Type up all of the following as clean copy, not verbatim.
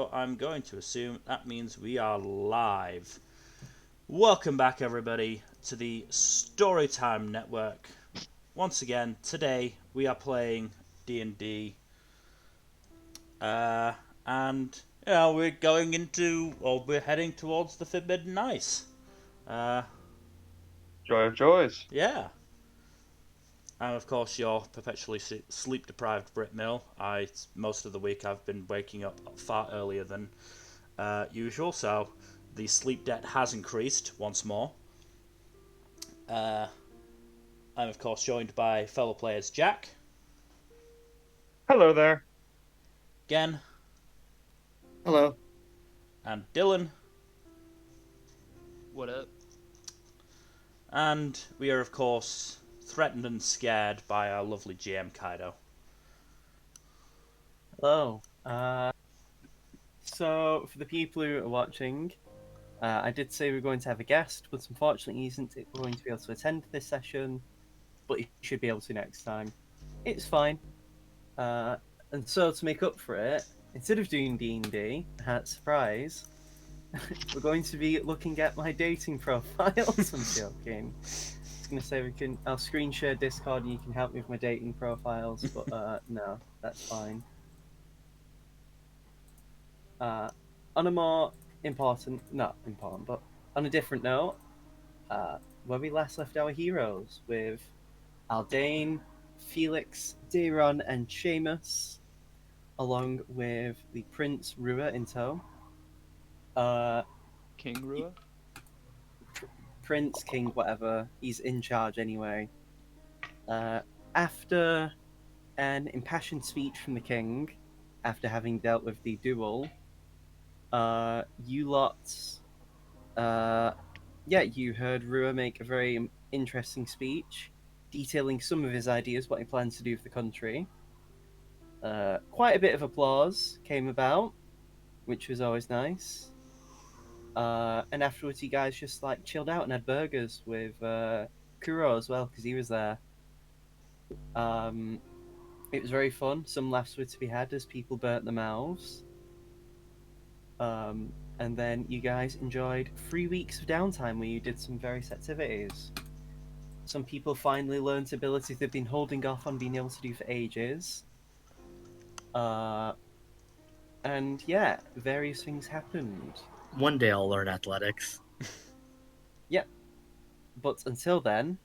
I'm going to assume that means we are live. Welcome back, everybody, to the Storytime Network. Once again, today we are playing D&D, uh, and we're going into, or we're heading towards the Forbidden Ice. Uh, Joy of joys. yeah, and of course you're perpetually sleep deprived, Brit Mill. Most of the week I've been waking up far earlier than usual, so the sleep debt has increased once more. Uh, I'm of course joined by fellow players Jack, Hello there. Gen, Hello. and Dylan, What up? and we are of course threatened and scared by our lovely GM Kaido. Hello. So for the people who are watching, I did say we are going to have a guest, but unfortunately he isn't going to be able to attend this session, but he should be able to next time. It's fine. Uh, and so to make up for it, instead of doing D&D, surprise, we're going to be looking at my dating profiles. I'm joking. I was going to say I'll screen share Discord and you can help me with my dating profiles, but no, that's fine. Uh, on a more not important, but on a different note, where we last left our heroes with Aldane, Felix, Dayron, and Seamus, along with the Prince Rua in tow. Uh, King Rua? Prince, King, whatever, he's in charge anyway. Uh, After an impassioned speech from the king, after having dealt with the duel, you lot you heard Rua make a very interesting speech detailing some of his ideas, what he plans to do for the country. Quite a bit of applause came about, which was always nice. And afterwards, you guys just like chilled out and had burgers with Kuro as well because he was there. Um, it was very fun. Some laughs were to be had as people burnt their mouths. And then you guys enjoyed 3 weeks of downtime where you did some various activities. Some people finally learned abilities they've been holding off on being able to do for ages. Uh, and yeah, various things happened. One day I'll learn athletics. Yep. But until then,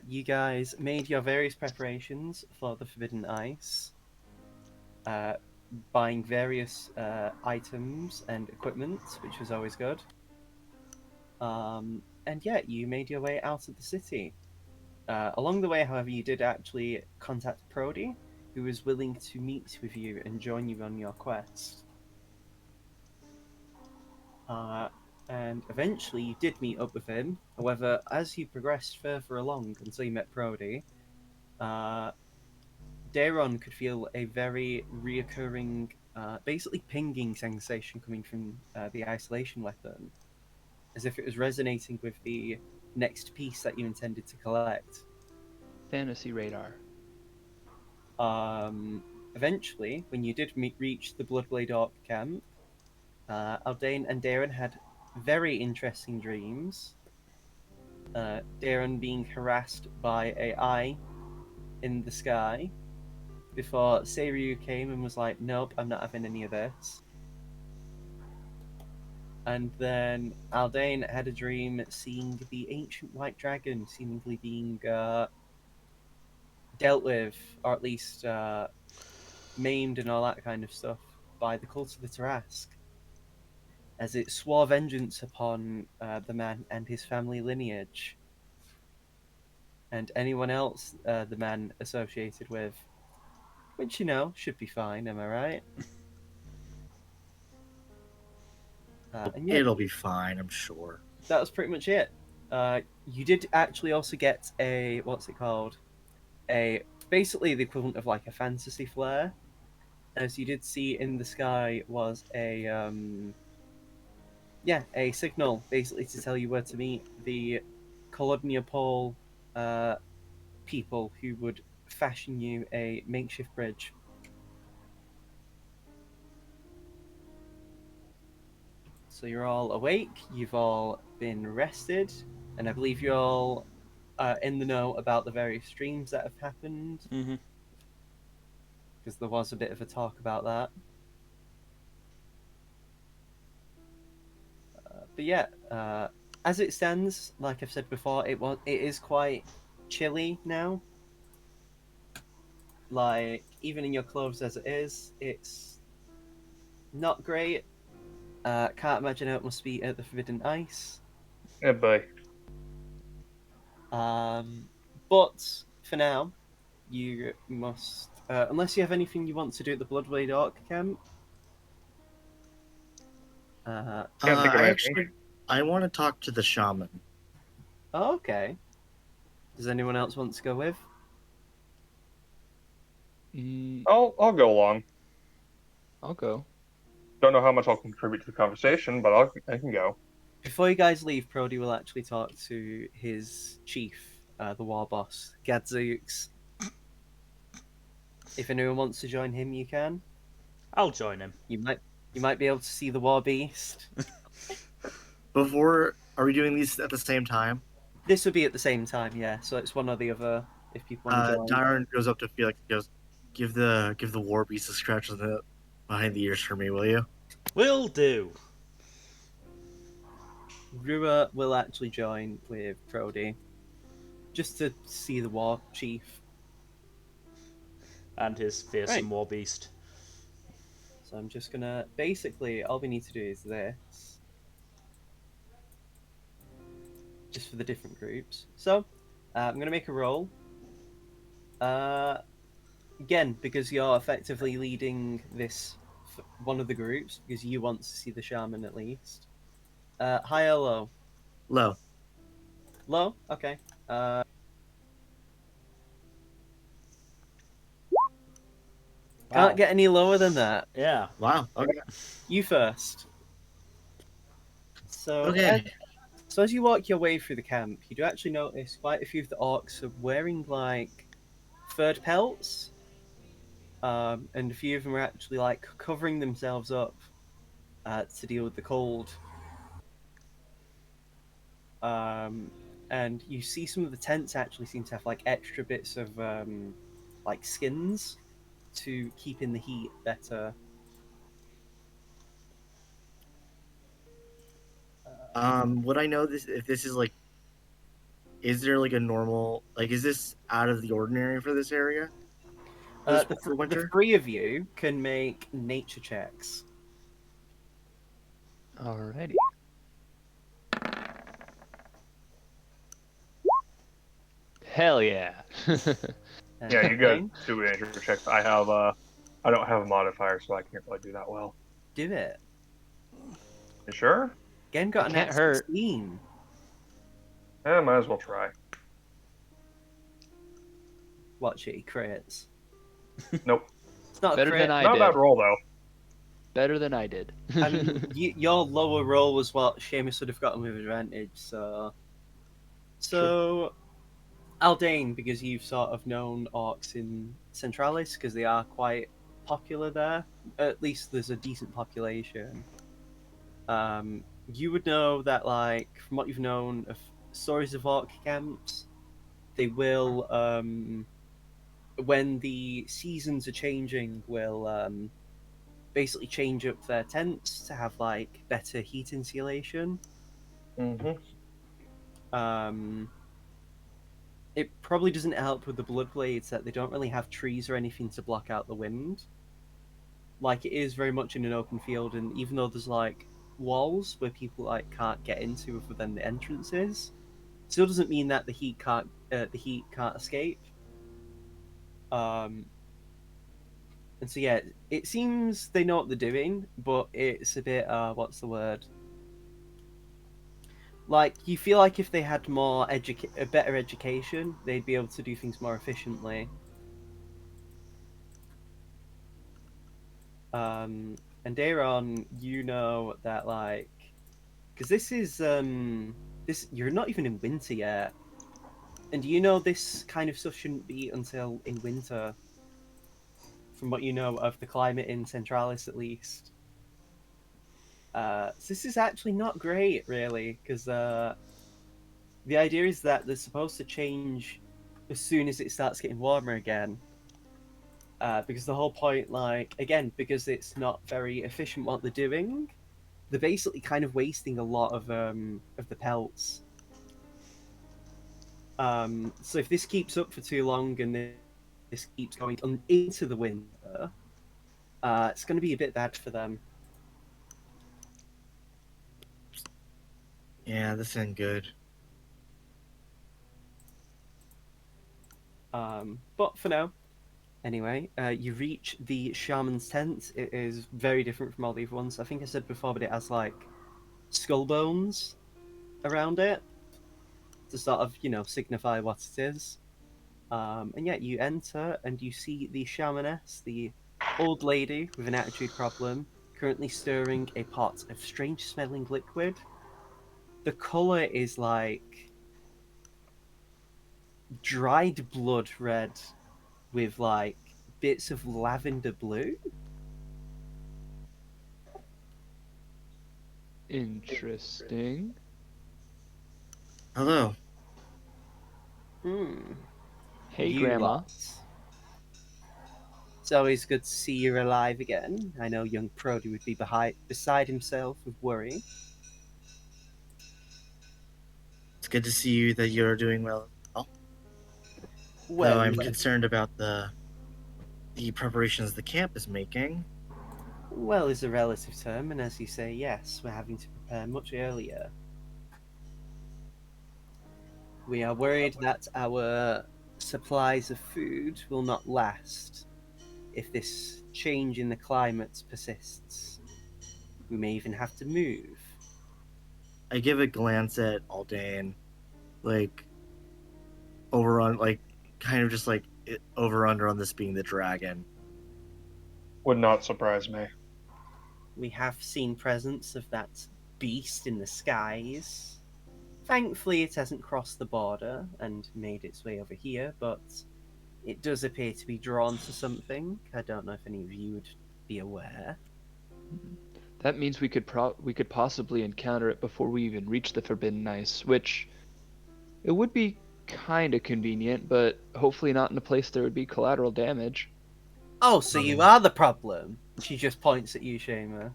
you guys made your various preparations for the Forbidden Ice, uh, buying various items and equipment, which was always good. And yeah, you made your way out of the city. Along the way, however, you did actually contact Prodi, who was willing to meet with you and join you on your quest. And eventually, you did meet up with him. However, as you progressed further along until you met Prodi, Daron could feel a very reoccurring, basically pinging sensation coming from the isolation weapon, as if it was resonating with the next piece that you intended to collect. Fantasy Radar. Eventually, when you did reach the Bloodblade Orc camp, Aldane and Darren had very interesting dreams. Darren being harassed by a eye in the sky before Seiryu came and was like, "Nope, I'm not having any of this." And then Aldane had a dream seeing the ancient white dragon seemingly being dealt with, or at least maimed and all that kind of stuff by the cult of the Tarask, as it swore vengeance upon the man and his family lineage, and anyone else the man associated with, which should be fine. Am I right? And yeah, It'll be fine, I'm sure. that was pretty much it. You did actually also get a what's it called? A basically the equivalent of like a fantasy flare, as you did see in the sky was a signal basically to tell you where to meet the Kolodniopol uh, people who would fashion you a makeshift bridge. So you're all awake. You've all been rested, and I believe you're all in the know about the various streams that have happened, Mm-hmm. because there was a bit of a talk about that. But yeah, as it stands, like I've said before, it is quite chilly now. Like even in your clothes as it is, it's not great. Can't imagine how it must be at the Forbidden Ice. Yeah, boy. But for now, you must, unless you have anything you want to do at the Bloodblade Orc camp. Can't think of anything. I want to talk to the shaman. Okay. Does anyone else want to go with? I'll go along. I'll go. Don't know how much I'll contribute to the conversation, but I can go. Before you guys leave, Prodi will actually talk to his chief, the war boss, Gadzooks. If anyone wants to join him, you can. I'll join him. You might be able to see the war beast. Are we doing these at the same time? This would be at the same time, yeah. So it's one or the other if people want to join. Darren goes up to Felix and goes, give the war beast a scratch on the behind the ears for me, will you? Will do. Rua will actually join with Prodi, just to see the war chief. And his fearsome Right. war beast. So I'm just gonna basically all we need to do is this, just for the different groups. So I'm gonna make a roll. Again, because you're effectively leading this one of the groups, because you want to see the shaman at least. High or low? Low. Low. Okay. Wow. Can't get any lower than that. Yeah. Wow. Okay. You first. So Okay. So as you walk your way through the camp, you do actually notice quite a few of the orcs are wearing like furred pelts, and a few of them are actually like covering themselves up to deal with the cold. And you see some of the tents actually seem to have like extra bits of like skins to keep in the heat better. Would I know this if this is like? Is there like a normal is this out of the ordinary for this area? For The winter? three of you can make nature checks. Alrighty. Hell yeah. Yeah, you guys Dane, do nature checks. I don't have a modifier, so I can't really do that well. do it. You sure? Again, got It an can't at hurt. 16. Yeah, might as well try. Watch it, he crits. Nope. It's not a Better crit. than I Not a did. bad roll though. Better than I did. I mean, your lower roll was what Seamus would have gotten with advantage, so Aldane, because you've sort of known orcs in Centralis, because they are quite popular there. At least there's a decent population. You would know that, like, from what you've known of stories of orc camps, they will, when the seasons are changing, will basically change up their tents to have like better heat insulation. Mm-hmm. It probably doesn't help with the Bloodblades that they don't really have trees or anything to block out the wind. Like it is very much in an open field, and even though there's like walls where people like can't get into other than the entrances, still doesn't mean that the heat can't escape. And so yeah, it seems they know what they're doing, but it's a bit what's the word? Like you feel like if they had a better education, they'd be able to do things more efficiently. And Aaron, you know that like, because this is this you're not even in winter yet, and you know this kind of stuff shouldn't be until in winter. From what you know of the climate in Centralis, at least. So this is actually not great, really, because the idea is that they're supposed to change as soon as it starts getting warmer again. Because the whole point, like, again, because it's not very efficient what they're doing, they're basically kind of wasting a lot of the pelts. So if this keeps up for too long and this keeps going into the winter, it's going to be a bit bad for them. Yeah, this ain't good. But for now, anyway, you reach the shaman's tent. It is very different from all the other ones. I think I said before, but it has like skull bones around it to sort of, signify what it is. And yeah, you enter and you see the shamaness, the old lady with an attitude problem, currently stirring a pot of strange smelling liquid. The color is like dried blood red with like bits of lavender blue. Interesting. Hello. Hmm. Hey, You Grandma. lot. It's always good to see you're alive again. I know young Prodi would be beside himself with worry. It's good to see you that you're doing well. Though Well, I'm concerned about the preparations the camp is making. well is a relative term, and as you say, yes, we're having to prepare much earlier. We are worried that our supplies of food will not last if this change in the climate persists. We may even have to move. I give a glance at Aldane, like over on, like kind of just like over under on this being the dragon. Would not surprise me. We have seen presence of that beast in the skies. Thankfully, it hasn't crossed the border and made its way over here, but it does appear to be drawn to something. I don't know if any of you would be aware. That means we could possibly encounter it before we even reach the Forbidden Ice, which it would be kind of convenient, but hopefully not in a place there would be collateral damage. Oh, so you are the problem? She just points at you, Seamus.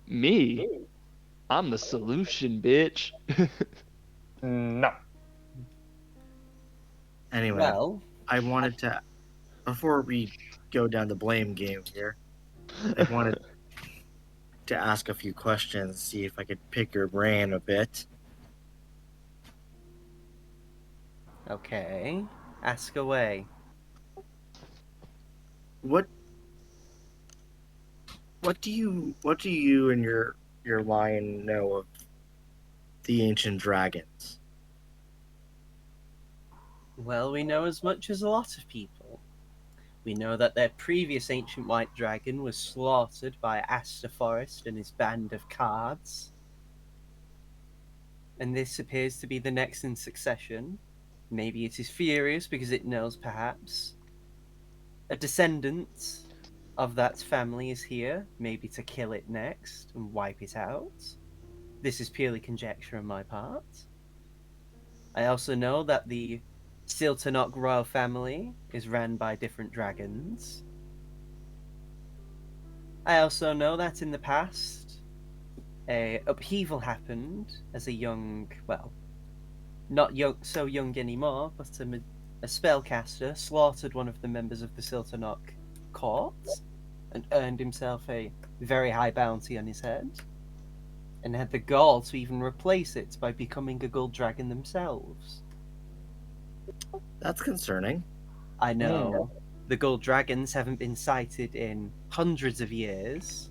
Me? I'm the solution, bitch. No. Anyway, Well, I wanted to, before we go down the blame game here, I wanted to ask a few questions, see if I could pick your brain a bit. okay. Ask away. What what do you and your line know of the ancient dragons? Well, we know as much as a lot of people. We know that their previous ancient white dragon was slaughtered by Aster Forest and his band of cards. And this appears to be the next in succession. Maybe it is furious because it knows perhaps a descendant of that family is here, maybe to kill it next and wipe it out. This is purely conjecture on my part. I also know that the Siltanok royal family is ran by different dragons. I also know that in the past, a upheaval happened as a young, well, not young, so young anymore, but a spellcaster slaughtered one of the members of the Siltanok court and earned himself a very high bounty on his head, and had the gall to even replace it by becoming a gold dragon themselves. That's concerning. I know the gold dragons haven't been sighted in hundreds of years.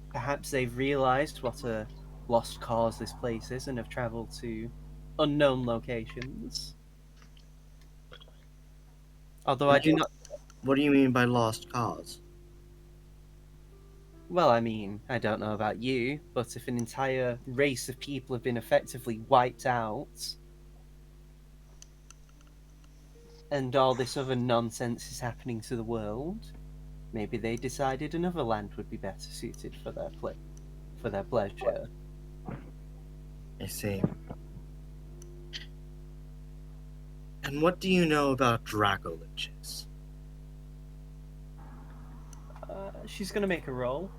Perhaps they've realized what a lost cause this place is and have traveled to unknown locations. Although I do not. What do you mean by lost cause? Well, I mean, I don't know about you, but if an entire race of people have been effectively wiped out, and all this other nonsense is happening to the world, Maybe they decided another land would be better suited for their pleasure. I see. And what do you know about Draco Liches? She's gonna make a roll.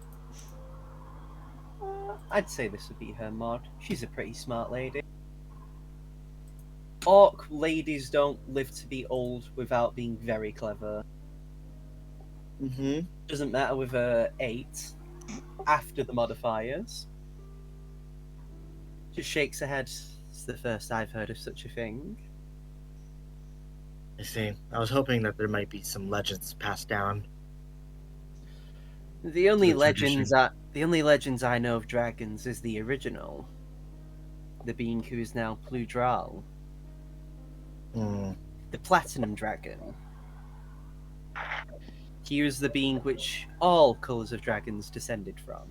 I'd say this would be her mod. She's a pretty smart lady. Orc ladies don't live to be old without being very clever. Mm-hmm. Doesn't matter with her 8 after the modifiers. Just shakes her head. It's the first I've heard of such a thing. I see. I was hoping that there might be some legends passed down. The only The tradition. legends I know of dragons is the original. The being who is now Pludral. Hmm. The Platinum Dragon. He was the being which all colours of dragons descended from.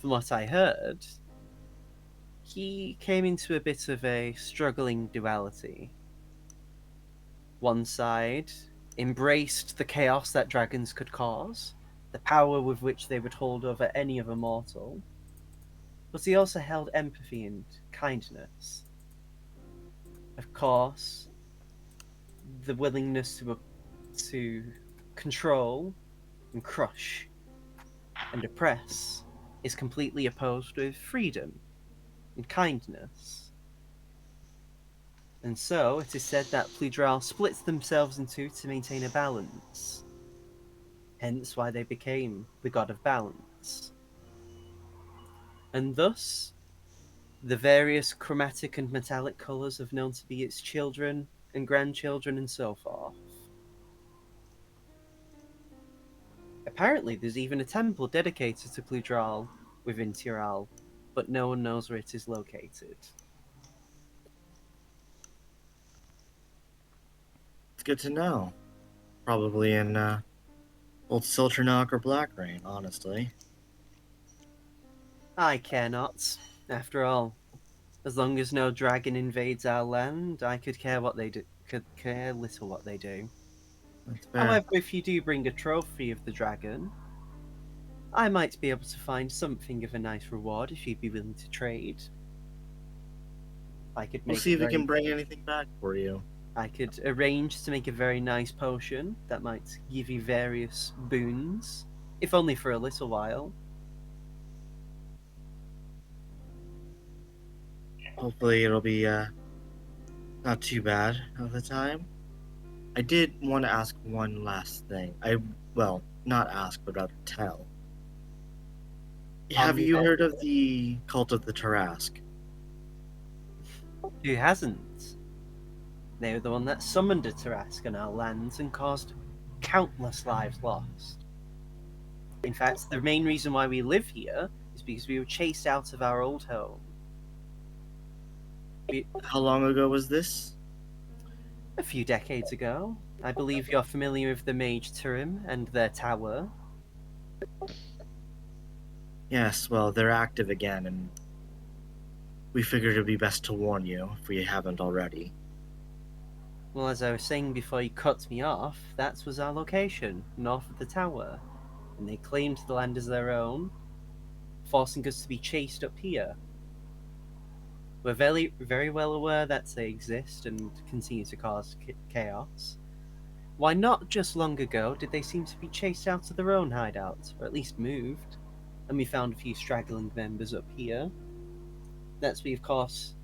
From what I heard, he came into a bit of a struggling duality. One side embraced the chaos that dragons could cause, the power with which they would hold over any other mortal, but he also held empathy and kindness. Of course, the willingness to control and crush and oppress is completely opposed with freedom and kindness. And so it is said that Pludral splits themselves in two to maintain a balance. Hence why they became the god of balance. And thus, the various chromatic and metallic colours have known to be its children and grandchildren and so forth. Apparently, there's even a temple dedicated to Pludral within Tyrol, but no one knows where it is located. It's good to know. Probably in Old Silternok or Blackrain, honestly. I care not. After all, as long as no dragon invades our land, I could care little what they do. That's fair. However, if you do bring a trophy of the dragon, I might be able to find something of a nice reward if you'd be willing to trade. I could We'll make see a if we very can bring anything back for you. I could arrange to make a very nice potion that might give you various boons, if only for a little while. Hopefully it'll be not too bad of the time. I did want to ask one last thing. Well, not ask, but rather tell. Have you heard of the cult of the Tarask? Who hasn't? They were the one that summoned a Tarask on our lands and caused countless lives lost. In fact, the main reason why we live here is because we were chased out of our old home. How long ago was this? A few decades ago. I believe you're familiar with the Mage Turim and their tower. Yes, well, they're active again, and we figured it'd be best to warn you if we haven't already. Well, as I was saying before you cut me off, that was our location, north of the tower. And they claimed the land as their own, forcing us to be chased up here. We're very, very well aware that they exist and continue to cause chaos. Why not just long ago did they seem to be chased out of their own hideout, or at least moved? And we found a few straggling members up here. That's we, of course,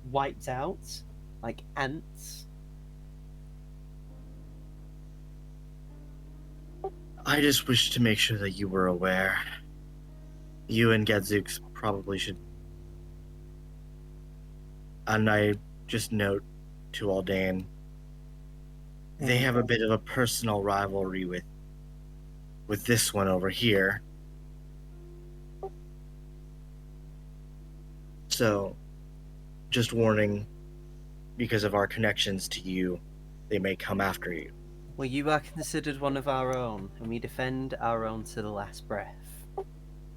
wiped out, like ants. I just wish to make sure that you were aware. You and Gadzooks probably should. And I just note to Aldane, they have a bit of a personal rivalry with this one over here. So, just warning, because of our connections to you, they may come after you. Well, you are considered one of our own, and we defend our own to the last breath.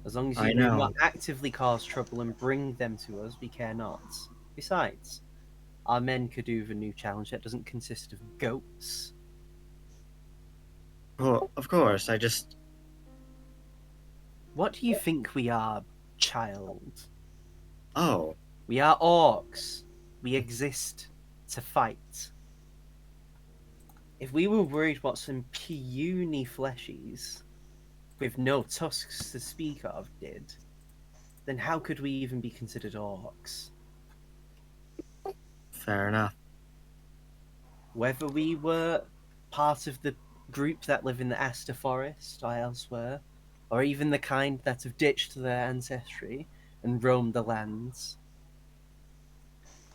As long as I you do know. not actively cause trouble and bring them to us, we care not. Besides, our men could do with a new challenge that doesn't consist of goats. Oh, of course. I just. What do you think we are, child? Oh, We are orcs. We exist to fight. If we were worried what some puny fleshies with no tusks to speak of did, then how could we even be considered orcs? fair enough. Whether we were part of the group that live in the Aster Forest or elsewhere, or even the kind that have ditched their ancestry and roamed the lands,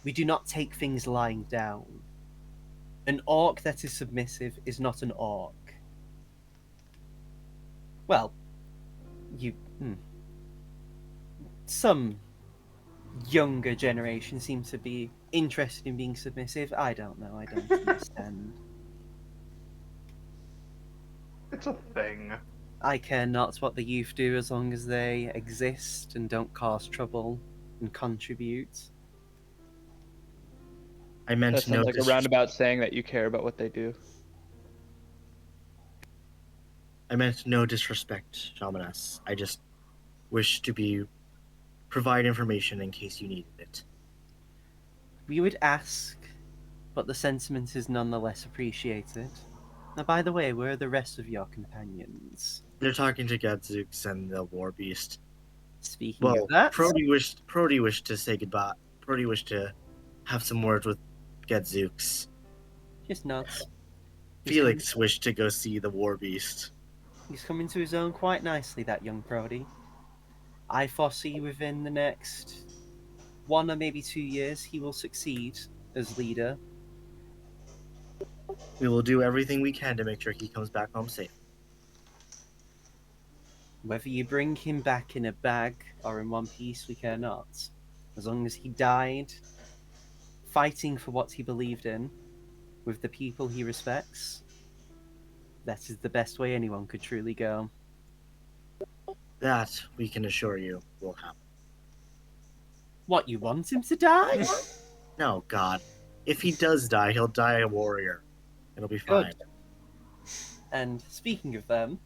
we do not take things lying down. An orc that is submissive is not an orc. Well, you. Some younger generation seem to be interested in being submissive. I don't know. I don't understand. It's a thing. I care not what the youth do as long as they exist and don't cause trouble and contribute. I meant That sounds no like a roundabout saying that you care about what they do. I meant no disrespect, Shamaness. I just wish to be provide information in case you needed it. We would ask, but the sentiment is nonetheless appreciated. Now, by the way, where are the rest of your companions? They're talking to Gadzooks and the War Beast. Speaking of Well, that, Prodi wished to say goodbye. Prodi wished to have some words with Gadzooks. just nods. Felix wished to go see the War Beast. He's coming to his own quite nicely, that young Prodi. I foresee within the next 1 or maybe 2 years he will succeed as leader. We will do everything we can to make sure he comes back home safe. Whether you bring him back in a bag or in one piece, we care not. As long as he died fighting for what he believed in with the people he respects, that is the best way anyone could truly go. That, we can assure you, will happen. What, you want him to die? No, God. If he does die, he'll die a warrior. It'll be fine. Good. And speaking of them,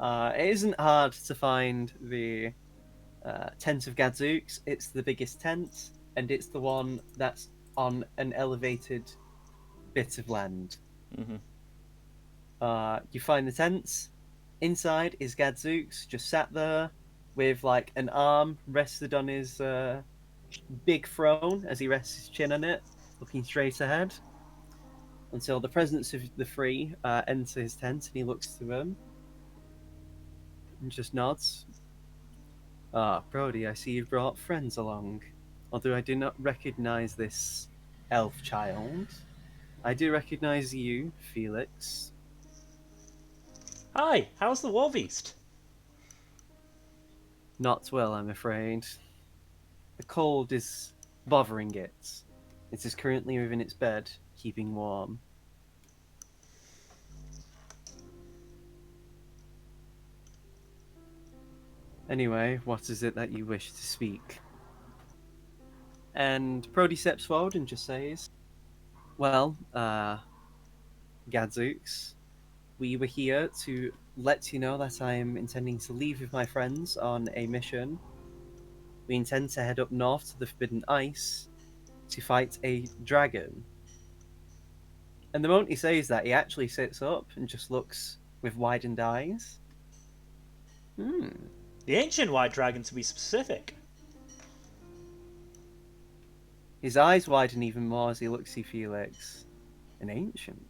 it isn't hard to find the tent of Gadzooks. It's the biggest tent, and it's the one that's on an elevated bit of land. Mm-hmm. You find the tents. Inside is Gadzooks, just sat there with like an arm rested on his big throne as he rests his chin on it, looking straight ahead. Until the presence of the three enter his tent, and he looks to them and just nods. Ah, Brody, I see you've brought friends along. Although I do not recognize this elf child, I do recognize you, Felix. Hi, how's the War Beast? Not well, I'm afraid. The cold is bothering it. It is currently within its bed, keeping warm. Anyway, what is it that you wish to speak? And Brody steps forward and just says, well, Gadzooks, we were here to let you know that I am intending to leave with my friends on a mission. We intend to head up north to the Forbidden Ice to fight a dragon. And the moment he says that, he actually sits up and just looks with widened eyes. The ancient white dragon, to be specific. His eyes widen even more as he looks at Felix. An ancient?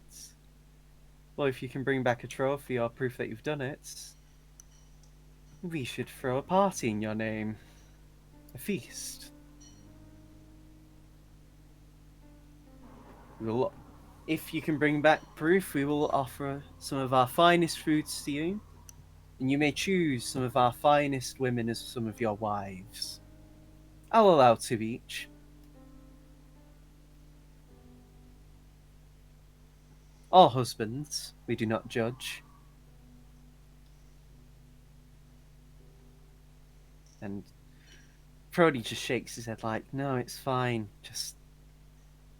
Well, if you can bring back a trophy or proof that you've done it, we should throw a party in your name. A feast. If you can bring back proof, we will offer some of our finest foods to you, and you may choose some of our finest women as some of your wives. I'll allow 2 each. All husbands, we do not judge. And Prodi just shakes his head like, no, it's fine. Just,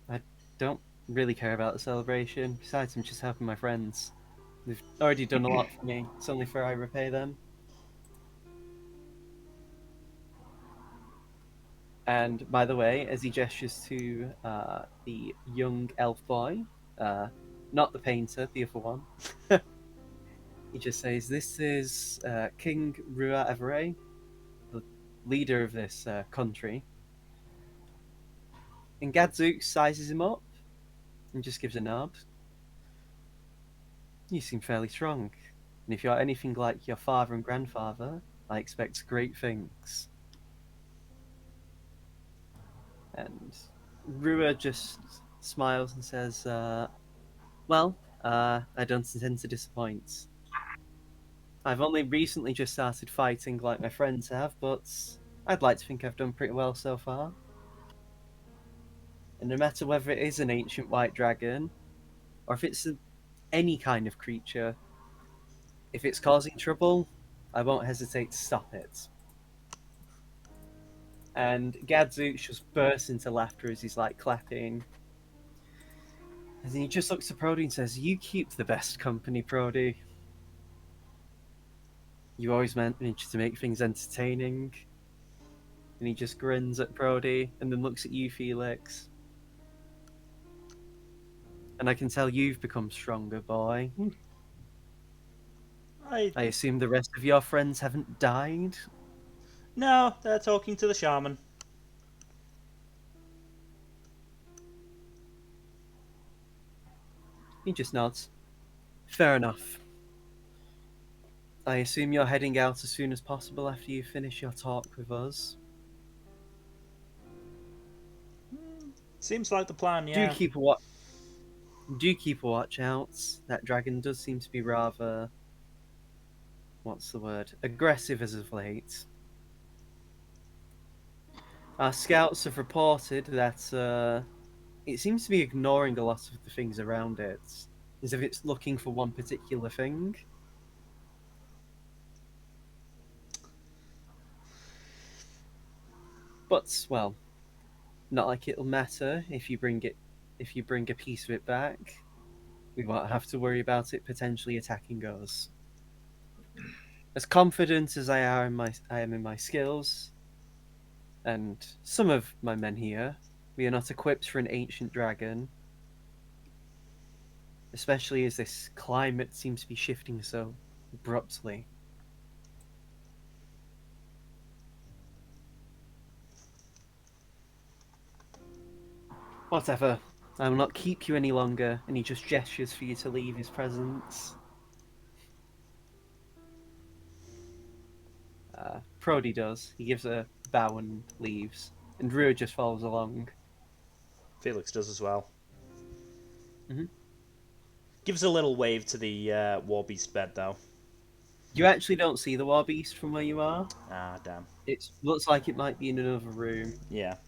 I don't really care about the celebration. Besides, I'm just helping my friends. They've already done a lot for me. It's only fair I repay them. And by the way, as he gestures to the young elf boy, not the painter, the other one, he just says, "This is King Rua Everett, the leader of this country." And Gadzooks sizes him up and just gives a nod. "You seem fairly strong, and if you're anything like your father and grandfather, I expect great things." And Rua just smiles and says, "Well, I don't intend to disappoint. I've only recently just started fighting like my friends have, but I'd like to think I've done pretty well so far. And no matter whether it is an ancient white dragon, or if it's any kind of creature, if it's causing trouble, I won't hesitate to stop it." And Gadzooks just bursts into laughter as he's like clapping. And then he just looks at Prodi and says, "You keep the best company, Prodi. You always manage to make things entertaining." And he just grins at Prodi and then looks at you, Felix. "And I can tell you've become stronger, boy. I I assume the rest of your friends haven't died?" No, they're talking to the shaman. He just nods. "Fair enough. I assume you're heading out as soon as possible after you finish your talk with us. Seems like the plan, Do yeah. keep a watch out. That dragon does seem to be rather, what's the word, aggressive as of late. Our scouts have reported that it seems to be ignoring a lot of the things around it, as if it's looking for one particular thing. But, well, not like it'll matter if you bring a piece of it back. We won't have to worry about it potentially attacking us. As confident as I am in my skills, and some of my men here, we are not equipped for an ancient dragon, especially as this climate seems to be shifting so abruptly." "Whatever. I will not keep you any longer," and he just gestures for you to leave his presence. Prodi does. He gives a bow and leaves, and Rua just follows along. Felix does as well. Mhm. Gives a little wave to the Warbeast bed, though. You actually don't see the war beast from where you are. Ah, damn. It looks like it might be in another room. Yeah.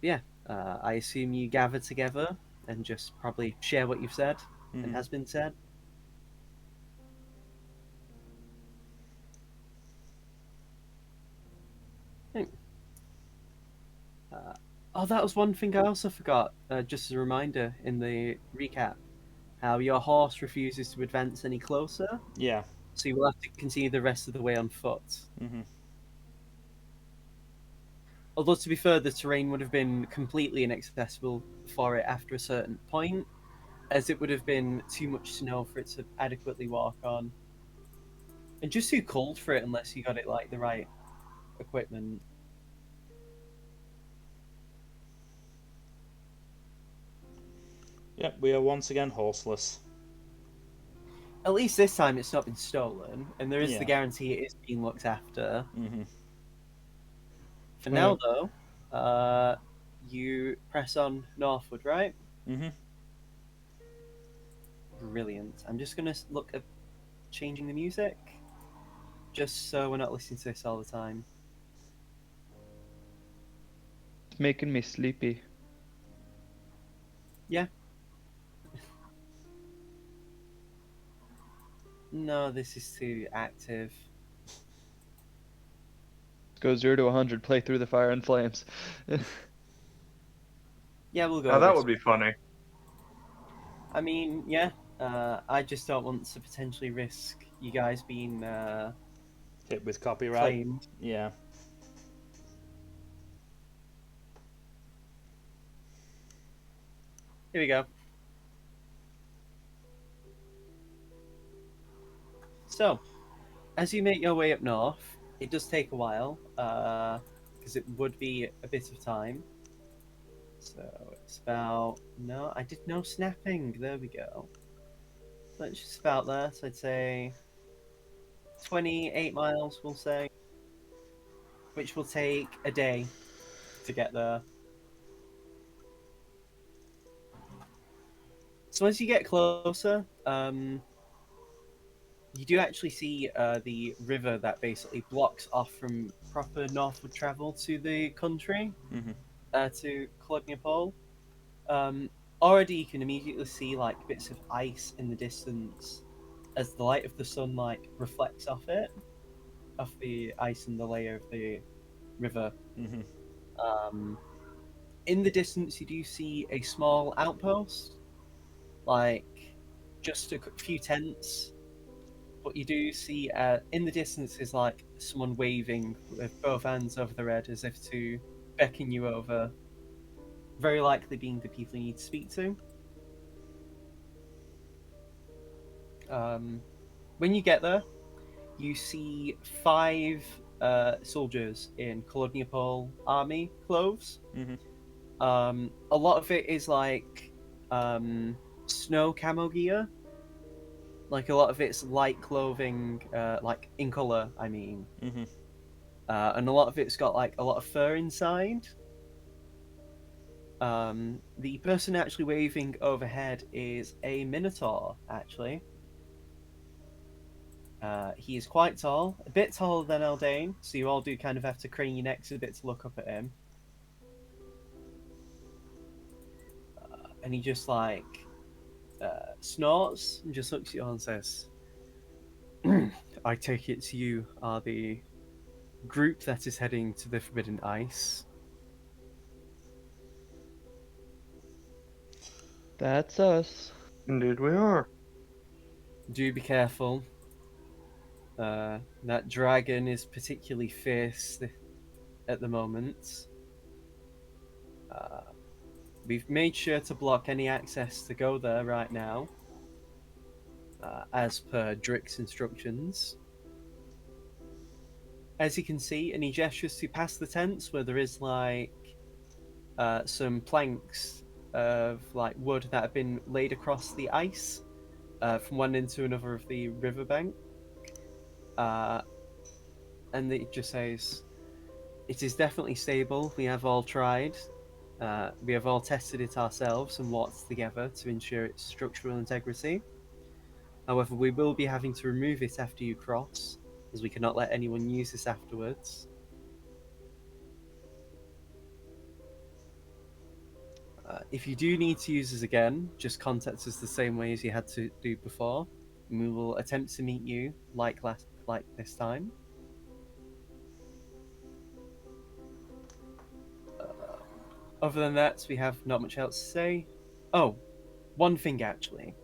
Yeah, I assume you gather together and just probably share what you've said and has been said. Hmm. Oh, that was one thing I also forgot. Just as a reminder in the recap, how your horse refuses to advance any closer, Yeah. so you will have to continue the rest of the way on foot. Mhm. Although, to be fair, the terrain would have been completely inaccessible for it after a certain point, as it would have been too much snow for it to adequately walk on. And just too cold for it unless you got it like the right equipment. Yep, we are once again horseless. At least this time it's not been stolen, and there is the Yeah. guarantee it is being looked after. Mhm. For now, though, you press on northward, right? Mhm. Brilliant. I'm just gonna look at changing the music, just so we're not listening to this all the time. It's making me sleepy. Yeah. No, this is too active. Go 0 to 100, play through the fire and flames. Yeah, we'll go Now that this. would be funny. I mean, yeah. I just don't want to potentially risk you guys being Hit with copyright. claimed. Yeah. Here we go. So, as you make your way up north, it does take a while, because it would be a bit of time. So it's about no, I did no snapping. There we go. So it's just about there. So I'd say 28 miles, we'll say, which will take a day to get there. So as you get closer, you do actually see the river that basically blocks off from proper northward travel to the country, Mm-hmm. to Clugniapole. Already you can immediately see like bits of ice in the distance as the light of the sun like reflects off it, off the ice and the layer of the river. Mm-hmm. In the distance, you do see a small outpost, like just a few tents. But you do see in the distance is like someone waving with both hands over their head as if to beckon you over. Very likely being the people you need to speak to. When you get there, you see 5 soldiers in Colonial army clothes. Mm-hmm. A lot of it is like snow camo gear. Like a lot of it's light clothing, like in color. I mean, Mm-hmm. and a lot of it's got like a lot of fur inside. The person actually waving overhead is a minotaur. Actually, he is quite tall, a bit taller than Eldane, so you all do kind of have to crane your necks a bit to look up at him. And he just like snorts and just looks at you all and says, I take it you are the group that is heading to the Forbidden Ice. That's us. Indeed, we are. Do be careful. That dragon is particularly fierce at the moment. We've made sure to block any access to go there right now, as per Drick's instructions. As you can see, and he gestures to past the tents where there is like some planks of like wood that have been laid across the ice from one end to another of the riverbank. And it just says, it is definitely stable. We have all tried. We have all tested it ourselves and worked together to ensure its structural integrity. However, we will be having to remove it after you cross, as we cannot let anyone use this afterwards. If you do need to use this again, just contact us the same way as you had to do before, and we will attempt to meet you like this time. Other than that, we have not much else to say. Oh, one thing actually.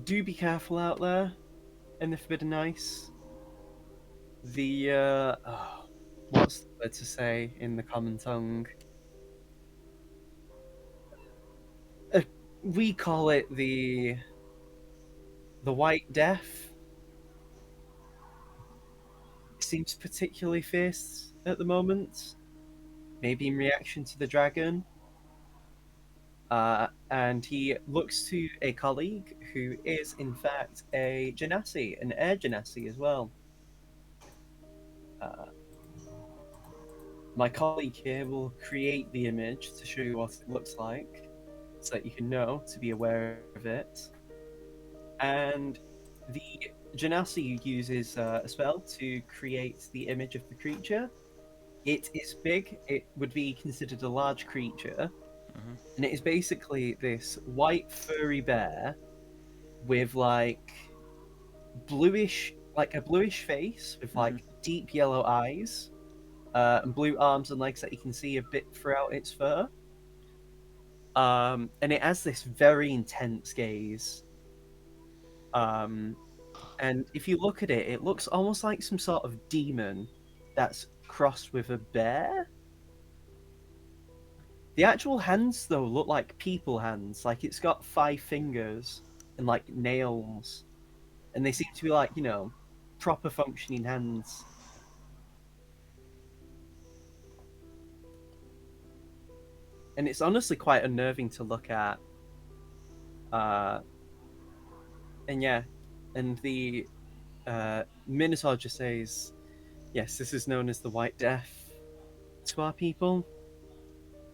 Do be careful out there in the Forbidden Ice. What's the word to say in the common tongue? We call it the White Death. It seems particularly fierce at the moment. Maybe in reaction to the dragon. And he looks to a colleague who is, in fact, a genasi, an air genasi as well. My colleague here will create the image to show you what it looks like, so that you can know to be aware of it. And the genasi uses a spell to create the image of the creature. It is big. It would be considered a large creature. And it is basically this white furry bear with like a bluish face with like deep yellow eyes, and blue arms and legs that you can see a bit throughout its fur. And it has this very intense gaze. And if you look at it, it looks almost like some sort of demon that's crossed with a bear. The actual hands, though, look like people hands. Like it's got 5 fingers and like nails, and they seem to be like, you know, proper functioning hands. And it's honestly quite unnerving to look at. And yeah, and the Minotaur just says, "Yes, this is known as the White Death to our people.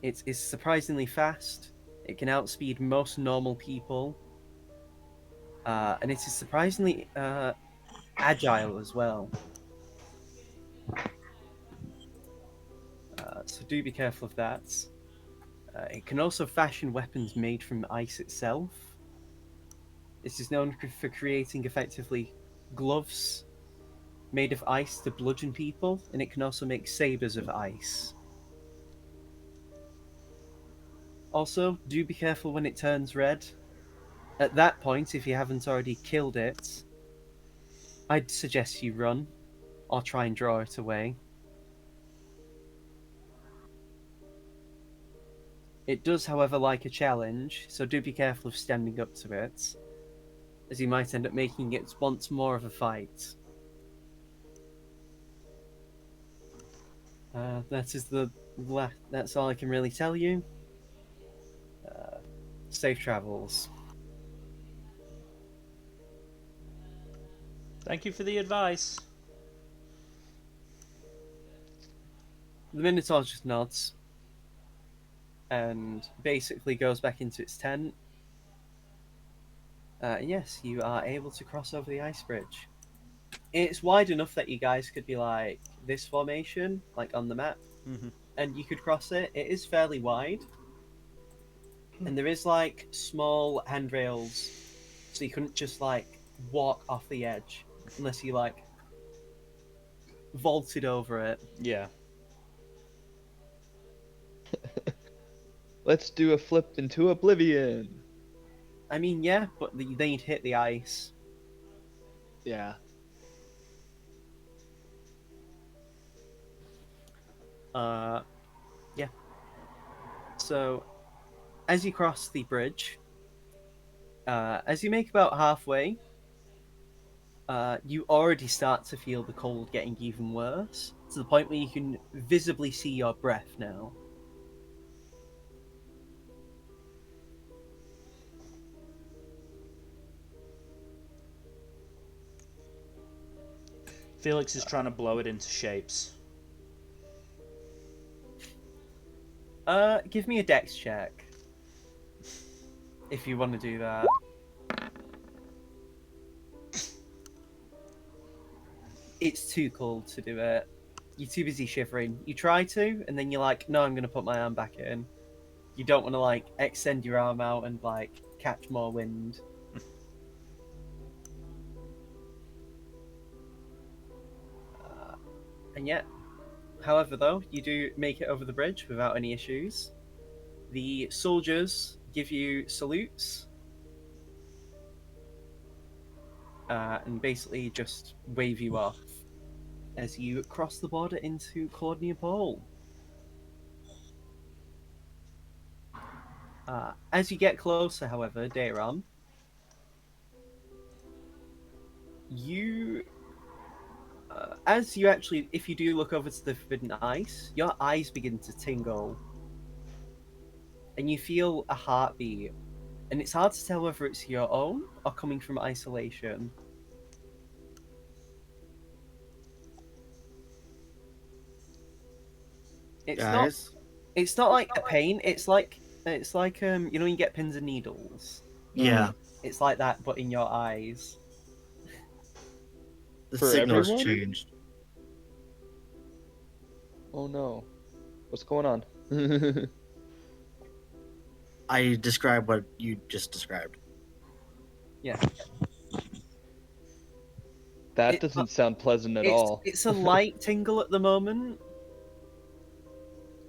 It is surprisingly fast. It can outspeed most normal people, and it is surprisingly agile as well. So do be careful of that. It can also fashion weapons made from ice itself. This is known for creating effectively gloves made of ice to bludgeon people, and it can also make sabers of ice. Also, do be careful when it turns red. At that point, if you haven't already killed it, I'd suggest you run or try and draw it away. It does, however, like a challenge, so do be careful of standing up to it, as you might end up making it once more of a fight. That's all I can really tell you. Safe travels. Thank you for the advice. The Minotaur just nods and basically goes back into its tent. Yes, you are able to cross over the ice bridge. It's wide enough that you guys could be like this formation, like on the map, and you could cross it. It is fairly wide, and there is like small handrails, so you couldn't just like walk off the edge unless you like vaulted over it. Yeah. Let's do a flip into oblivion. I mean, yeah, but then you'd hit the ice. Yeah. Yeah. So, as you cross the bridge, as you make about halfway, you already start to feel the cold getting even worse, to the point where you can visibly see your breath now. Felix is trying to blow it into shapes. Give me a dex check. If you want to do that. It's too cold to do it. You're too busy shivering. You try to, and then you're like, no, I'm going to put my arm back in. You don't want to, like, extend your arm out and, like, catch more wind. And yet, however, though, you do make it over the bridge without any issues. The soldiers give you salutes. And basically just wave you off as you cross the border into Claudia Pole. As you get closer, however, Dayram, you... as you actually, if you do look over to the forbidden ice, your eyes begin to tingle. And you feel a heartbeat. And it's hard to tell whether it's your own or coming from isolation. Guys? It's not like a pain. It's like you know when you get pins and needles. Yeah. It's like that, but in your eyes. The For signal's everyone? changed. Oh no. What's going on? I described what you just described. Yeah. That It- doesn't sound pleasant at all. It's a light tingle at the moment.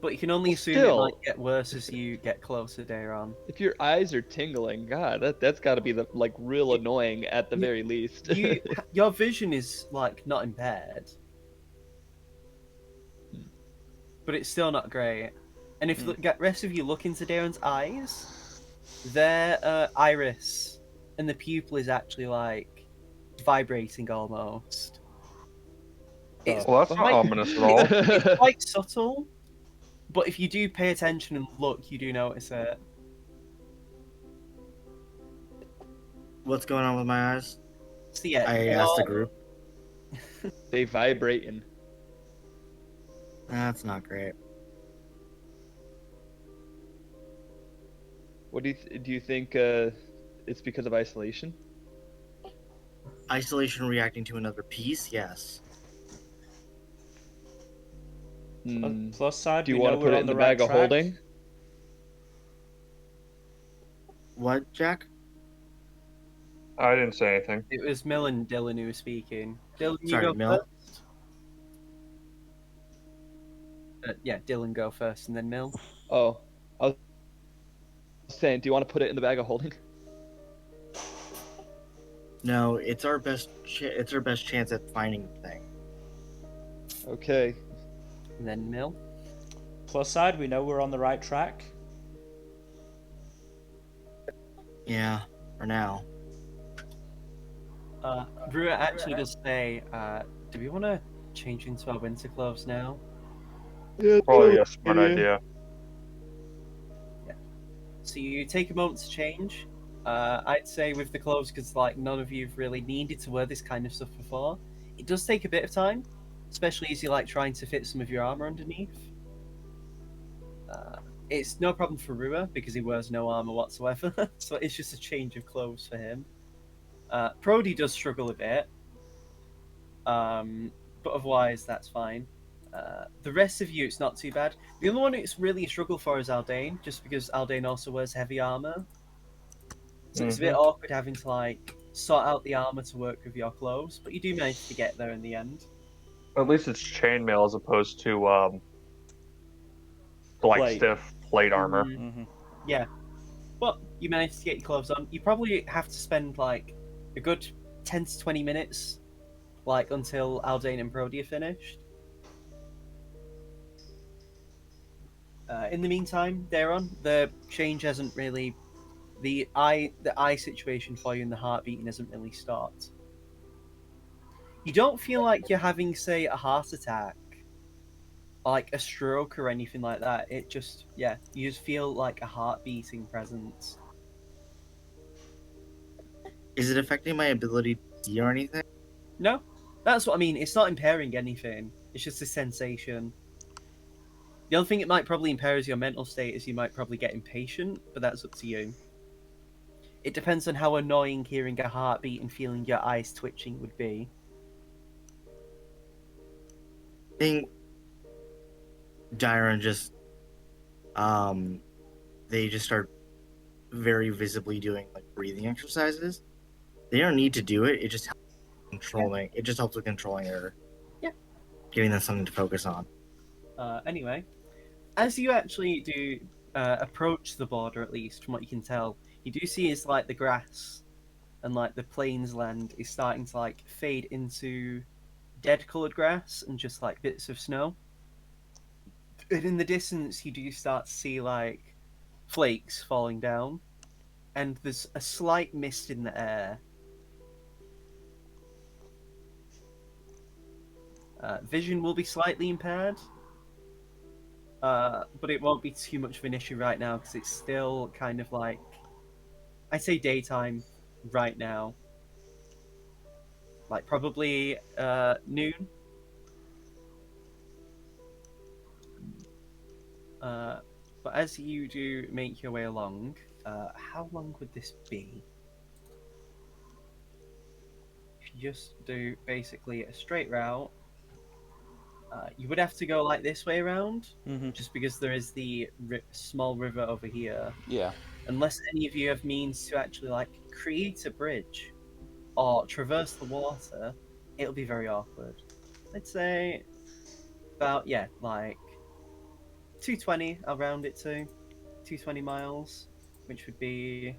But you can only Well, assume it might get worse as you get closer, Dayron. if your eyes are tingling, God, that's got to be the like real annoying at the you- very least. Your vision is like not impaired, but it's still not great. And if the rest of you look into Darren's eyes, their iris and the pupil is actually like vibrating almost. It's Well, that's not quite, ominous at all. it's quite subtle, but if you do pay attention and look, you do notice it. What's going on with my eyes? So yeah, I asked the group. They vibrating. That's not great. What do you think? It's because of isolation? Isolation reacting to another piece? Yes. Plus side, Do you we want know to put we're it on in the the right bag of track. holding? What, Jack? I didn't say anything. It was Mill and Dylan who were speaking. Dylan, you Sorry, go Mill. first. Yeah, Dylan go first, and then Mill. Oh, I was saying, do you want to put it in the bag of holding? No, it's our best. It's our best chance at finding the thing. Okay. And then Mill. Plus side, we know we're on the right track. Yeah, for now. Brewer actually does say, do we want to change into our winter clothes now? Yeah, Probably a smart idea. So you take a moment to change. I'd say with the clothes, because like none of you've really needed to wear this kind of stuff before. It does take a bit of time, especially as you're like trying to fit some of your armor underneath. It's no problem for Rua because he wears no armor whatsoever, so it's just a change of clothes for him. Prodi does struggle a bit, but otherwise that's fine. The rest of you, it's not too bad. The only one it's really a struggle for is Aldane, just because Aldane also wears heavy armor. So it's a bit awkward having to like sort out the armor to work with your clothes, but you do manage to get there in the end. At least it's chainmail as opposed to like Plate. stiff plate armor. Mm-hmm. Yeah, but you manage to get your clothes on. You probably have to spend like a good 10 to 20 minutes, like until Aldane and Brody are finished. In the meantime, Daron, the change hasn't really, the eye situation for you and the heart beating hasn't really stopped. You don't feel like you're having, say, a heart attack, like a stroke or anything like that. It just, yeah, you just feel like a heart beating presence. Is it affecting my ability to see or anything? No, that's what I mean. It's not impairing anything. It's just a sensation. The only thing it might probably impair is your mental state, is you might probably get impatient, but that's up to you. It depends on how annoying hearing a heartbeat and feeling your eyes twitching would be. I think Dyron just they just start very visibly doing like breathing exercises. They don't need to do it. It just helps controlling. It just helps with controlling their. Yeah. Giving them something to focus on. Anyway, as you actually do approach the border, at least from what you can tell, you do see is like the grass and like the plains land is starting to like fade into dead coloured grass and just like bits of snow. And in the distance, you do start to see like flakes falling down, and there's a slight mist in the air. Vision will be slightly impaired, but it won't be too much of an issue right now because it's still kind of like, I'd say daytime right now. Like probably noon. But as you do make your way along, how long would this be? If you just do basically a straight route, you would have to go like this way around, just because there is the small river over here. Yeah. Unless any of you have means to actually like create a bridge or traverse the water, it'll be very awkward. I'd say about, yeah, like 220. I'll round it to 220 miles, which would be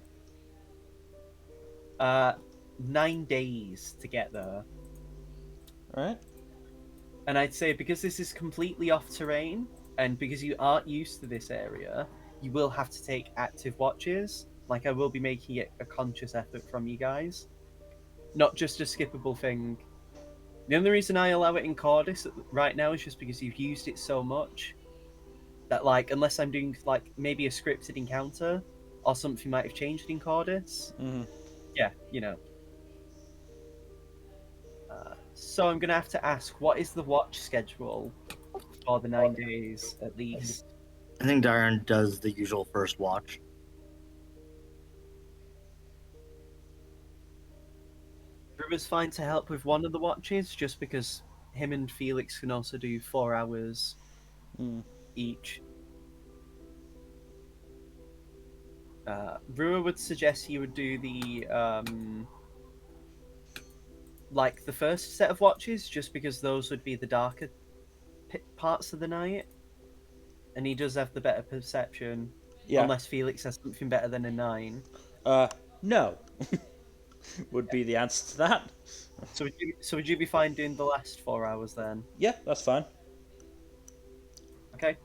9 days to get there. Right. And I'd say because this is completely off terrain, and because you aren't used to this area, you will have to take active watches. Like, I will be making it a conscious effort from you guys, not just a skippable thing. The only reason I allow it in Cordis right now is just because you've used it so much that, like, unless I'm doing like maybe a scripted encounter or something might have changed in Cordis. Mm-hmm. Yeah, so I'm gonna have to ask, what is the watch schedule for the 9 days at least? I think Darren does the usual first watch. Ruber's fine to help with one of the watches, just because him and Felix can also do 4 hours each. Ruber would suggest you would do the like the first set of watches, just because those would be the darker parts of the night, and he does have the better perception. Yeah. Unless Felix has something better than a 9. No. Would be the answer to that. So would you be fine doing the last 4 hours then? Yeah, that's fine. Okay.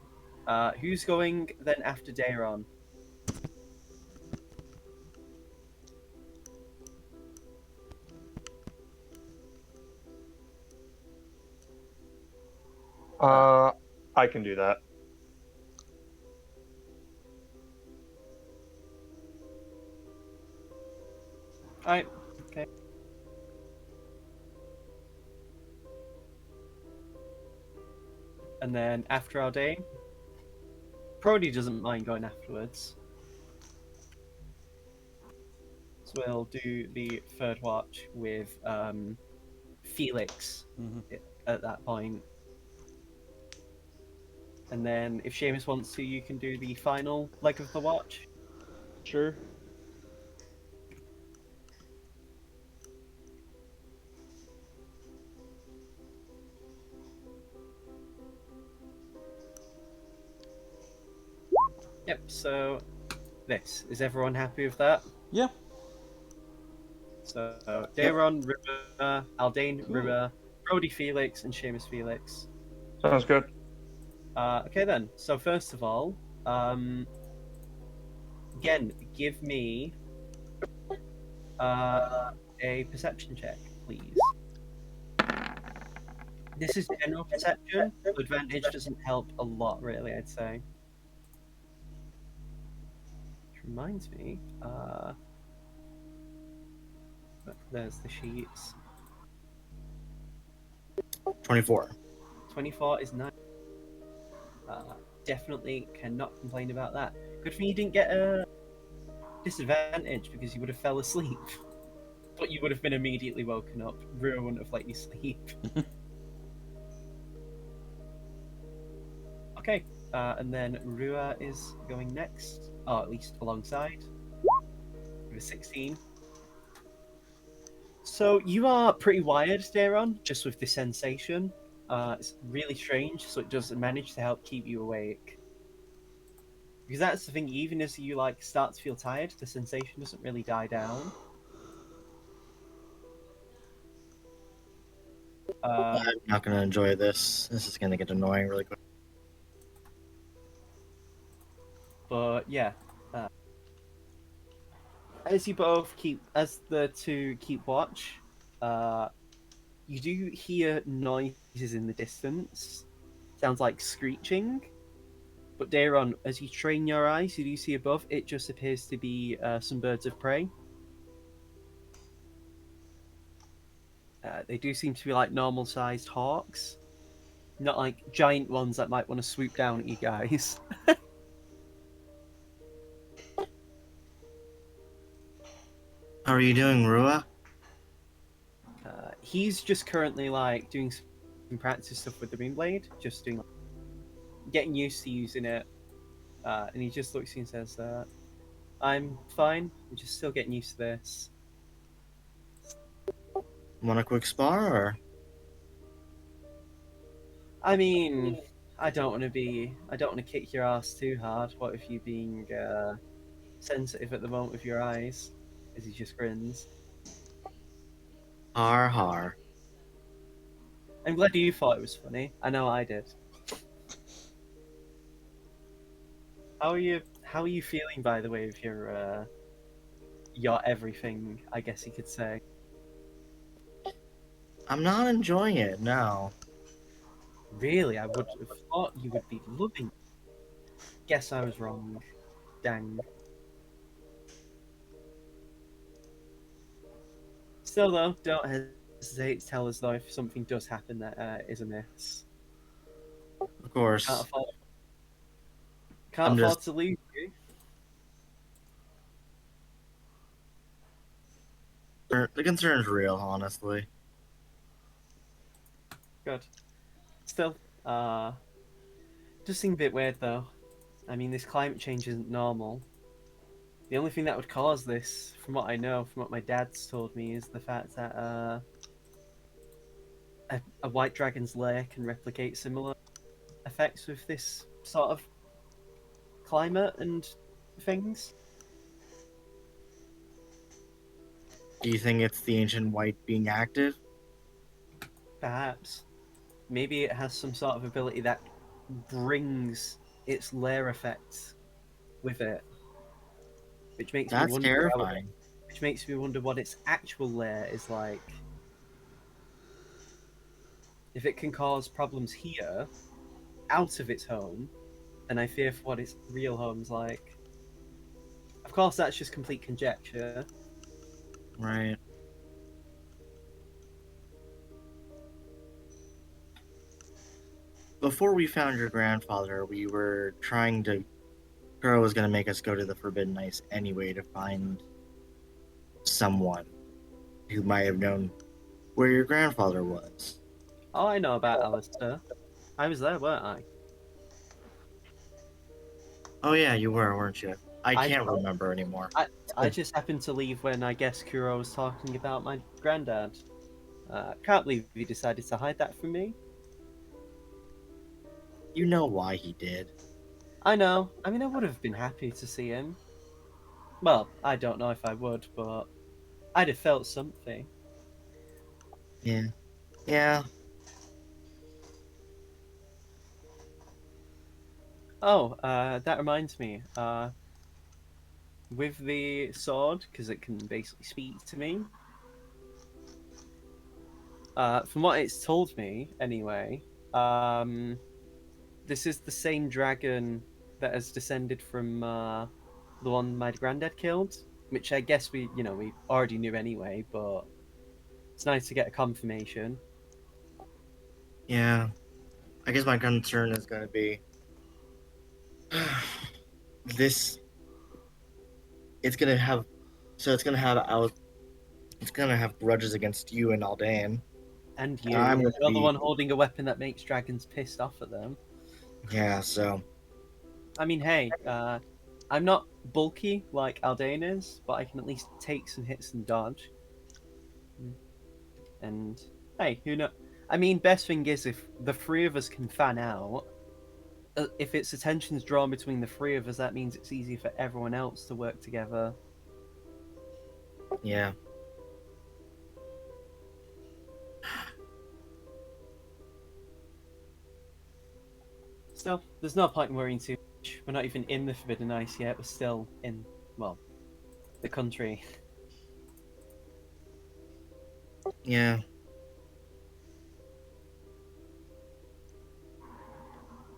Who's going then after Dayron? I can do that. Alright, okay. And then after our day, Prodi doesn't mind going afterwards. So we'll do the third watch with Felix at that point. And then if Seamus wants to, you can do the final leg of the watch. Sure. Yep, so this. Is everyone happy with that? Yeah. So Dayron, River, Aldane, Cool. River, Prodi Felix, and Seamus Felix. Sounds good. Okay then. So first of all, again, give me a perception check, please. This is general perception. So advantage doesn't help a lot, really. I'd say. Which reminds me, there's the sheets. 24. 24 is nice. Definitely cannot complain about that. Good thing you didn't get a disadvantage, because you would have fell asleep. But you would have been immediately woken up. Rua wouldn't have let you sleep. Okay, and then Rua is going next, or at least alongside, with a 16. So you are pretty wired, Daron, just with this sensation. It's really strange, so it does manage to help keep you awake. Because that's the thing, even as you like start to feel tired, the sensation doesn't really die down. I'm not going to enjoy this. This is going to get annoying really quick. But yeah, as the two keep watch, you do hear noises in the distance. Sounds like screeching. But Daron, as you train your eyes, you do see above, it just appears to be some birds of prey. They do seem to be like normal-sized hawks. Not like giant ones that might want to swoop down at you guys. How are you doing, Rua? He's just currently like doing some practice stuff with the Moonblade, just doing, getting used to using it. And he just looks at you and says, I'm fine, I'm just still getting used to this. Want a quick spar, or? I mean, I don't want to be. I don't want to kick your ass too hard. What if you being sensitive at the moment with your eyes? As he just grins. Har har. I'm glad you thought it was funny. I know I did. How are you? How are you feeling, by the way, with your everything? I guess you could say. I'm not enjoying it now. Really, I would have thought you would be loving it. Guess I was wrong. Dang. Still, though, don't hesitate to tell us though if something does happen that is amiss. Of Can't course. afford, I'm can't just afford to lose you. the concern's real, honestly. Good. Still, does seem a bit weird though. I mean, this climate change isn't normal. The only thing that would cause this, from what I know, from what my dad's told me, is the fact that a white dragon's lair can replicate similar effects with this sort of climate and things. Do you think it's the ancient white being active? Perhaps. Maybe it has some sort of ability that brings its lair effects with it, which makes me That's wonder. terrifying. Which makes me wonder what its actual lair is like. If it can cause problems here, out of its home, then I fear for what its real home's like. Of course, that's just complete conjecture. Right. Before we found your grandfather, we were trying to. Kuro was going to make us go to the Forbidden Ice anyway to find someone who might have known where your grandfather was. Oh, I know about Alistair. I was there, weren't I? Oh, yeah, you were, weren't you? I I- can't remember anymore. I just happened to leave when I guess Kuro was talking about my granddad. Can't believe he decided to hide that from me. You know why he did. I know. I mean, I would have been happy to see him. Well, I don't know if I would, but I'd have felt something. Yeah. Yeah. Oh, that reminds me. With the sword, because it can basically speak to me. From what it's told me, anyway, this is the same dragon that has descended from the one my granddad killed, which I guess we already knew anyway, but it's nice to get a confirmation. Yeah. I guess my concern is going to be this. It's going to have. So it's going to have out. It's going to have grudges against you and Aldan. And And you, I'm going to you're the be. one holding a weapon that makes dragons pissed off at them. Yeah, so. I mean, hey, I'm not bulky like Aldane is, but I can at least take some hits and dodge. And hey, who know? I mean, best thing is if the three of us can fan out. If its attention's drawn between the three of us, that means it's easy for everyone else to work together. Yeah. Still, there's no point in worrying too much. We're not even in the Forbidden Ice yet. We're still in, well, the country. Yeah.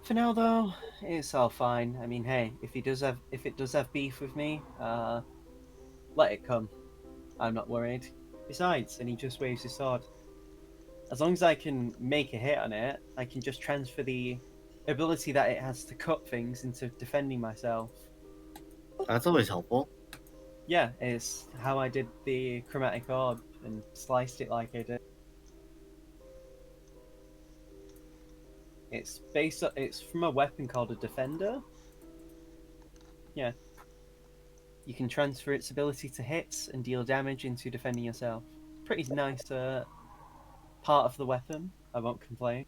For now, though, it's all fine. I mean, hey, if it does have beef with me, let it come. I'm not worried. Besides, and he just waves his sword. As long as I can make a hit on it, I can just transfer the ability that it has to cut things into defending myself. That's always helpful. Yeah, it's how I did the chromatic orb and sliced it like I did. It's from a weapon called a defender. Yeah. You can transfer its ability to hit and deal damage into defending yourself. Pretty nice part of the weapon. I won't complain.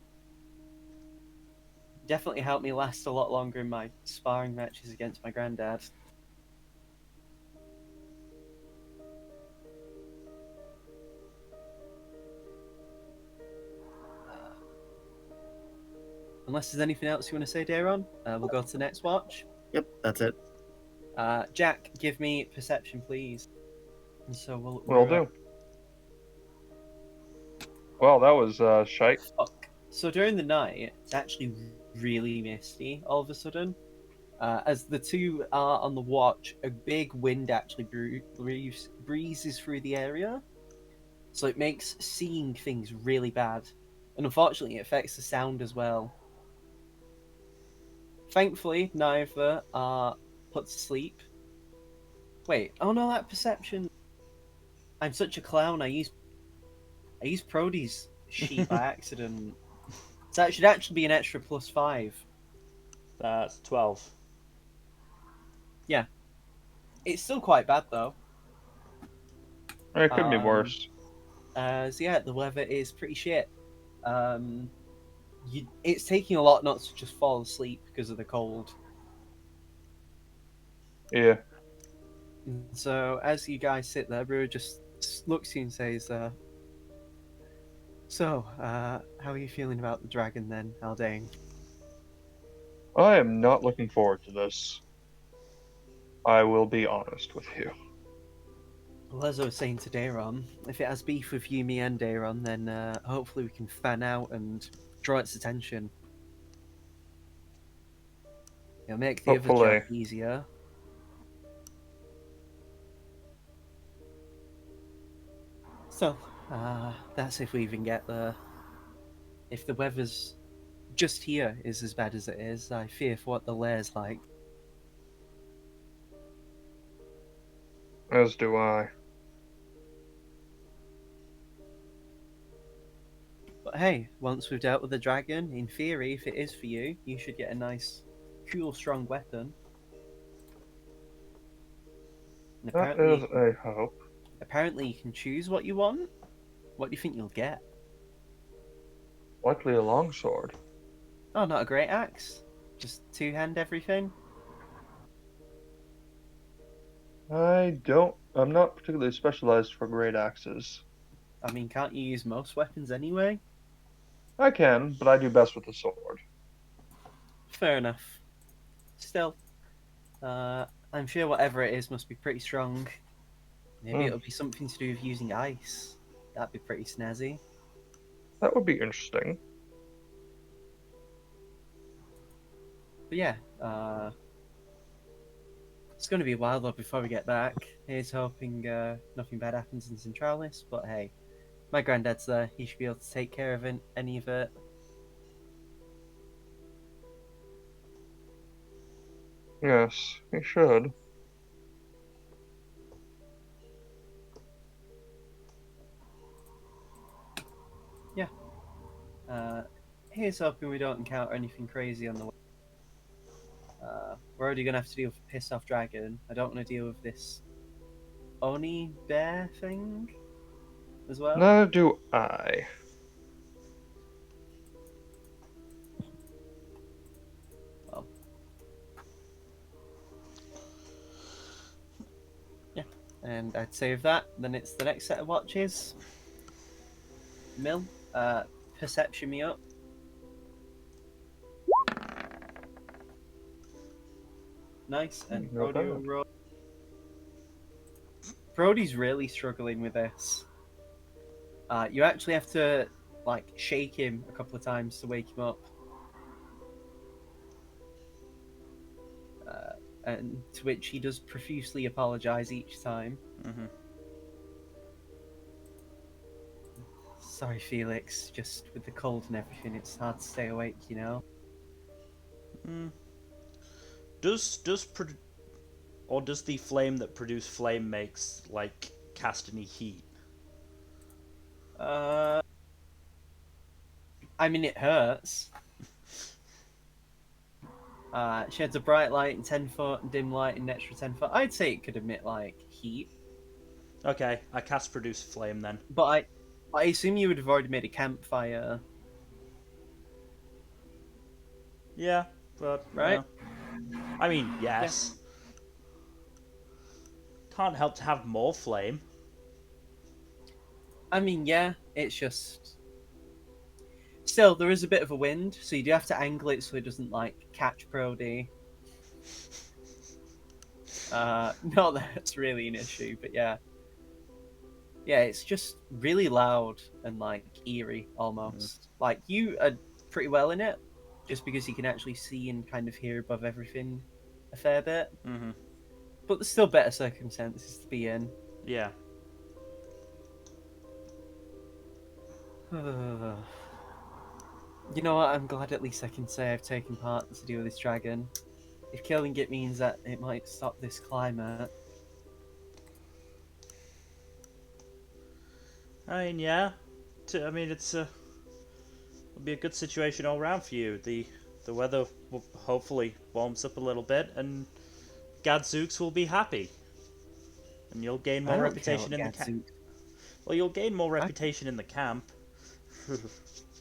definitely helped me last a lot longer in my sparring matches against my granddad. Unless there's anything else you want to say, Daron, we'll go to the next watch. Yep, that's it. Jack, give me perception, please. And so Will do. Well, that was shite. Fuck. So during the night, it's actually really misty all of a sudden. As the two are on the watch, a big wind actually breezes through the area. So it makes seeing things really bad. And unfortunately, it affects the sound as well. Thankfully, neither are put to sleep. Wait, oh no, that perception. I'm such a clown. I used Prodi's sheet by accident. So that should actually be an extra +5. That's 12. Yeah. It's still quite bad though. It could be worse. So yeah, the weather is pretty shit. It's taking a lot not to just fall asleep because of the cold. Yeah. So as you guys sit there, Brewer just looks at you and says, "So, how are you feeling about the dragon then, Haldane?" I am not looking forward to this. I will be honest with you. Well, as I was saying to Daron, if it has beef with you, me, and Daron, then hopefully we can fan out and draw its attention. It'll make the other Hopefully. job easier. So, that's if we even get there. If the weather's just here is as bad as it is, I fear for what the lair's like. As do I. But hey, once we've dealt with the dragon, in theory, if it is for you, you should get a nice, cool, strong weapon. And That is a hope. apparently you can choose what you want. What do you think you'll get? Likely a longsword. Oh, not a great axe? Just two-hand everything? I'm not particularly specialized for great axes. I mean, can't you use most weapons anyway? I can, but I do best with the sword. Fair enough. Still, I'm sure whatever it is must be pretty strong. Maybe it'll be something to do with using ice. That'd be pretty snazzy. That would be interesting. But yeah, it's going to be a while though before we get back. Here's hoping nothing bad happens in Centralis, but hey, my granddad's there. He should be able to take care of any of it. Yes, he should. Here's hoping we don't encounter anything crazy on the way. We're already going to have to deal with a pissed off dragon. I don't want to deal with this Oni bear thing as well. Neither do I. Well, yeah. And I'd say with that, then it's the next set of watches. Mill, perception me up. Nice, and Not Brody will bad. roll. Brody's really struggling with this. You actually have to like shake him a couple of times to wake him up. And to which he does profusely apologize each time. Mm-hmm. Sorry, Felix. Just with the cold and everything, it's hard to stay awake, you know. Does the flame that produce flame makes like cast any heat? I mean, it hurts. Sheds a bright light in 10 foot and dim light in an extra 10 foot. I'd say it could emit like heat, Okay, I cast produce flame then. but I assume you would have already made a campfire. Yeah, but right? I mean, yes. Can't help to have more flame. I mean, yeah, it's just still there is a bit of a wind, so you do have to angle it so it doesn't like catch Prodi. Not that it's really an issue, but yeah. Yeah, it's just really loud and like eerie almost. Like you are pretty well in it, just because you can actually see and kind of hear above everything a fair bit. Mm-hmm. But there's still better circumstances to be in. Yeah. You know what? I'm glad at least I can say I've taken part to deal with this dragon. If killing it means that it might stop this climate, I mean, yeah. I mean, it'll be a good situation all round for you. The weather will hopefully warms up a little bit, and Gadzooks will be happy, and you'll gain I more don't care reputation what in the camp. Gadzooks. Well, you'll gain more I, reputation in the camp.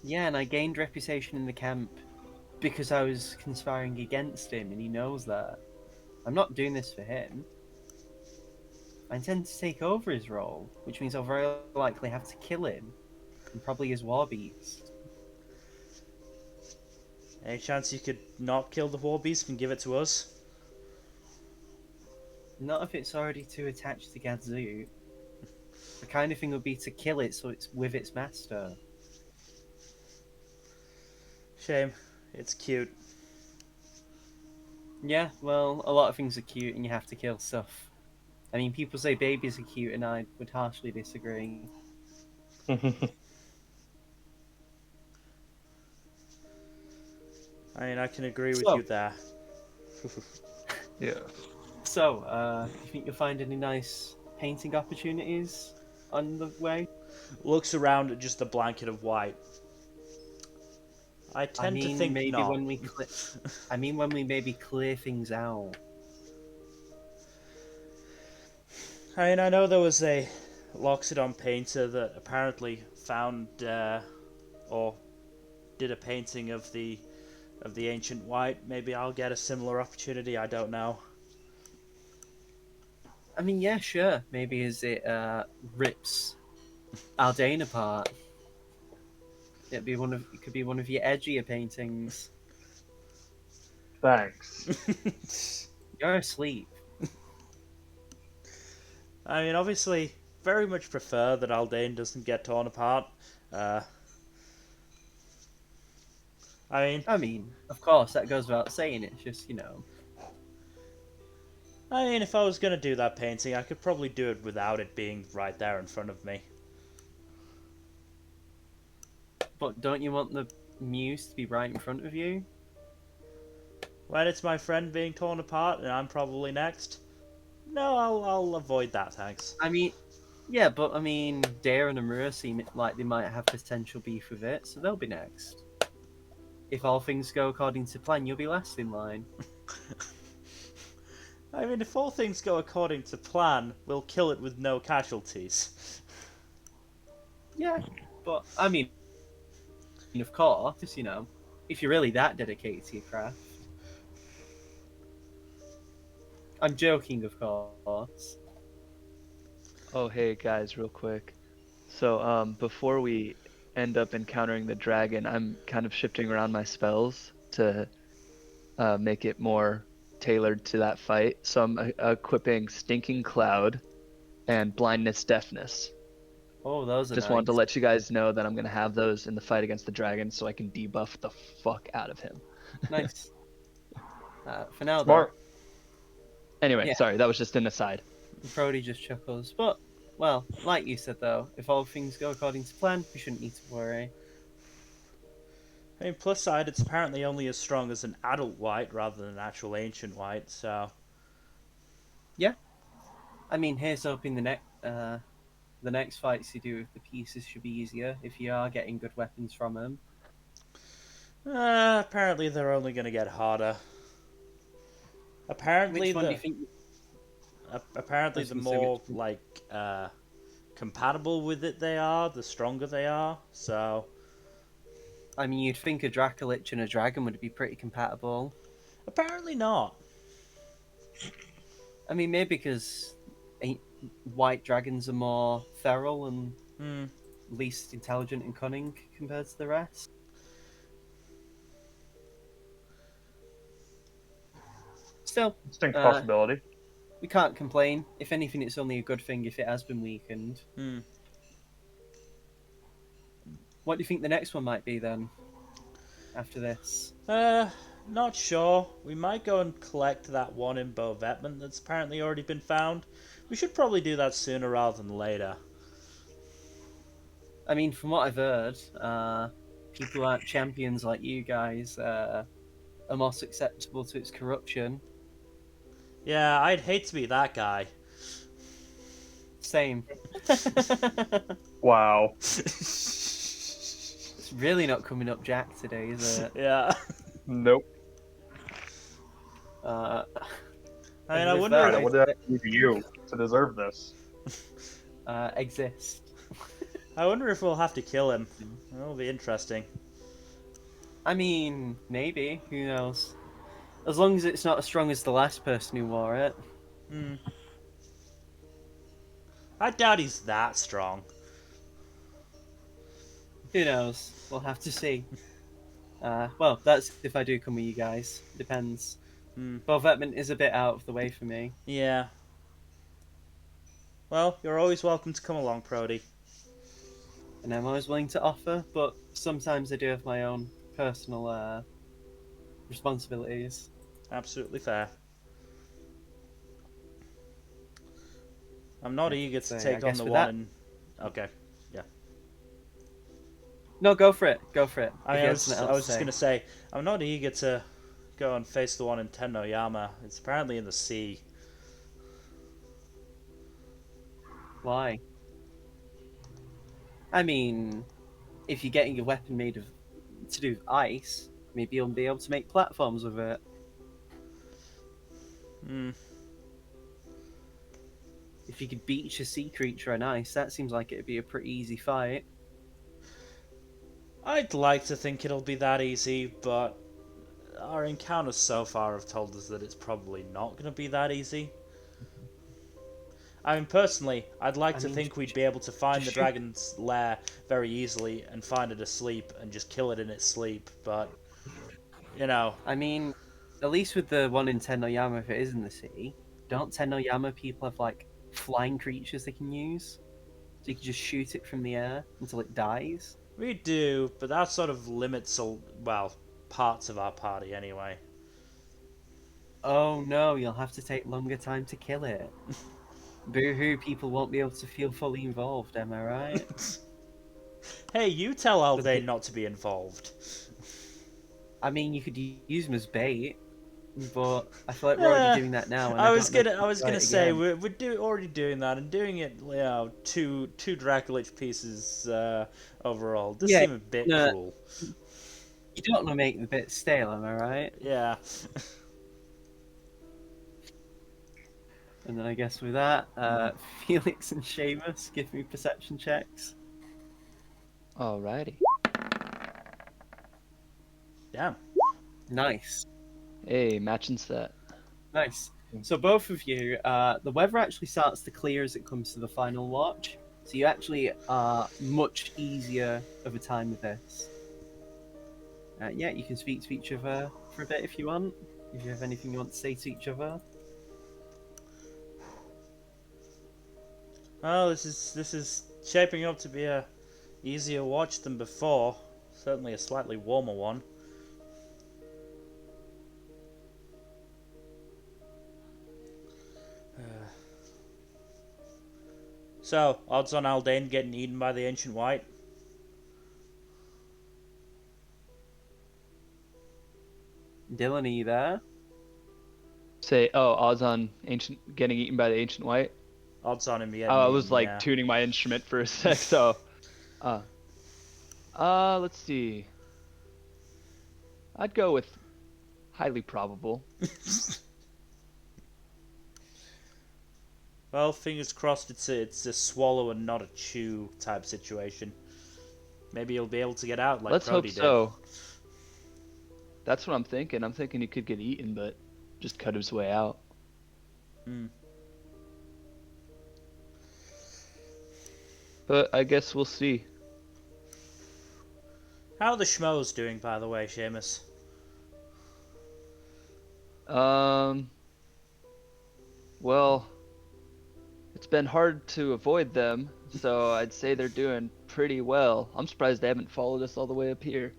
yeah, and I gained reputation in the camp because I was conspiring against him, and he knows that. I'm not doing this for him. I intend to take over his role, which means I'll very likely have to kill him, and probably his war beast. Any chance you could not kill the Warbeast and give it to us? Not if it's already too attached to Gadzoot. The kind of thing would be to kill it so it's with its master. Shame. It's cute. Yeah, well, a lot of things are cute and you have to kill stuff. I mean, people say babies are cute, and I would harshly disagree. I mean, I can agree with you So, there. Yeah. you think you'll find any nice painting opportunities on the way? Looks around at just a blanket of white. I I tend to mean, think maybe not. when we when we maybe clear things out. I mean, I know there was a Loxodon painter that apparently found or did a painting of the ancient white. Maybe I'll get a similar opportunity. I don't know. I mean, yeah, sure. Maybe as it rips Aldane apart, it could be one of your edgier paintings. Thanks. You're asleep. I mean, obviously, very much prefer that Aldane doesn't get torn apart. Uh, I mean, of course, that goes without saying. It's just, if I was gonna do that painting, I could probably do it without it being right there in front of me. but don't you want the muse to be right in front of you? When it's my friend being torn apart and I'm probably next, no, I'll avoid that, thanks. I mean, yeah, but I mean, Dare and Amura seem like they might have potential beef with it, so they'll be next. If all things go according to plan, you'll be last in line. I mean, if all things go according to plan, we'll kill it with no casualties. Yeah, but I mean, of course, if you're really that dedicated to your craft. I'm joking, of course. Oh, hey guys, real quick. So, before we end up encountering the dragon, I'm kind of shifting around my spells to make it more tailored to that fight. So I'm equipping Stinking Cloud and Blindness Deafness. Oh, those are Just nice. wanted to let you guys know that I'm gonna have those in the fight against the dragon, so I can debuff the fuck out of him. Nice. For now, Smart. Anyway, Yeah. sorry, that was just an aside. though, Brody just chuckles. But, well, like you said, though, if all things go according to plan, we shouldn't need to worry. I mean, plus side, it's apparently only as strong as an adult white rather than an actual ancient white, so... Yeah. I mean, here's hoping the next fights you do with the pieces should be easier if you are getting good weapons from them. Apparently they're only going to get harder. Apparently Which one do you think? apparently I was the gonna say, more, which compatible with it they are, the stronger they are, so... I mean, you'd think a Dracolich and a dragon would be pretty compatible. Apparently not. I mean, maybe because white dragons are more feral and Hmm. least intelligent and cunning compared to the rest. Still, Distinct uh, possibility. we can't complain. If anything, it's only a good thing if it has been weakened. Hmm. What do you think the next one might be then? After this, Not sure. We might go and collect that one in Bovetman that's apparently already been found. We should probably do that sooner rather than later. I mean, from what I've heard, people who aren't champions like you guys are more susceptible to its corruption. Yeah, I'd hate to be that guy. Same. Wow. It's really not coming up Jack today, is it? Yeah. Nope. Uh, I mean, and I with wonder that, Alright, if what did I do to you to deserve this? exist. we'll have to kill him. That'll be interesting. I mean, maybe. Who knows? As long as it's not as strong as the last person who wore it. Hmm. I doubt he's that strong. Who knows? We'll have to see. Well, that's if I do come with you guys. Depends. Hmm. Bovetman is a bit out of the way for me. Yeah. Well, you're always welcome to come along, Prodi. And I'm always willing to offer, but sometimes I do have my own personal responsibilities. Absolutely fair. I'm not eager to So, I take on guess the with one that- in... Okay. No, go for it. Go for it. I if mean, you I have was, something I else was to just say. going to say, I'm not eager to go and face the one in Tennoyama. It's apparently in the sea. Why? I mean, if you're getting a weapon made of to do with ice, maybe you'll be able to make platforms with it. Hmm. If you could beach a sea creature on ice, that seems like it'd be a pretty easy fight. I'd like to think it'll be that easy, but our encounters so far have told us that it's probably not going to be that easy. I mean, personally, I'd like I to mean, think we'd be able to find the just shoot- dragon's lair very easily and find it asleep and just kill it in its sleep, but, you know, I mean, at least with the one in Tennoyama, if it is in the sea, don't Tennoyama people have like flying creatures they can use? So you can just shoot it from the air until it dies? we do, but that sort of limits, well, parts of our party anyway. Oh no, you'll have to take longer time to kill it. Boo-hoo, people won't be able to feel fully involved, am I right? Hey, you tell But Aldane not to be involved. I mean, you could use them as bait, but I feel like we're already doing that now. And I I was don't know gonna, I was try gonna it say again. we're already doing that and doing it, you know, two Dracolich pieces overall. Does Yeah, seem a bit no. cruel. You don't want to make the bit stale, am I right? Yeah. And then I guess with that, Felix and Seamus give me perception checks. Alrighty. Damn. Nice. Hey, matching set. Nice. So both of you, the weather actually starts to clear as it comes to the final watch. So you actually are much easier of a time with this. Yeah, you can speak to each other for a bit if you want. If you have anything you want to say to each other. Well, this is shaping up to be a easier watch than before. Certainly a slightly warmer one. So, odds on Aldane getting eaten by the Ancient White? Dylan, are you there? Say, odds on ancient getting eaten by the ancient white. Odds on him getting I eaten, was like yeah. tuning my instrument for a sec, so. Let's see. I'd go with highly probable. Well, fingers crossed it's a swallow and not a chew type situation. Maybe he'll be able to get out like Let's hope Prodi did. so. That's what I'm thinking. I'm thinking he could get eaten, but just cut his way out. Hmm. But I guess we'll see. How are the schmoes doing, by the way, Seamus? Well, it's been hard to avoid them, so I'd say they're doing pretty well. I'm surprised they haven't followed us all the way up here.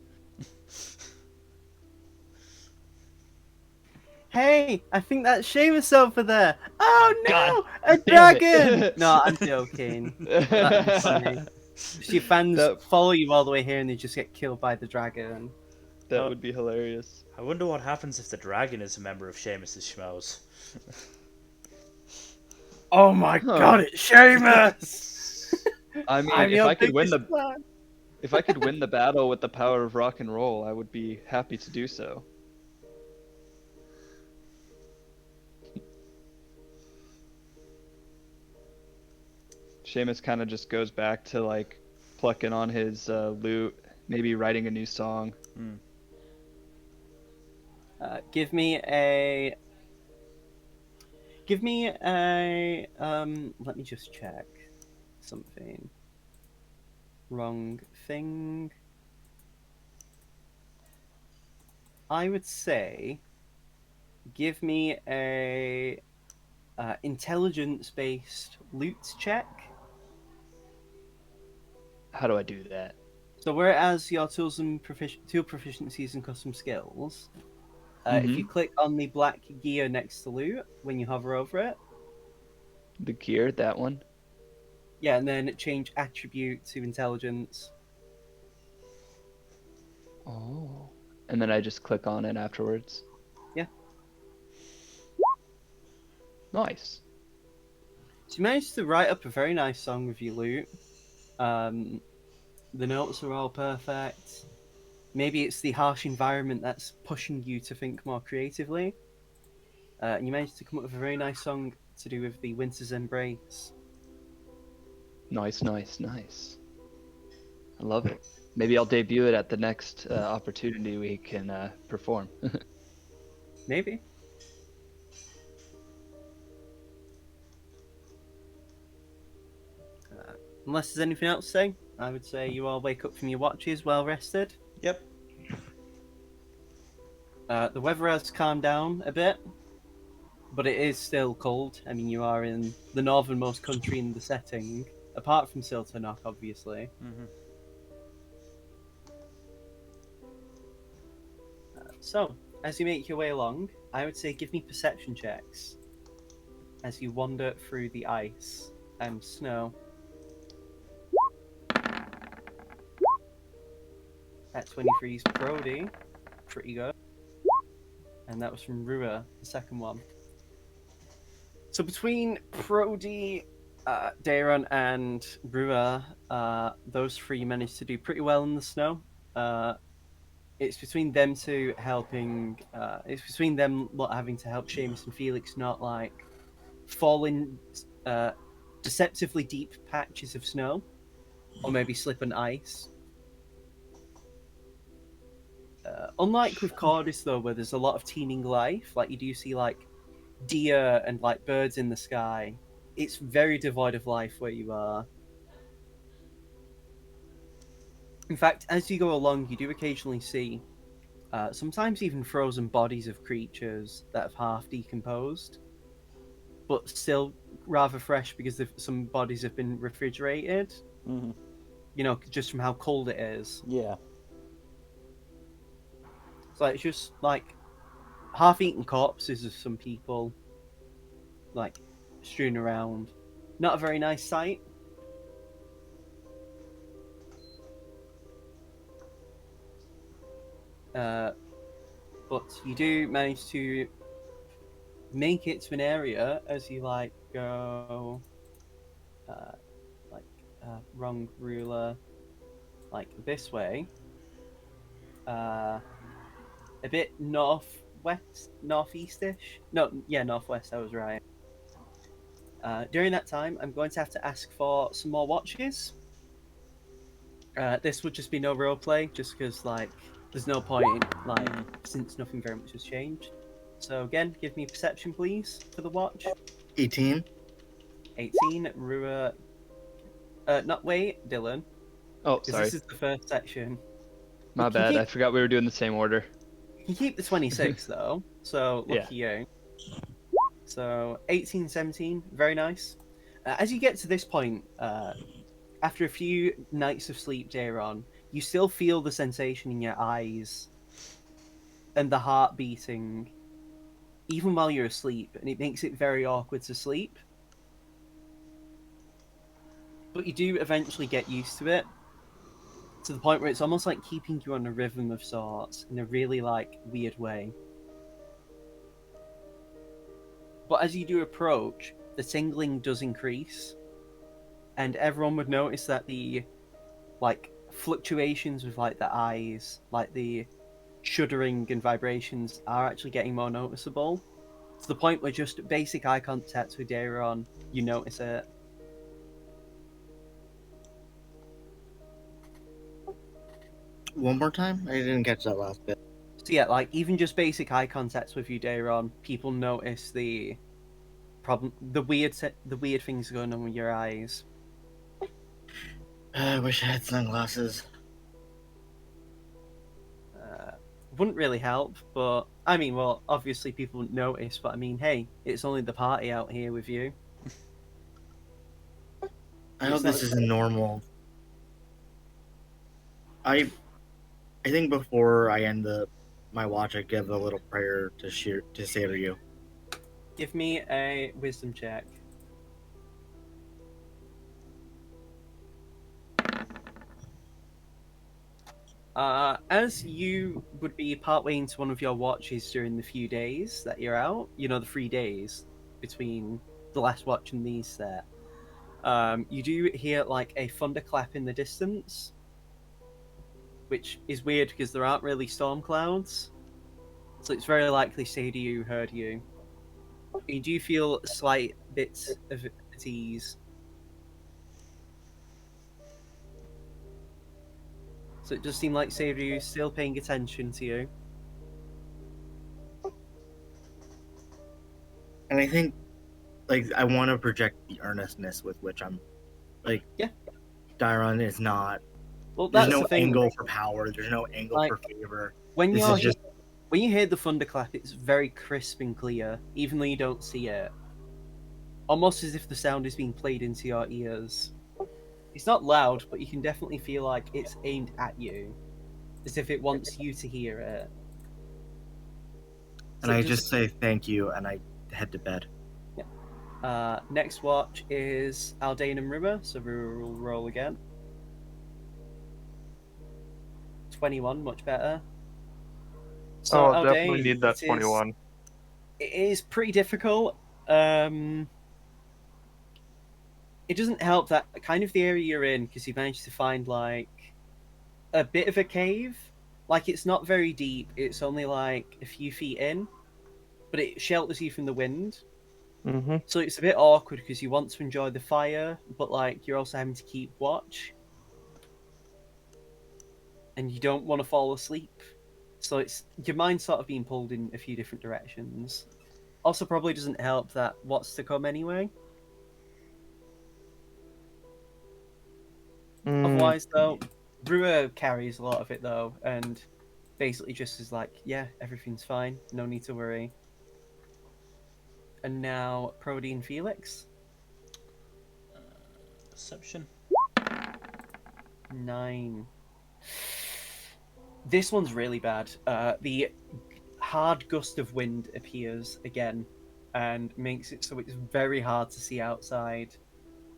Hey, I think that's Seamus over there. Oh no, God a damn it. dragon! No, I'm joking. That'd be funny. If your fans That- follow you all the way here and they just get killed by the dragon. That would be hilarious. I wonder what happens if the dragon is a member of Seamus's schmoes. Oh my god, it's Seamus! I mean, I'm if your I could win biggest the fan. if I could win the battle with the power of rock and roll, I would be happy to do so. Seamus kind of just goes back to like plucking on his lute, maybe writing a new song. Give me a. Let me just check something. Wrong thing. I would say. Give me a. Intelligence-based loot check. How do I do that? So whereas your tools and tool proficiencies and custom skills, if you click on the black gear next to loot when you hover over it, The gear, that one. yeah, and then change attribute to intelligence. Oh. And then I just click on it afterwards. Yeah. Nice. So you managed to write up a very nice song with your loot. The notes are all perfect. Maybe it's the harsh environment that's pushing you to think more creatively. And you managed to come up with a very nice song to do with the Winter's Embrace. Nice, nice, nice. I love it. Maybe I'll debut it at the next opportunity we can perform. Maybe. Unless there's anything else to say, I would say you all wake up from your watches well rested. Yep. The weather has calmed down a bit, but it is still cold. I mean, you are in the northernmost country in the setting, apart from Siltonok, obviously. Mm-hmm. So, as you make your way along, I would say give me perception checks as you wander through the ice and snow. At 23's Prodi, pretty good. And that was from Rua, the second one. So between Prodi, Daron, and Rua, those three managed to do pretty well in the snow. It's between them two helping. It's between them not having to help Seamus and Felix not like fall in deceptively deep patches of snow, or maybe slip on ice. Unlike with Cordis, though, where there's a lot of teeming life, like you do see like deer and like birds in the sky, it's very devoid of life where you are. In fact, as you go along, you do occasionally see sometimes even frozen bodies of creatures that have half decomposed, but still rather fresh because some bodies have been refrigerated. Mm-hmm. You know, just from how cold it is. Yeah. So it's just like half-eaten corpses of some people, like strewn around. Not a very nice sight. But you do manage to make it to an area as you like go, wrong ruler, like this way. A bit northeastish. No, yeah, northwest. I was right. During that time, I'm going to have to ask for some more watches. This would just be no roleplay, just because like there's no point, like since nothing very much has changed. So again, give me perception, please, for the watch. 18. 18. Rua. Not wait, Dylan, Oh, because sorry. this is the first section. My You can bad. I keep- forgot we were doing the same order. You can keep the 26 though, so Yeah. lucky you. So 18, 17, very nice. As you get to this point, after a few nights of sleep, Dayron, you still feel the sensation in your eyes and the heart beating, even while you're asleep, and it makes it very awkward to sleep. But you do eventually get used to it, to the point where it's almost like keeping you on a rhythm of sorts in a really like weird way. But as you do approach, the tingling does increase, and everyone would notice that the like fluctuations with like the eyes, like the shuddering and vibrations, are actually getting more noticeable. To the point where just basic eye contact with Dayron, you notice it. One more time? I didn't catch that last bit. So yeah, like even just basic eye contacts with you, Dayron, people notice the problem, the weird things going on with your eyes. I wish I had sunglasses. Wouldn't really help, but I mean, well, obviously people wouldn't notice, but I mean, hey, it's only the party out here with you. I hope this is normal. I think before I end my watch, I give a little prayer to say to you. Give me a wisdom check. As you would be partway into one of your watches during the few days that you're out, you know, the 3 days between the last watch and these set, you do hear like a thunderclap in the distance, which is weird because there aren't really storm clouds, so it's very likely Sadie heard you. You do feel slight bits of at ease. So it does seem like Sadie is still paying attention to you. And I think, like, I want to project the earnestness with which I'm, like, Yeah. Dairon is not. Well, There's that's no the thing. angle for power. There's no angle Like, for favor. When This you're is just. when you hear the thunderclap, it's very crisp and clear, even though you don't see it. Almost as if the sound is being played into your ears. It's not loud, but you can definitely feel like it's aimed at you, as if it wants you to hear it. And I just say thank you, and I head to bed. Next watch is Aldane and Rua, so Rua will roll again. 21, much better. So I'll definitely Aldane, need that 21. It is pretty difficult. It doesn't help that kind of the area you're in, because you managed to find like a bit of a cave. Like it's not very deep, it's only like a few feet in, but it shelters you from the wind. Mm-hmm. So it's a bit awkward because you want to enjoy the fire, but like you're also having to keep watch. And you don't want to fall asleep. So it's your mind's sort of being pulled in a few different directions. Also probably doesn't help that what's to come anyway. Otherwise though, Brewer carries a lot of it though, and basically just is like, yeah, everything's fine, no need to worry. And now Prodi and Felix. Perception. 9. This one's really bad. The hard gust of wind appears again and makes it so it's very hard to see outside.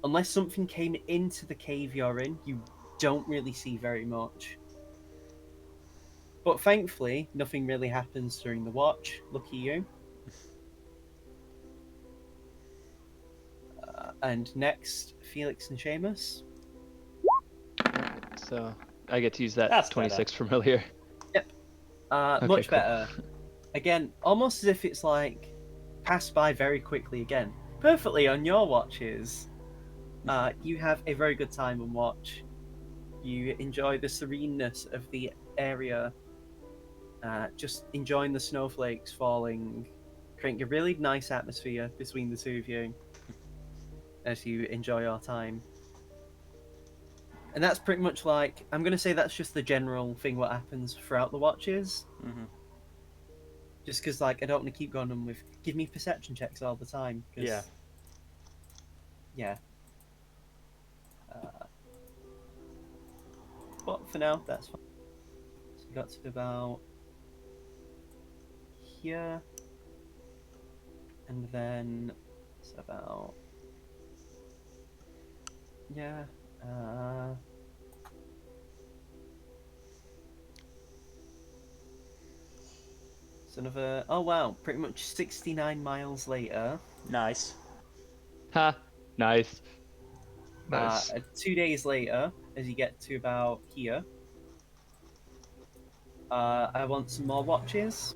Unless something came into the cave you're in, you don't really see very much. But thankfully, nothing really happens during the watch. Lucky you. And next, Felix and Seamus. So I get to use that That's 26 from earlier. Yep. Okay, Much cool. better. Again, almost as if it's like passed by very quickly again. Perfectly on your watches. You have a very good time on watch. You enjoy the sereneness of the area, just enjoying the snowflakes falling, creating a really nice atmosphere between the two of you as you enjoy your time. And that's pretty much like, I'm going to say that's just the general thing what happens throughout the watches. Mm-hmm. Just because, like, I don't want to keep going on with give me perception checks all the time. 'Cause, Yeah. Yeah. But for now, that's fine. So we got to about here. And then it's about. Yeah. It's another. Oh, wow. Pretty much 69 miles later. Nice. Ha! Nice. Nice. 2 days later, as you get to about here, I want some more watches.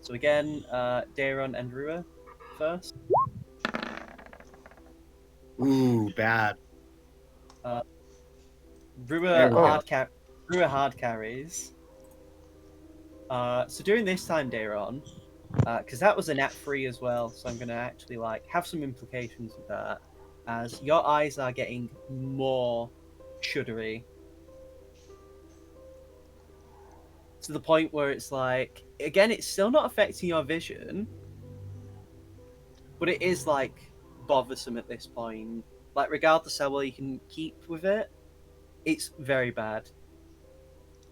So again, Daron and Rua first. Ooh, bad. Rua There we go. Rua hard carries. So during this time, Daron, because that was a nat 3 as well, so I'm gonna actually like have some implications with that, as your eyes are getting more shuddery to the point where it's like, again, it's still not affecting your vision, but it is like bothersome at this point. Like, regardless how well you can keep with it, it's very bad.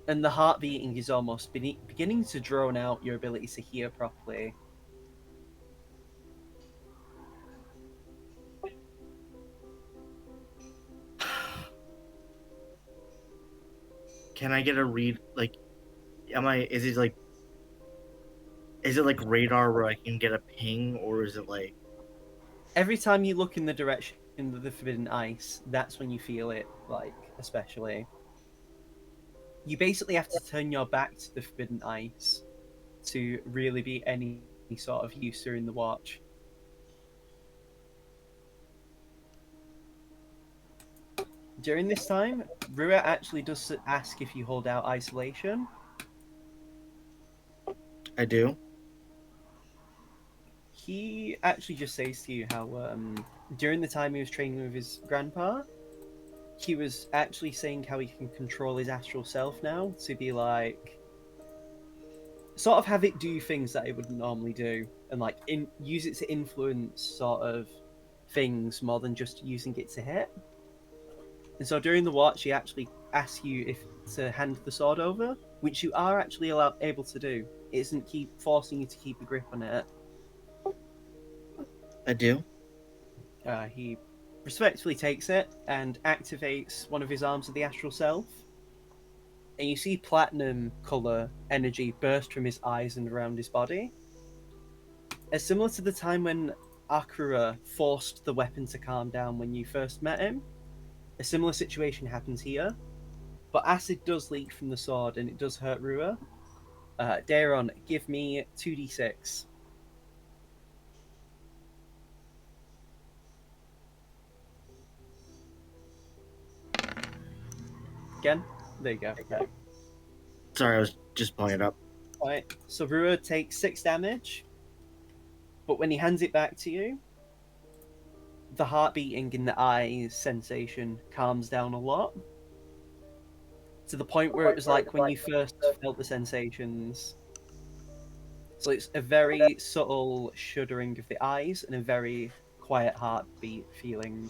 And the heart beating is almost beginning to drone out your ability to hear properly. Can I get a read? Like, is it like radar where I can get a ping, or is it like? Every time you look in the direction of the forbidden ice, that's when you feel it, like, especially. You basically have to turn your back to the forbidden ice to really be any sort of use during the watch. During this time, Rua actually does ask if you hold out isolation. I do. He actually just says to you how during the time he was training with his grandpa, he was actually saying how he can control his astral self now to be like, sort of have it do things that it wouldn't normally do, and like use it to influence sort of things more than just using it to hit. And so during the watch, he actually asks you if to hand the sword over, which you are actually able to do. It isn't keep forcing you to keep a grip on it. I do. He respectfully takes it and activates one of his arms of the astral self. And you see platinum color energy burst from his eyes and around his body. As similar to the time when Akura forced the weapon to calm down when you first met him, a similar situation happens here. But acid does leak from the sword and it does hurt Rua. Daron, give me 2d6. Again? There you go. Right. Sorry, I was just pulling it up. Alright, so Rua takes 6 damage, but when he hands it back to you, the heart beating in the eyes sensation calms down a lot. To the point where it was like when you first felt the sensations. So it's a very subtle shuddering of the eyes and a very quiet heartbeat feeling.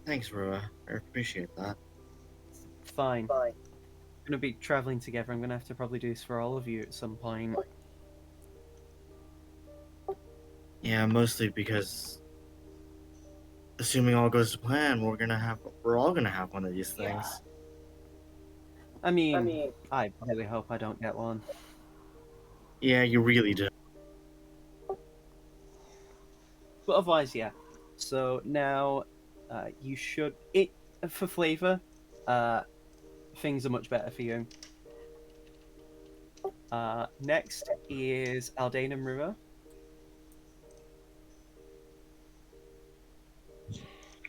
Thanks, Rua. I appreciate that. Fine. We're gonna be traveling together. I'm gonna have to probably do this for all of you at some point. Yeah, mostly because, assuming all goes to plan, we're all gonna have one of these things. I mean, I really hope I don't get one. Yeah, you really do. But otherwise, yeah. So now, you should for flavor. Things are much better for you. Next is Aldane and Rua.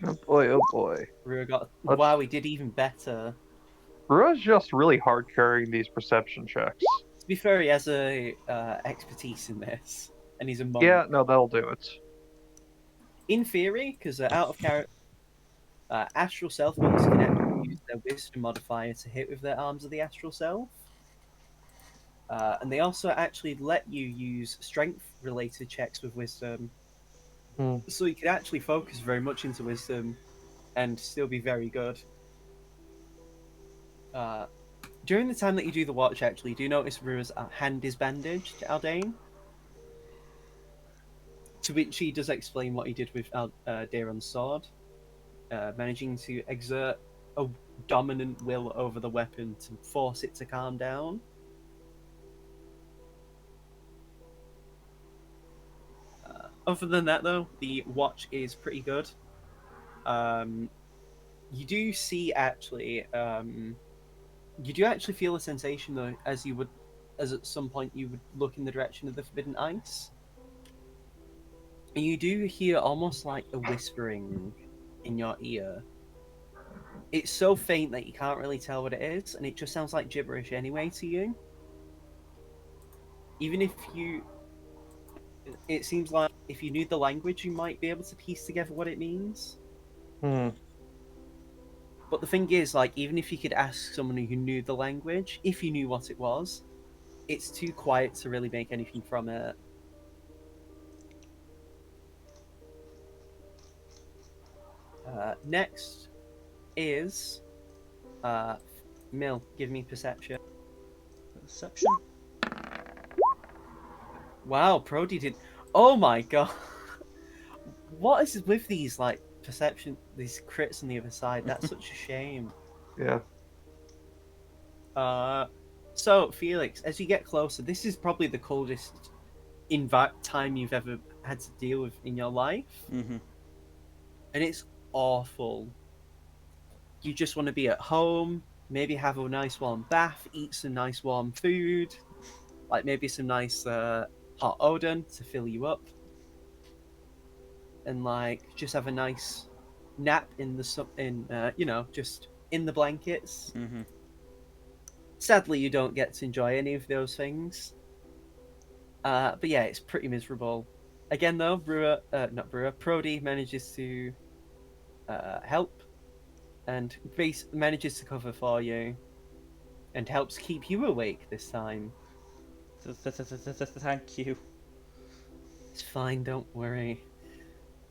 Oh boy, oh boy. Rua got. Let's- Wow, he did even better. Rua's just really hard carrying these perception checks. To be fair, he has a expertise in this, and he's a monk. Yeah, no, that'll do it. In theory, because out of character, astral self monks can actually use their wisdom modifier to hit with their arms of the astral self. And they also actually let you use strength-related checks with wisdom, Hmm. so you can actually focus very much into wisdom and still be very good. During the time that you do the watch, actually, you do notice Rua's hand is bandaged, Aldane. To which he does explain what he did with Daron's sword, managing to exert a dominant will over the weapon to force it to calm down. Other than that, though, the watch is pretty good. You do see actually, you do actually feel a sensation though, as at some point you would look in the direction of the forbidden ice, and you do hear almost like a whispering in your ear. It's so faint that you can't really tell what it is, and it just sounds like gibberish anyway to you. Even if you, it seems like if you knew the language, you might be able to piece together what it means. Hmm. But the thing is, like, even if you could ask someone who knew the language, if you knew what it was, it's too quiet to really make anything from it. Next is Mill. Give me perception. Perception. Wow, Prodi did. Oh my god! What is with these like perception? These crits on the other side. That's such a shame. Yeah. So Felix, as you get closer, this is probably the coldest time you've ever had to deal with in your life, Mm-hmm. and it's awful. You just want to be at home, maybe have a nice warm bath, eat some nice warm food, like maybe some nice hot Odin to fill you up, and like just have a nice nap in just in the blankets. Mm-hmm. Sadly, you don't get to enjoy any of those things. But yeah, it's pretty miserable. Again, though, Prodi manages to help and manages to cover for you and helps keep you awake this time. Thank you. It's fine, don't worry.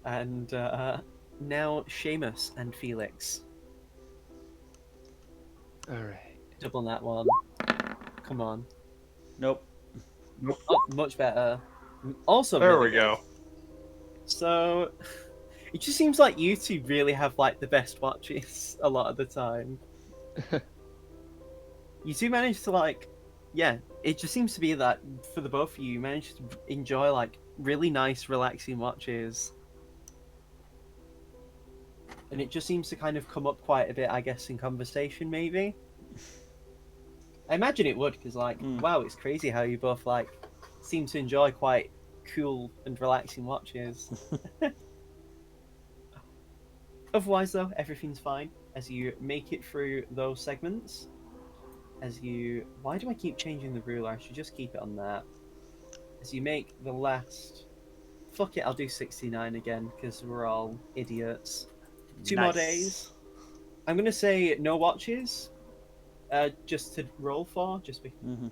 And now Seamus and Felix. All right. Double that one. Come on. Nope. Oh, much better. Also, There really we go. good. So, it just seems like you two really have like the best watches a lot of the time. You two manage to like, yeah, it just seems to be that for the both of you, you manage to enjoy like really nice, relaxing watches. And it just seems to kind of come up quite a bit, I guess, in conversation, maybe. I imagine it would, because like, wow, it's crazy how you both like seem to enjoy quite cool and relaxing watches. Otherwise, though, everything's fine as you make it through those segments. Why do I keep changing the ruler? I should just keep it on that. As you make the last. Fuck it, I'll do 69 again because we're all idiots. 2 more days. I'm gonna say no watches. Just to roll for, just because. Mm-hmm.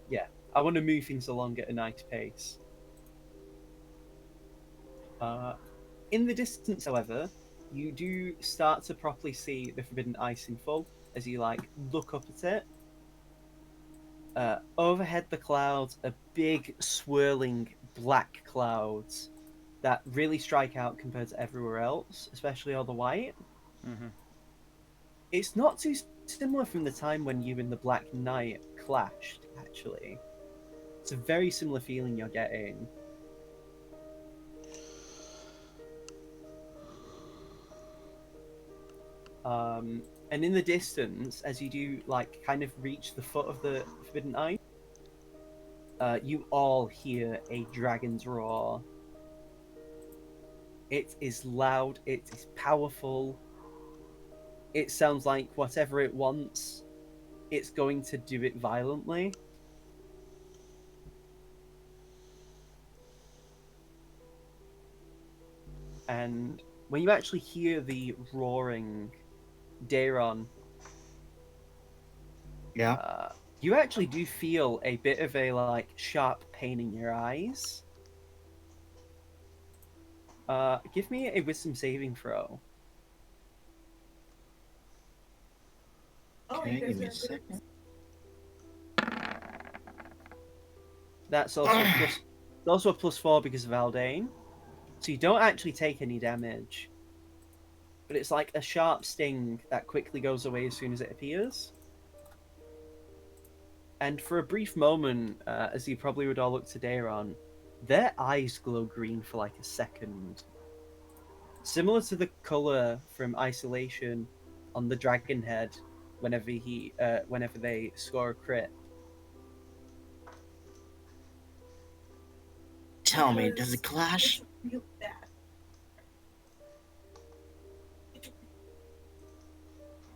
Yeah, I want to move things along at a nice pace. In the distance, however, you do start to properly see the Forbidden Ice in full as you like look up at it. Overhead the clouds are big, swirling black clouds that really strike out compared to everywhere else, especially all the white. Mm-hmm. It's not too similar from the time when you and the Black Knight clashed, actually. It's a very similar feeling you're getting. And in the distance, as you do, like, kind of reach the foot of the Forbidden Ice, you all hear a dragon's roar. It is loud, it is powerful. It sounds like whatever it wants, it's going to do it violently. And when you actually hear the roaring Daron, Yeah. you actually do feel a bit of a like sharp pain in your eyes. Give me a wisdom saving throw. Okay, give me a second. That's also plus. It's also a +4 because of Aldane, so you don't actually take any damage. But it's like a sharp sting that quickly goes away as soon as it appears. And for a brief moment, as you probably would all look to Daron, their eyes glow green for like a second. Similar to the color from Isolation on the dragon head whenever they score a crit. Tell me, does it clash?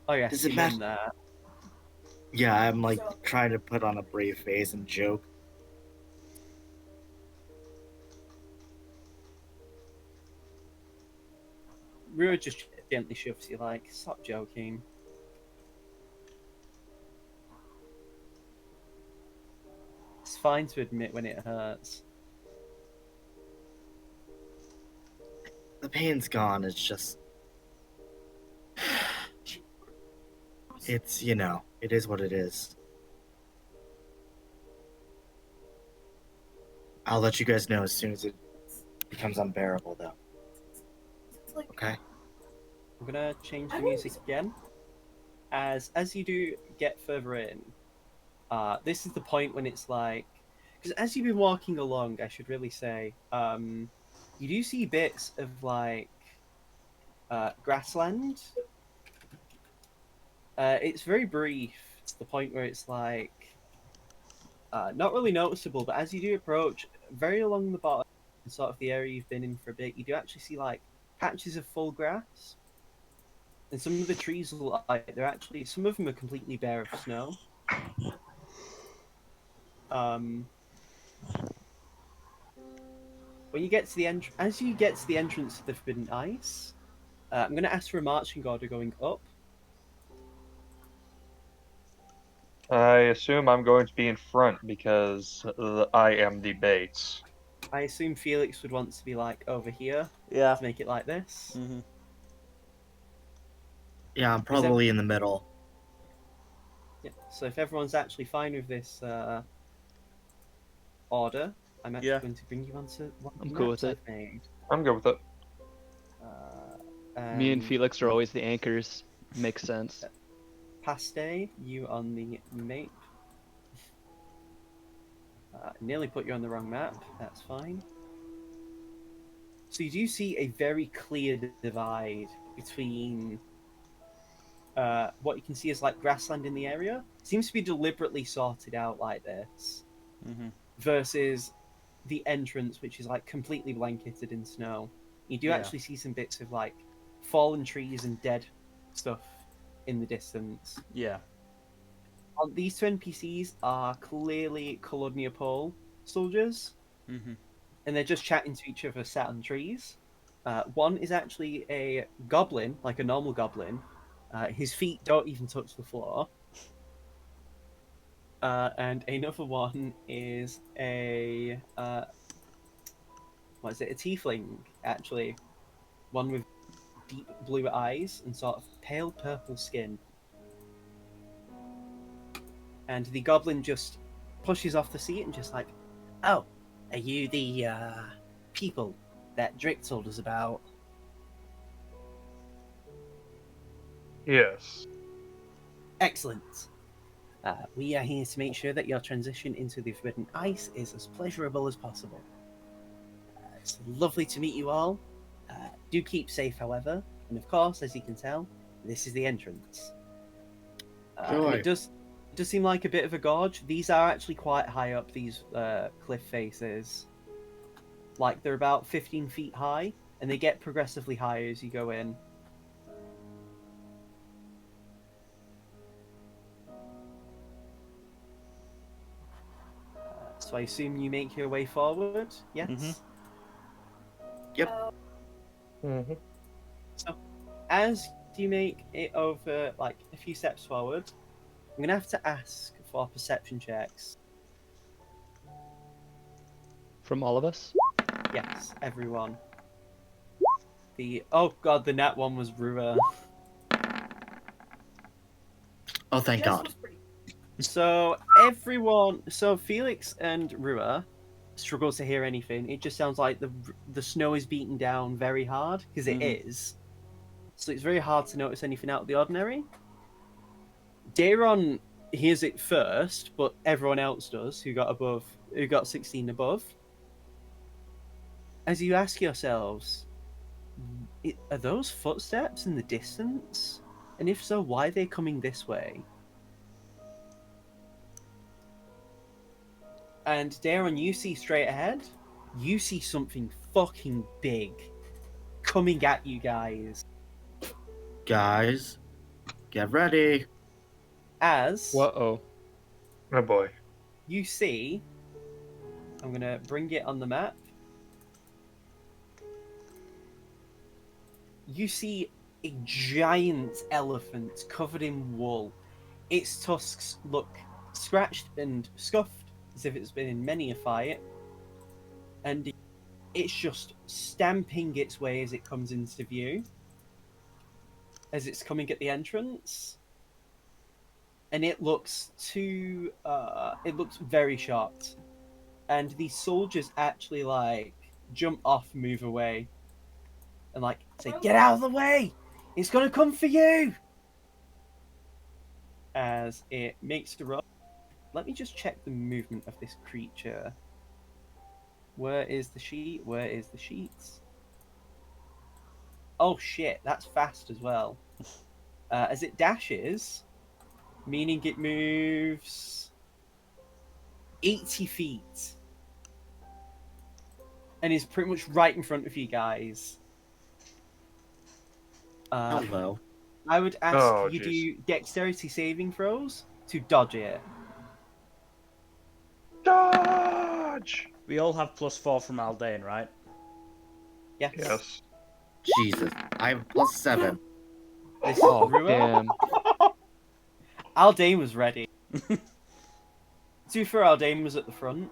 Oh yes, Does it you match? won that. Yeah, I'm like trying to put on a brave face and joke. Rua just gently shoves you like, stop joking. It's fine to admit when it hurts. The pain's gone. It's just, it's it is what it is. I'll let you guys know as soon as it becomes unbearable, though. Okay. I'm gonna change the music again. As you do get further in, this is the point when it's like, because as you've been walking along, I should really say, you do see bits of like grassland. It's very brief to the point where it's like not really noticeable, but as you do approach, very along the bottom, sort of the area you've been in for a bit, you do actually see like patches of full grass. And some of the trees look like they're actually, some of them are completely bare of snow. When you get to the as you get to the entrance to the Forbidden Ice, I'm going to ask for a marching order going up. I assume I'm going to be in front because I am the bait. I assume Felix would want to be like over here Yeah. to make it like this. Mm-hmm. Yeah, I'm probably in the middle. Yeah. So if everyone's actually fine with this order, I'm actually going to bring you onto one of I'm the cool maps with it. I've made. I'm good with it. Me and Felix are always the anchors. Makes sense. Paste, you on the map. Nearly put you on the wrong map. That's fine. So you do see a very clear divide between what you can see as like grassland in the area. Seems to be deliberately sorted out like this. Mm-hmm. Versus the entrance, which is like completely blanketed in snow. You do actually see some bits of like fallen trees and dead stuff in the distance. Yeah. These two NPCs are clearly Kolodniopol soldiers, Mm-hmm. and they're just chatting to each other sat on trees. One is actually a goblin, like a normal goblin. His feet don't even touch the floor. And another one is a what is it? A tiefling, actually. One with deep blue eyes and sort of pale purple skin. And the goblin just pushes off the seat and just like, "Oh, are you the people that Drick told us about?" Yes. Excellent. We are here to make sure that your transition into the Forbidden Ice is as pleasurable as possible. It's lovely to meet you all. Do keep safe, however. And of course, as you can tell, this is the entrance. And it does seem like a bit of a gorge. These are actually quite high up, these cliff faces. Like, they're about 15 feet high, and they get progressively higher as you go in. So I assume you make your way forward. Yes. Mhm. Yep. Mm-hmm. So as you make it over like a few steps forward, I'm gonna have to ask for perception checks. From all of us? Yes, everyone. Oh god, the nat one was Rua. Oh, thank God. So Felix and Rua struggle to hear anything. It just sounds like the snow is beating down very hard because it Mhm. is. So it's very hard to notice anything out of the ordinary. Daron hears it first, but everyone else does who got 16 above. As you ask yourselves, are those footsteps in the distance? And if so, why are they coming this way? And Daron, you see straight ahead, you see something fucking big coming at you guys. Guys, get ready. As Uh-oh. Oh boy. you see, I'm gonna bring it on the map. You see a giant elephant covered in wool. Its tusks look scratched and scuffed as if it's been in many a fight. And it's just stamping its way as it comes into view. As it's coming at the entrance. And it looks very shocked. And the soldiers actually like jump off, move away, and like say, "Get out of the way! It's gonna come for you!" As it makes the run. Let me just check the movement of this creature. Where is the sheet? Where is the sheets? Oh shit, that's fast as well. As it dashes, meaning it moves 80 feet. And is pretty much right in front of you guys. Hello. I would ask Oh, you jeez. do dexterity saving throws to dodge it. Dodge! We all have +4 from Aldane, right? Yes. Yes. Jesus. I have +7. This Oh, Rua? damn. Aldane was ready. To be fair, Aldane was at the front.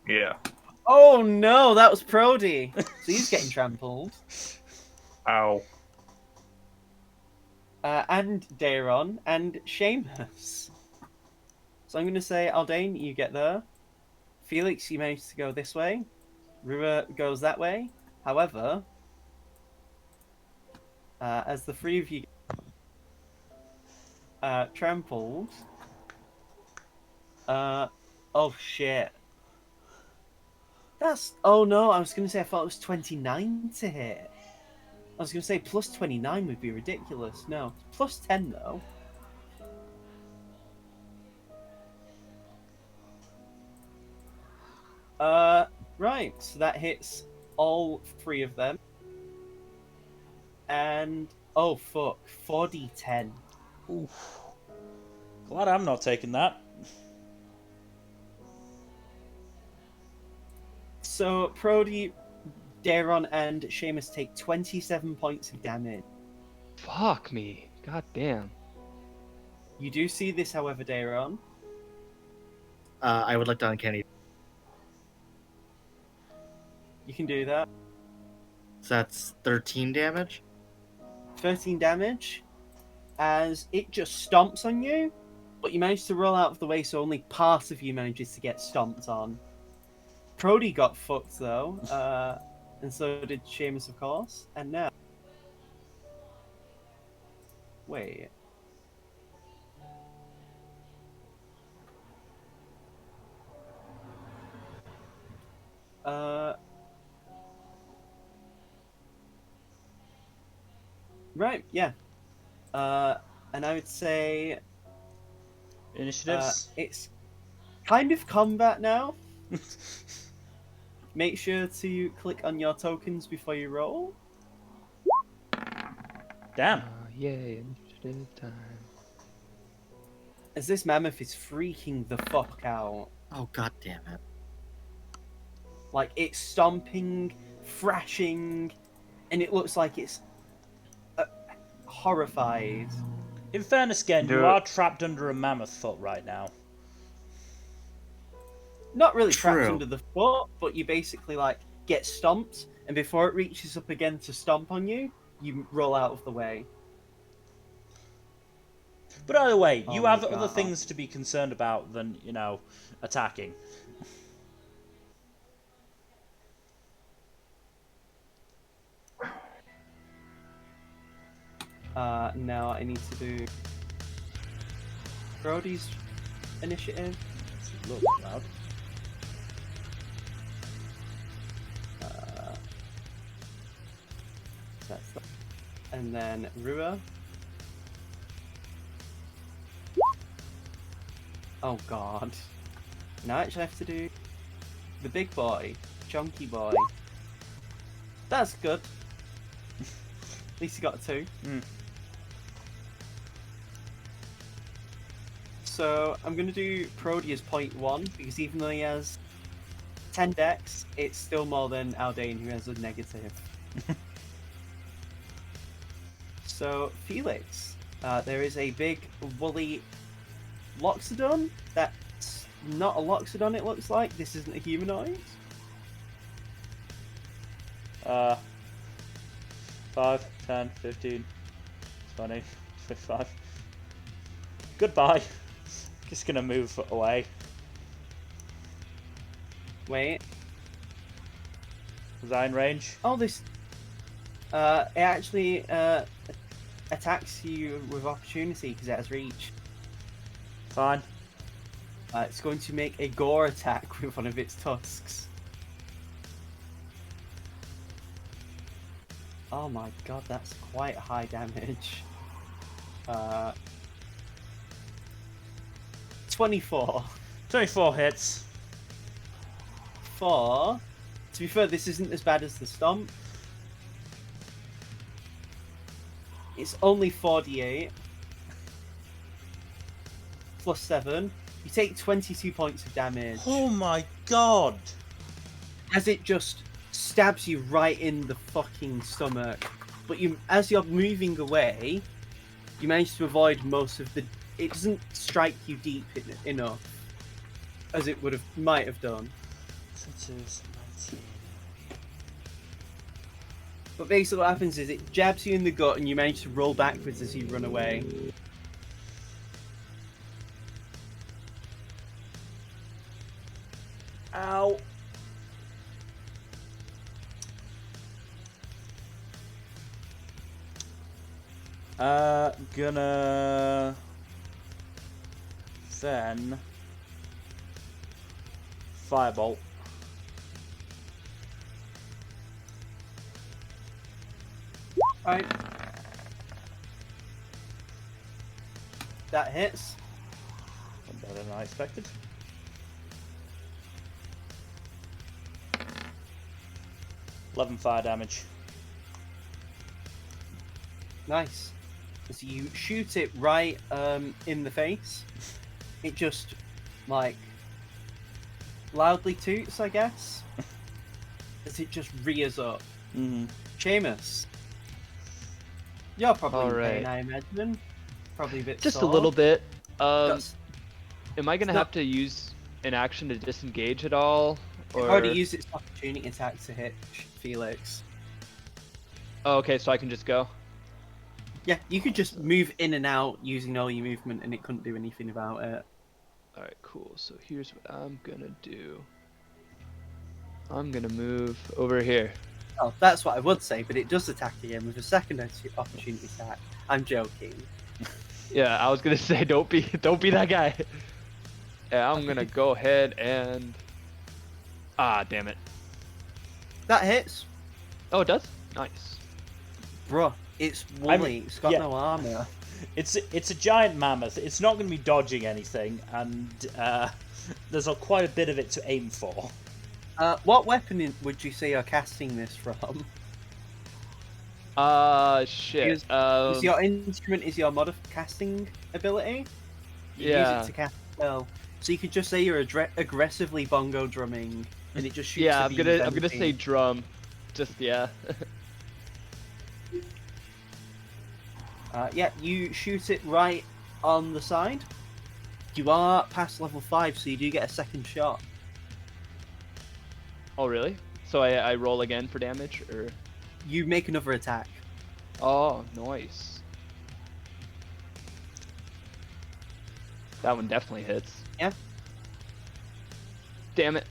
Yeah. Oh no, that was Prodi. So he's getting trampled. Ow. And Daron and Seamus. So I'm going to say, Aldane, you get there. Felix, you managed to go this way. Rua goes that way. However, as the three of you trampled, oh shit. Oh no, I was going to say I thought it was 29 to hit. I was going to say plus 29 would be ridiculous. No, plus 10 though. Right, so that hits all three of them. And, oh fuck, 4d10. Oof. Glad I'm not taking that. So, Prodi, Daron, and Seamus take 27 points of damage. Fuck me. God damn. You do see this, however, Daron. I would like to uncanny. You can do that. So that's 13 damage. 13 damage. As it just stomps on you, but you manage to roll out of the way, so only part of you manages to get stomped on. Prodi got fucked, though. And so did Seamus, of course. And now... Wait. Right, yeah. And I would say Initiatives? it's kind of combat now. make sure to click on your tokens before you roll. Damn. Yay, initiative time. As this mammoth is freaking the fuck out. Oh, god damn it. Like, it's stomping, thrashing, and it looks like it's horrified. In fairness, Gen, you Do are it. trapped under a mammoth foot right now. Not really trapped True. under the foot, but you basically, like, get stomped, and before it reaches up again to stomp on you, you roll out of the way. But either way, Oh you my have other God. things to be concerned about than, attacking. Now I need to do Prodi's initiative. It's a little bit loud. That's that. And then Rua. Oh god. Now I actually have to do the big boy, chunky boy. That's good. At least he got a 2. Mm. So I'm gonna do Prodi as 0.1 because even though he has 10 dex, it's still more than Aldane who has a negative. So Felix, there is a big woolly Loxodon that's not a Loxodon, it looks like. This isn't a humanoid. 5, 10, 15, 20, 25. Goodbye. Just gonna move away. Wait. Was I in range? Oh, this. It actually attacks you with opportunity because it has reach. Fine. It's going to make a gore attack with one of its tusks. Oh my god, that's quite high damage. 24. 24 hits. 4. To be fair, this isn't as bad as the stomp. It's only 4d8. Plus 7. You take 22 points of damage. Oh my god. As it just stabs you right in the fucking stomach. But as you're moving away, you manage to avoid most of the... It doesn't strike you deep enough as it might have done. So it is 19. But basically what happens is it jabs you in the gut and you manage to roll backwards as you run away. Ow. Gonna then firebolt. Right. That hits. Better than I expected. $11 fire damage. Nice. As you shoot it right in the face, it just, like, loudly toots, I guess, as it just rears up. Mm-hmm. Seamus, you're probably in Alright. pain, I imagine. Probably a bit Just a sore. little bit. That's- Am I gonna it's have not- to use an action to disengage at all? It Or... already used its opportunity attack to hit Felix. Oh, okay, so I can just go. Yeah, you could just move in and out using all your movement and it couldn't do anything about it. Alright, cool. So here's what I'm gonna do. I'm gonna move over here. Oh, that's what I would say, but it does attack again with a second opportunity attack. I'm joking. Yeah, I was gonna say don't be that guy. Yeah, I'm gonna go ahead and damn it. That hits. Oh, it does? Nice. Bruh, it's woolly. It's got yeah. no armor. It's a giant mammoth. It's not going to be dodging anything, and there's quite a bit of it to aim for. What weapon would you say you're casting this from? Shit. Is your instrument your casting ability? You use it Yeah. to cast a spell. So you could just say you're aggressively bongo drumming, and it just shoots. Yeah, a I'm beam gonna of say energy. drum. Just yeah. Yeah, you shoot it right on the side. You are past level 5, so you do get a second shot. Oh really? So I roll again for damage, or? You make another attack. Oh, nice. That one definitely hits. Yeah. Damn it.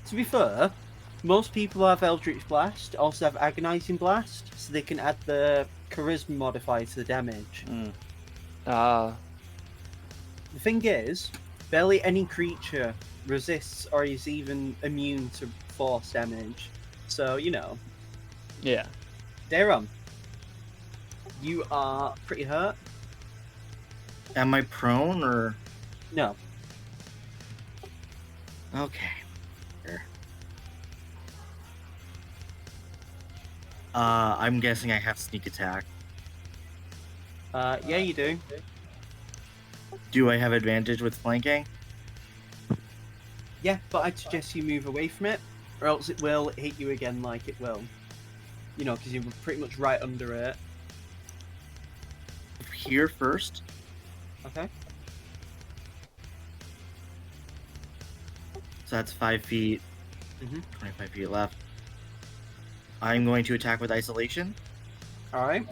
To be fair, most people who have Eldritch Blast also have Agonizing Blast, so they can add the Charisma modifier to the damage. Ah. The thing is, barely any creature resists or is even immune to force damage. So, you know, Yeah. Dayron, you are pretty hurt. Am I prone or? No. Okay. Sure. I'm guessing I have sneak attack. Yeah, you do. Do I have advantage with flanking? Yeah, but I'd suggest you move away from it, or else it will hit you again like it will. You know, because you're pretty much right under it. Here first. Okay. So that's 5 feet. Mhm. 25 feet left. I'm going to attack with isolation. Alright.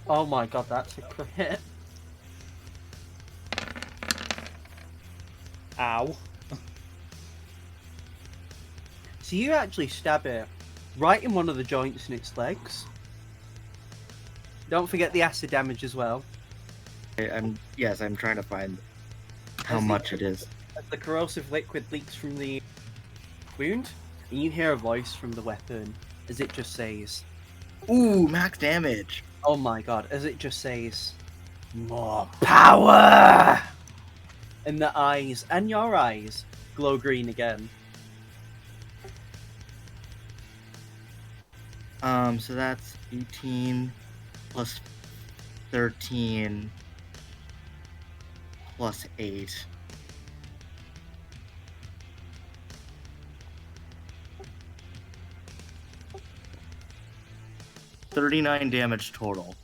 Oh my god, that's a crit. Ow. So you actually stab it right in one of the joints in its legs. Don't forget the acid damage as well. I'm trying to find how As the- much it is. As the corrosive liquid leaks from the wound, and you hear a voice from the weapon as it just says, Ooh, max damage. oh my god, as it just says, more power! And the eyes, and your eyes, glow green again. So that's 18 plus 13 plus 8. $39 damage total.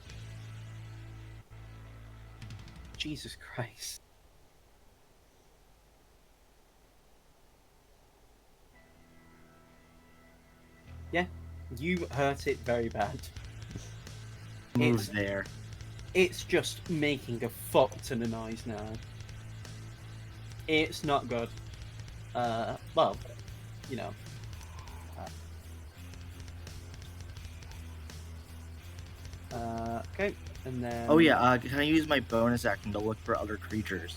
Jesus Christ. Yeah, you hurt it very bad. Moves there. It's just making a fuck ton of noise now. It's not good. Well, you know. Okay, and then. Oh yeah, can I use my bonus action to look for other creatures?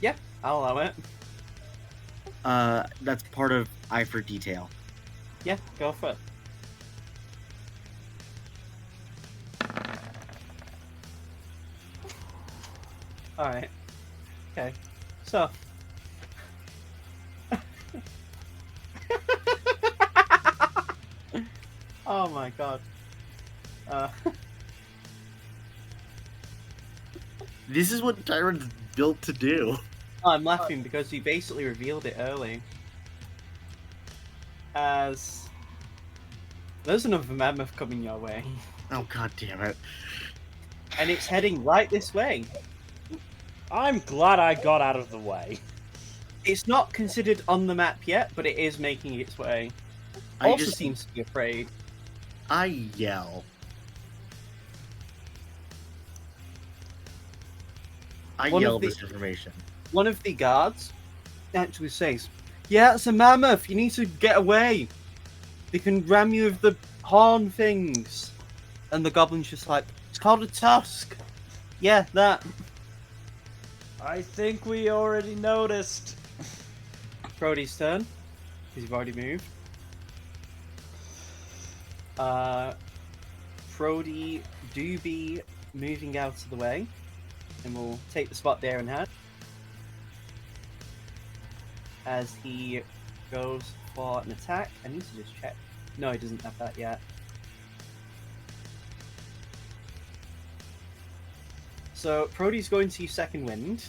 Yeah, I'll allow it. That's part of Eye for Detail. Yeah, go for it. Alright. Okay. So. Oh my god. This is what Tyrant's built to do. I'm laughing because you basically revealed it early. As there's another mammoth coming your way, Oh god damn it. and it's heading right this way. I'm glad I got out of the way. It's not considered on the map yet, but it is making its way. Also seems to be afraid. I yell. I One yell of the- this information. One of the guards actually says, "Yeah, it's a mammoth. You need to get away. They can ram you with the horn things." And the goblin's just like, "It's called a tusk." Yeah, that. I think we already noticed. Prodi's turn, because you've already moved. Prodi, Doobie, moving out of the way, and we'll take the spot there in hand as he goes for an attack. I need to just check. No, he doesn't have that yet. So Prodi's going to use Second Wind.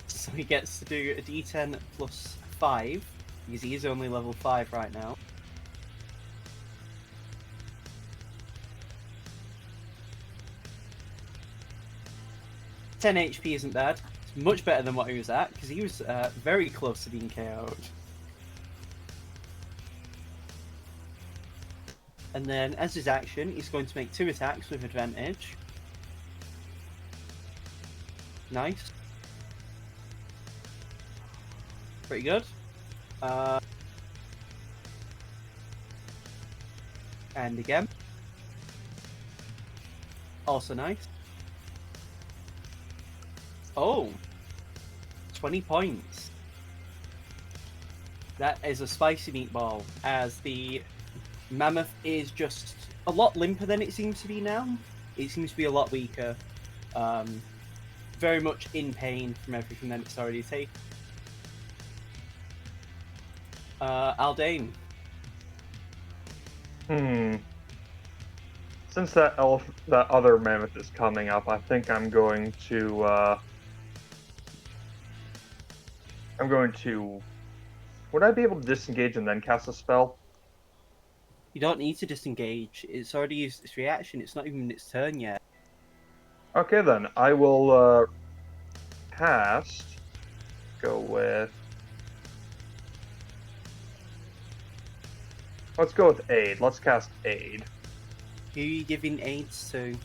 So he gets to do a D10 plus 5, because he is only level 5 right now. $10 HP isn't bad. It's much better than what he was at, because he was very close to being KO'd. And then, as his action, he's going to make 2 attacks with advantage. Nice. Pretty good. And again. Also nice. Oh! 20 points. That is a spicy meatball, as the mammoth is just a lot limper than it seems to be now. It seems to be a lot weaker. Very much in pain from everything that it's already taken. Aldane. Since that other mammoth is coming up, I think I'm going to. Would I be able to disengage and then cast a spell? You don't need to disengage. It's already used its reaction. It's not even its turn yet. Okay, then I will cast. Go with. Let's go with aid. Let's cast aid. Who are you giving aids to?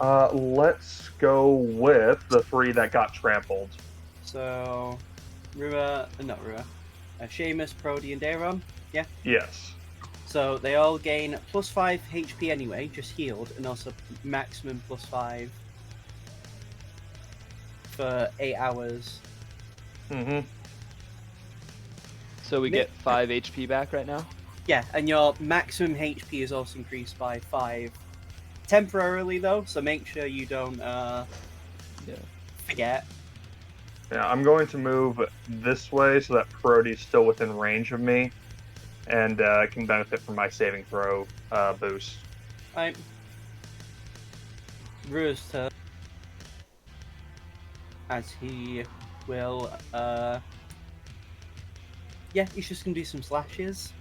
Let's go with the 3 that got trampled. So, Seamus, Prodi, and Daron? Yeah? Yes. So, they all gain plus 5 HP anyway, just healed, and also maximum plus 5 for 8 hours. Mm-hmm. So we get 5 HP back right now? Yeah, and your maximum HP is also increased by 5. Temporarily, though, so make sure you don't forget. Yeah, I'm going to move this way so that Prodi's still within range of me, and can benefit from my saving throw boost. Right. Rua's turn. As he will, yeah, he's just gonna do some slashes.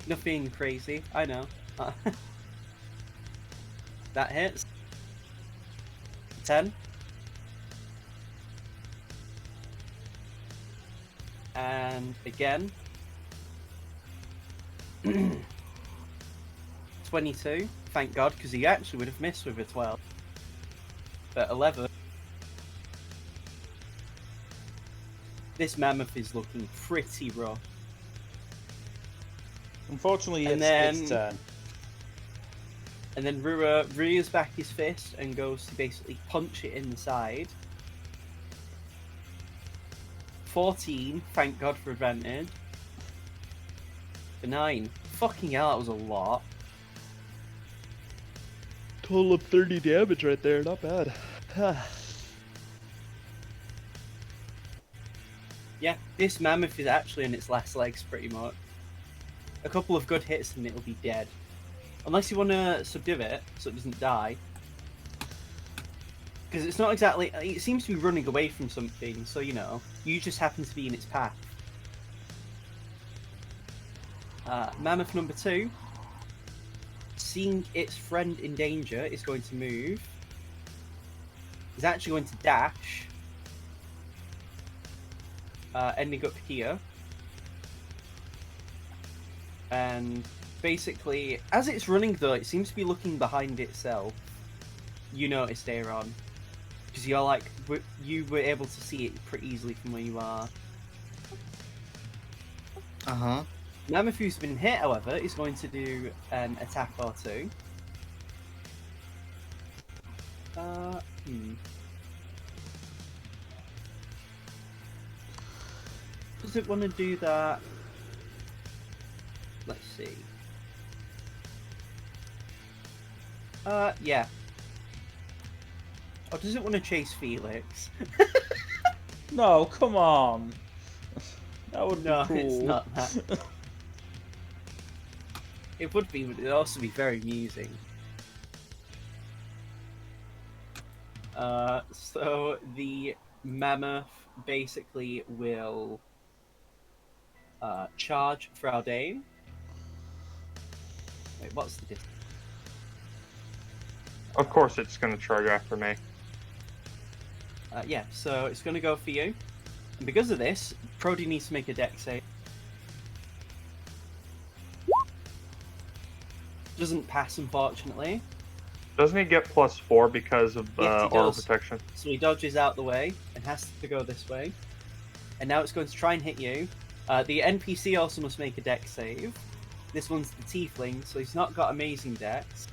Nothing crazy, I know. That hits. 10. And again. 22. Thank God, because he actually would have missed with a 12. But 11. This mammoth is looking pretty rough. Unfortunately, And it's then- turn. And then Rua rears back his fist and goes to basically punch it in the side. 14, thank God for advantage. For 9. Fucking hell, that was a lot. Total of 30 damage right there, not bad. Yeah, this mammoth is actually in its last legs pretty much. A couple of good hits and it'll be dead. Unless you want to subdue it so it doesn't die. Because it's not exactly... It seems to be running away from something, so you know. You just happen to be in its path. Mammoth number 2. Seeing its friend in danger is going to move. Is actually going to dash. Ending up here. And basically, as it's running though, it seems to be looking behind itself. You noticed, Aaron. Because you're like, you were able to see it pretty easily from where you are. Uh-huh. Mammoth who's been hit, however, is going to do an attack or 2. Does it want to do that? Let's see. Yeah. Or does it want to chase Felix? No, come on. That would No, be cool. it's not that. It would be, but it'd also be very amusing. So the mammoth basically will charge for Aldane. Wait, what's the distance? Of course, it's going to charge after me. Yeah, so it's going to go for you. And because of this, Prodi needs to make a dex save. Doesn't pass, unfortunately. Doesn't he get +4 because of Yes, he aura does. protection? So he dodges out the way and has to go this way. And now it's going to try and hit you. The NPC also must make a dex save. This one's the tiefling, so he's not got amazing dex.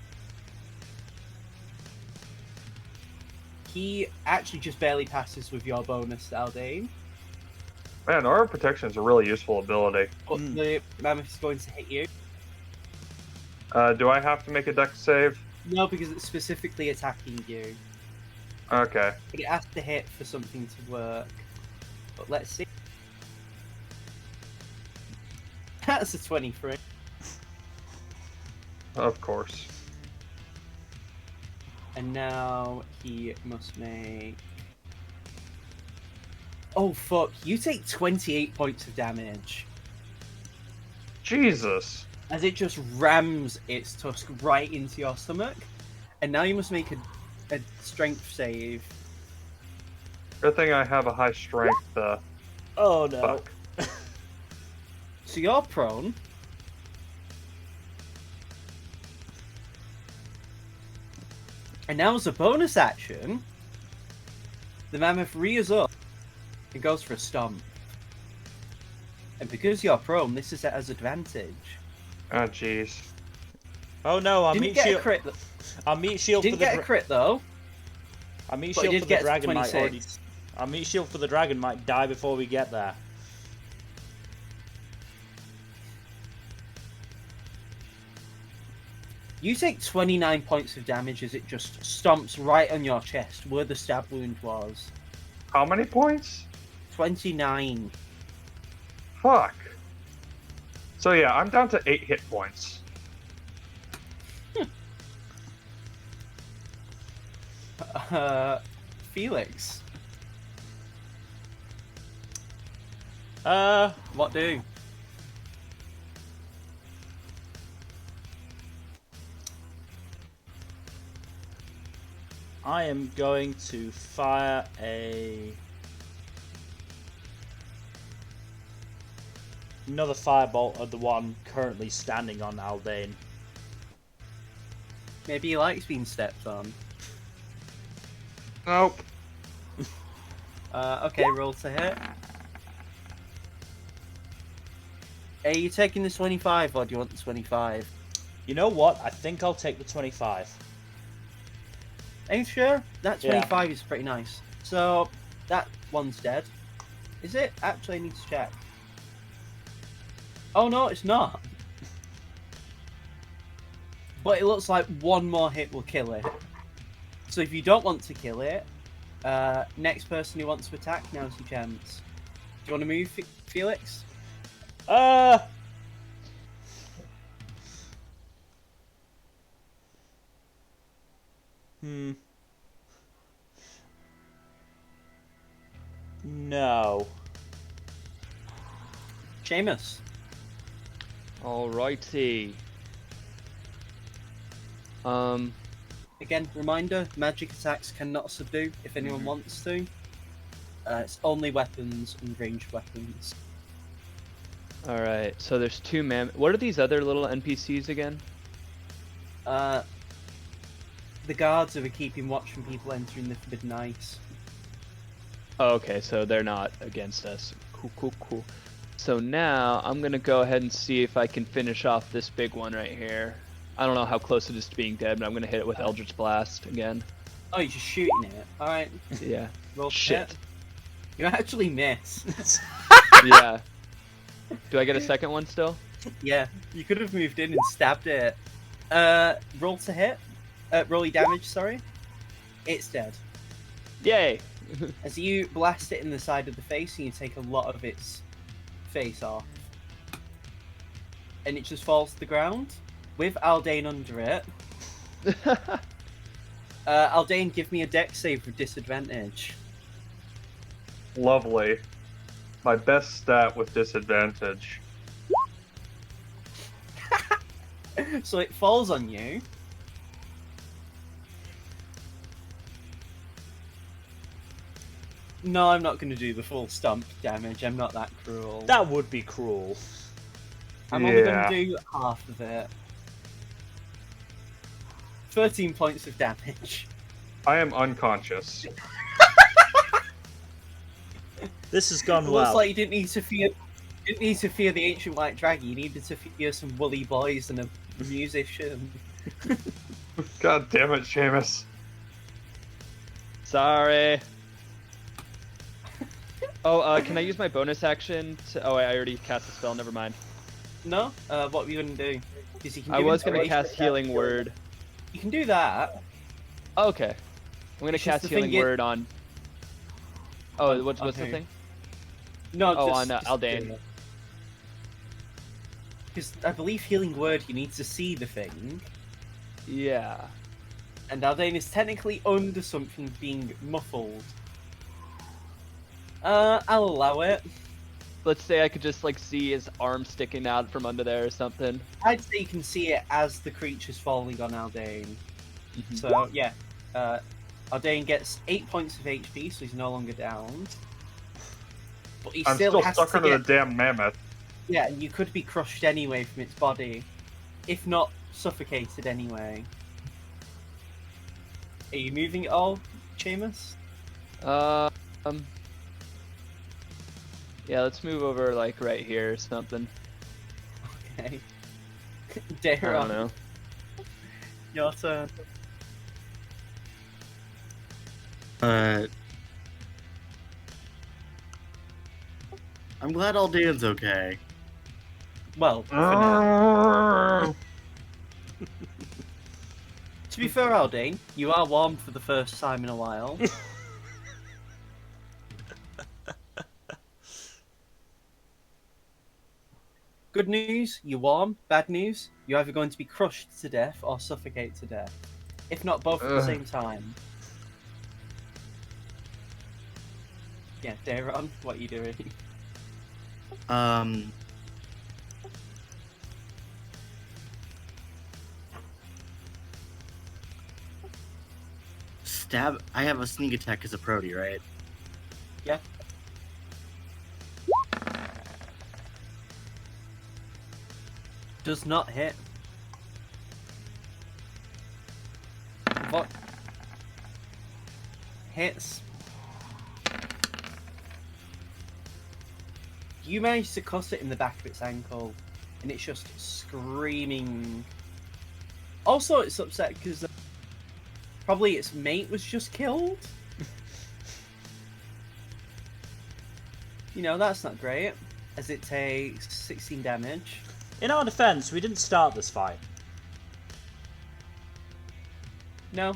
He actually just barely passes with your bonus, Aldane. Man, aura protection is a really useful ability. But the mammoth is going to hit you. Do I have to make a dex save? No, because it's specifically attacking you. Okay. But it has to hit for something to work. But let's see. That's a 23. Of course. And now he must make... Oh fuck, you take 28 points of damage. Jesus. As it just rams its tusk right into your stomach. And now you must make a strength save. Good thing I have a high strength. Oh no. Fuck. So you're prone. And now as a bonus action, the mammoth rears up and goes for a stomp. And because you're prone, this is at his advantage. Oh, jeez. Oh no, I Didn't meat get shield. a crit. I meat shield for Didn't the get a crit though. I meat But shield it for did the get to dragon might already. 26. Our meat shield for the dragon might die before we get there. You take 29 points of damage as it just stomps right on your chest where the stab wound was. How many points? 29. Fuck. So yeah, I'm down to 8 hit points. Felix, Uh, what do? I am going to fire another firebolt at the one currently standing on Aldane. Maybe he likes being stepped on. Nope. Okay, roll to hit. Are you taking the 25 or do you want the 25? You know what? I think I'll take the 25. Are you sure? That Yeah. 25 is pretty nice. So, that one's dead. Is it? Actually, I need to check. Oh no, it's not. But it looks like one more hit will kill it. So if you don't want to kill it, next person who wants to attack, now's your chance. Do you want to move, Felix? No. Seamus. Alrighty. Again, reminder, magic attacks cannot subdue if anyone wants to. It's only weapons and ranged weapons. Alright, so there's two What are these other little NPCs again? The guards who are keeping watch from people entering the Forbidden Ice. Oh, okay, so they're not against us. Cool. So now, I'm gonna go ahead and see if I can finish off this big one right here. I don't know how close it is to being dead, but I'm gonna hit it with Eldritch Blast again. Oh, you're just shooting it. Alright, Yeah. roll to Shit. hit. You actually miss. Yeah. Do I get a second one still? Yeah, you could have moved in and stabbed it. Roll to hit. rolly damage, sorry. It's dead. Yay! As you blast it in the side of the face, and you take a lot of its face off. And it just falls to the ground, with Aldane under it. Aldane, give me a dex save with disadvantage. Lovely. My best stat with disadvantage. So it falls on you. No, I'm not going to do the full stomp damage. I'm not that cruel. That would be cruel. I'm only going Yeah. to do half of it. 13 points of damage. I am unconscious. This has gone It looks well. like you didn't need to fear. Didn't need to fear the ancient white dragon. You needed to fear some woolly boys and a musician. God damn it, Seamus. Sorry. Oh, can I use my bonus action to... Oh, I already cast a spell, never mind. No? What were you going to do? 'Cause you can I do was going to inspiration cast without Healing healing. Word. You can do that. Oh, okay. I'm going to It's just cast the Healing thing Word on... Oh, what's the okay. thing? No, Oh, just, on Aldane. Because I believe Healing Word, you need to see the thing. Yeah. And Aldane is technically under something being muffled. I'll allow it. Let's say I could just, like, see his arm sticking out from under there or something. I'd say you can see it as the creature's falling on Aldane. Mhm. So, yeah. Aldane gets 8 points of HP, so he's no longer down. But he I'm still still has stuck to under get... the damn mammoth. Yeah, and you could be crushed anyway from its body. If not suffocated anyway. Are you moving at all, Seamus? Yeah, let's move over, like, right here or something. Okay. I Dare don't know. Your turn. I'm glad Aldane's okay. Well, for now. To be fair, Aldane, you are warm for the first time in a while. Good news, you're warm. Bad news, you're either going to be crushed to death or suffocate to death. If not both at the Ugh. same time. Yeah, Daron, what are you doing? Stab. I have a sneak attack as a Prodi, right? Yeah. Does not hit. What? Hits. You manage to cut it in the back of its ankle, and it's just screaming. Also, it's upset because probably its mate was just killed. You know, that's not great, as it takes 16 damage. In our defense, we didn't start this fight. No.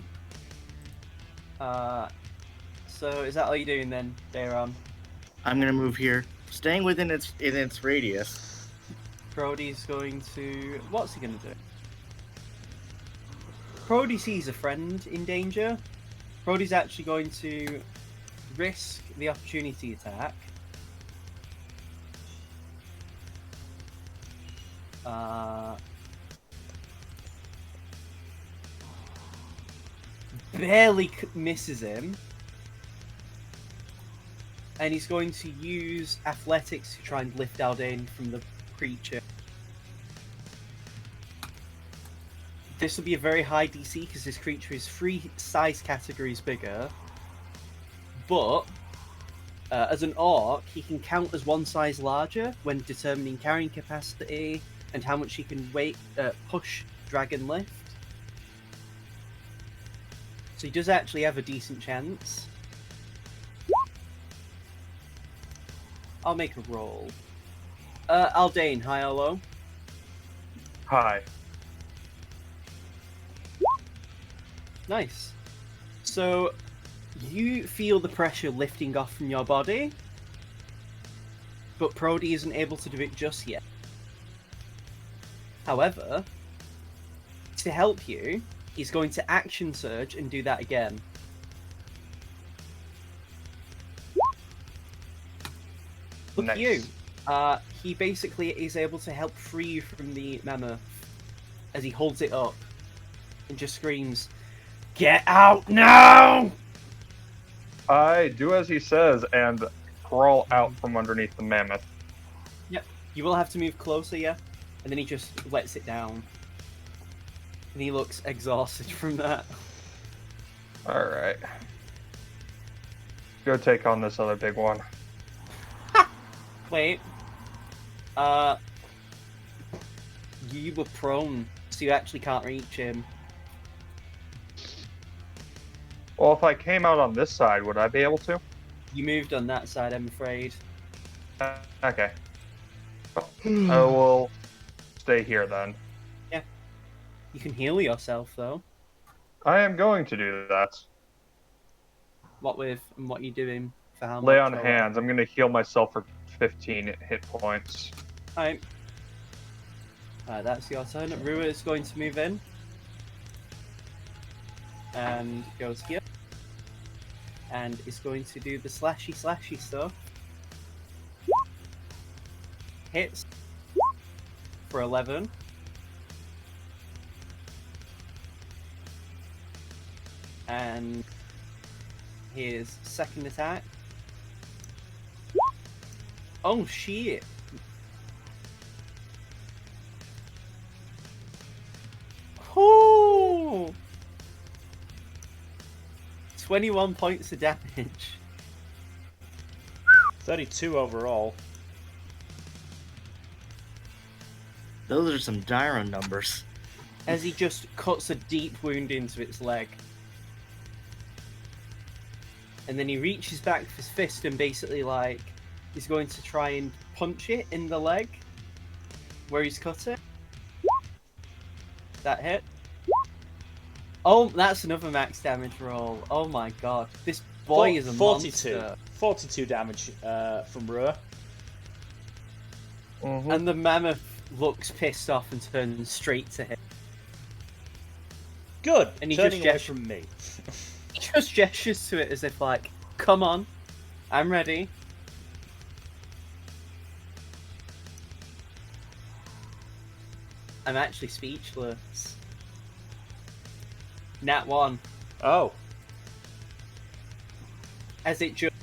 So is that all you're doing then, Daron? I'm gonna move here, staying within its radius. Prodi's going to... What's he going to do? Prodi sees a friend in danger. Prodi's actually going to risk the opportunity attack. Barely misses him. And he's going to use athletics to try and lift Aldane from the creature. This will be a very high DC because this creature is 3 size categories bigger. But as an orc, he can count as 1 size larger when determining carrying capacity and how much he can push dragon lift. So he does actually have a decent chance. I'll make a roll. Aldane, high or low? Hi. Nice. So, you feel the pressure lifting off from your body, but Prodi isn't able to do it just yet. However, to help you, he's going to action surge and do that again. Look at you. Nice. He basically is able to help free you from the mammoth as he holds it up and just screams, "Get out now!" I do as he says and crawl out from underneath the mammoth. Yep. You will have to move closer, yeah? And then he just lets it down. And he looks exhausted from that. Alright. Go take on this other big one. Wait. You were prone, so you actually can't reach him. Well, if I came out on this side, would I be able to? You moved on that side, I'm afraid. Okay. I will stay here then. You can heal yourself, though. I am going to do that. What with, and what you doing for how Lay much? on or what? hands. I'm going to heal myself for 15 hit points. Alright. That's your turn. Rua is going to move in. And goes here. And is going to do the slashy stuff. Hits. For 11. And his second attack. Oh shit! Oh! 21 points of damage. 32 overall. Those are some dire numbers. As he just cuts a deep wound into its leg. And then he reaches back with his fist and basically, like, he's going to try and punch it in the leg where he's cut it. That hit. Oh, that's another max damage roll. Oh my god. This boy is a 42. monster. 42 damage from Rua. Mm-hmm. And the mammoth looks pissed off and turns straight to him. Good. And he Turning just away gestures- from me. He just gestures to it as if like, come on, I'm ready. I'm actually speechless. Nat 1. Oh. As it just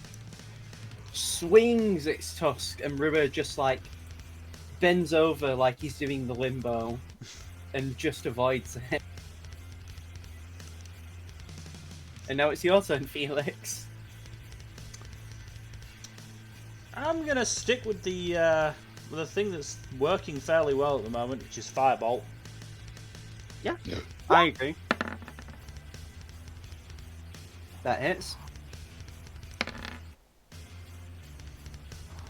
swings its tusk and Rua just like bends over like he's doing the limbo and just avoids it. And now it's your turn, Felix. I'm gonna stick with the thing that's working fairly well at the moment, which is Firebolt. Yeah. I agree. That hits.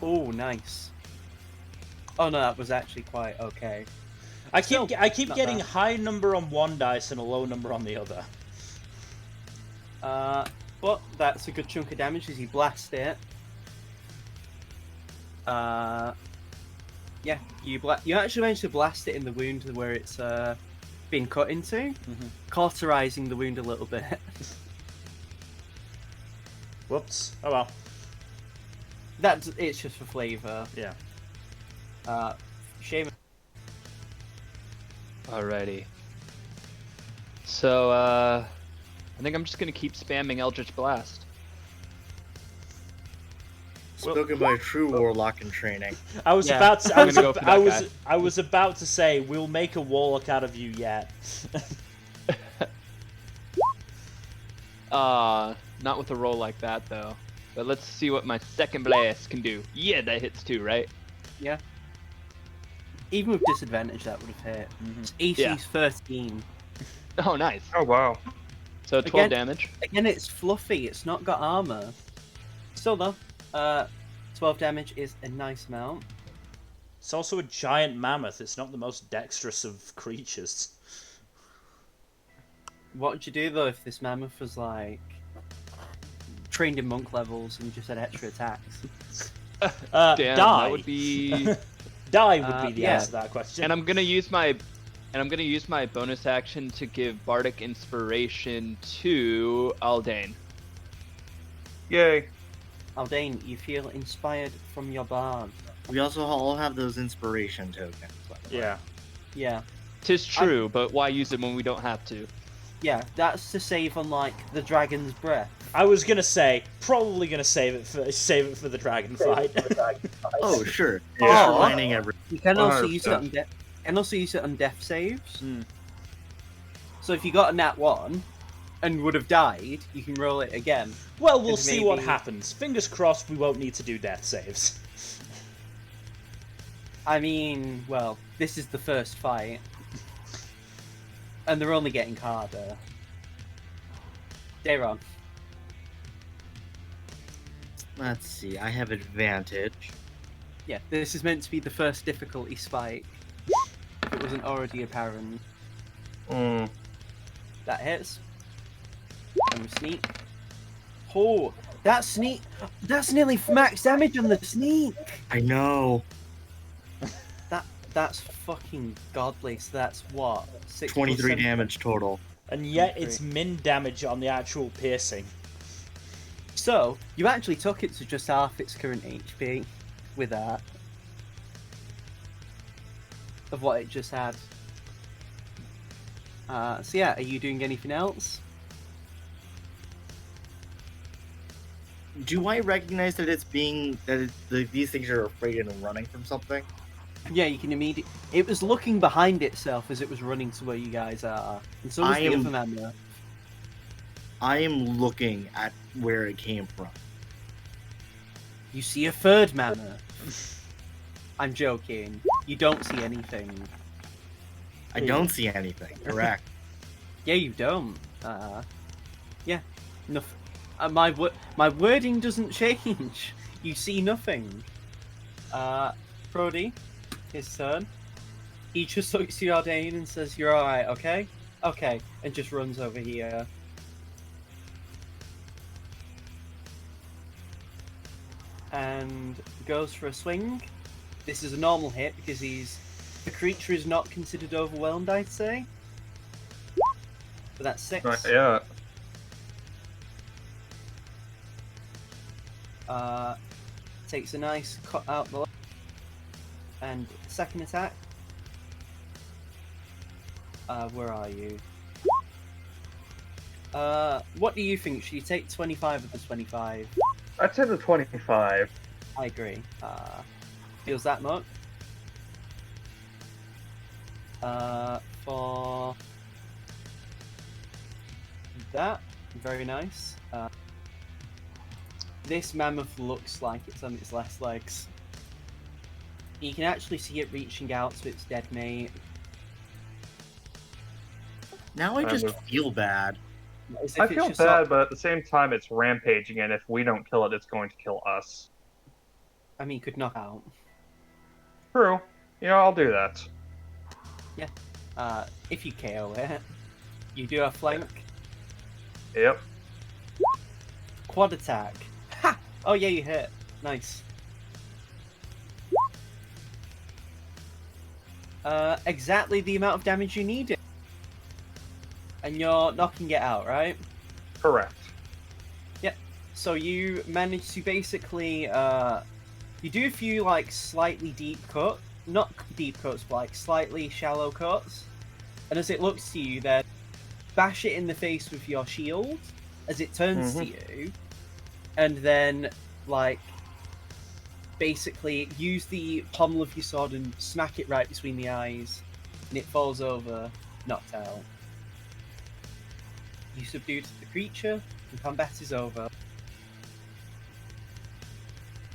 Oh, nice. Oh no, that was actually quite okay. I Still, keep not getting bad. high number on one dice and a low number on the other. But that's a good chunk of damage as you blast it. Yeah, you actually managed to blast it in the wound where it's been cut into, cauterizing the wound a little bit. Whoops. Oh well. It's just for flavor. Yeah. Shame. Alrighty. So, I think I'm just gonna keep spamming Eldritch Blast. Spoken by a true warlock in training. I was Yeah. about to. I'm gonna go for that guy. I was about to say we'll make a warlock out of you yet. Not with a roll like that though. But let's see what my second blast can do. Yeah, that hits too, right? Yeah. Even with disadvantage, that would have hit. It's AC's Yeah. 13. Oh, nice. Oh, wow. So 12 Again- damage. Again, it's fluffy. It's not got armor. Still though, 12 damage is a nice amount. It's also a giant mammoth. It's not the most dexterous of creatures. What would you do though if this mammoth was like trained in monk levels and just had extra attacks? Damn, Die. that would be. Die would be the yeah. answer to that question. And I'm gonna use my bonus action to give bardic inspiration to Aldane. Yay. Aldane, you feel inspired from your bard. We also all have those inspiration tokens. by the way. Yeah. Yeah. Tis true, but why use them when we don't have to? Yeah, that's to save on like the dragon's breath. I was gonna say, probably gonna save it for the dragon fight. Oh, sure. Yeah. Just reminding everyone. You can also use it 100%. on death saves. Hmm. So if you got a nat 1 and would have died, you can roll it again. Well, we'll And see what maybe- happens. Fingers crossed we won't need to do death saves. I mean, well, this is the first fight. And they're only getting harder. Dayron. Let's see. I have advantage. Yeah, this is meant to be the first difficulty spike. If it wasn't already apparent. Mm. That hits. And we sneak. Oh, that sneak. That's nearly max damage on the sneak. I know. That's fucking godly. So that's what? 6 23 damage total. And yet it's min damage on the actual piercing. So, you actually took it to just half its current HP with that. Of what it just had. So yeah, are you doing anything else? Do I recognize that it's being these things are afraid and running from something? Yeah, you can immediately. It was looking behind itself as it was running to where you guys are. And so was I the am- other member. I am looking at where it came from. You see a third mammoth. I'm joking. You don't see anything. I don't see anything. Correct. Yeah, you don't. Yeah, nothing. My wording doesn't change. You see nothing. Prodi, his turn. He just looks to Yardane and says, "You're all right, okay? Okay," and just runs over here. And goes for a swing. This is a normal hit because the creature is not considered overwhelmed, I'd say. But that's 6. Not yet. Takes a nice cut out the left. And second attack. Where are you? What do you think? Should you take 25 of the 25? I'd say the 25. I agree. Feels that much. For that, very nice. This mammoth looks like it's on its last legs. You can actually see it reaching out to its dead mate. Now I just feel bad. As if I it's feel just bad, not- but at the same time, it's rampaging, and if we don't kill it, it's going to kill us. I mean, could knock out. True. Yeah, I'll do that. If you KO it, you do have flank. Yep. Quad attack. Ha! Oh yeah, you hit. Nice. Exactly the amount of damage you needed. And you're knocking it out, right? Correct. So you manage to basically, you do a few like slightly deep cut, not deep cuts, but like slightly shallow cuts. And as it looks to you, then bash it in the face with your shield as it turns to you, and then like basically use the pommel of your sword and smack it right between the eyes, and it falls over, knocked out. You subdued the creature, and combat is over.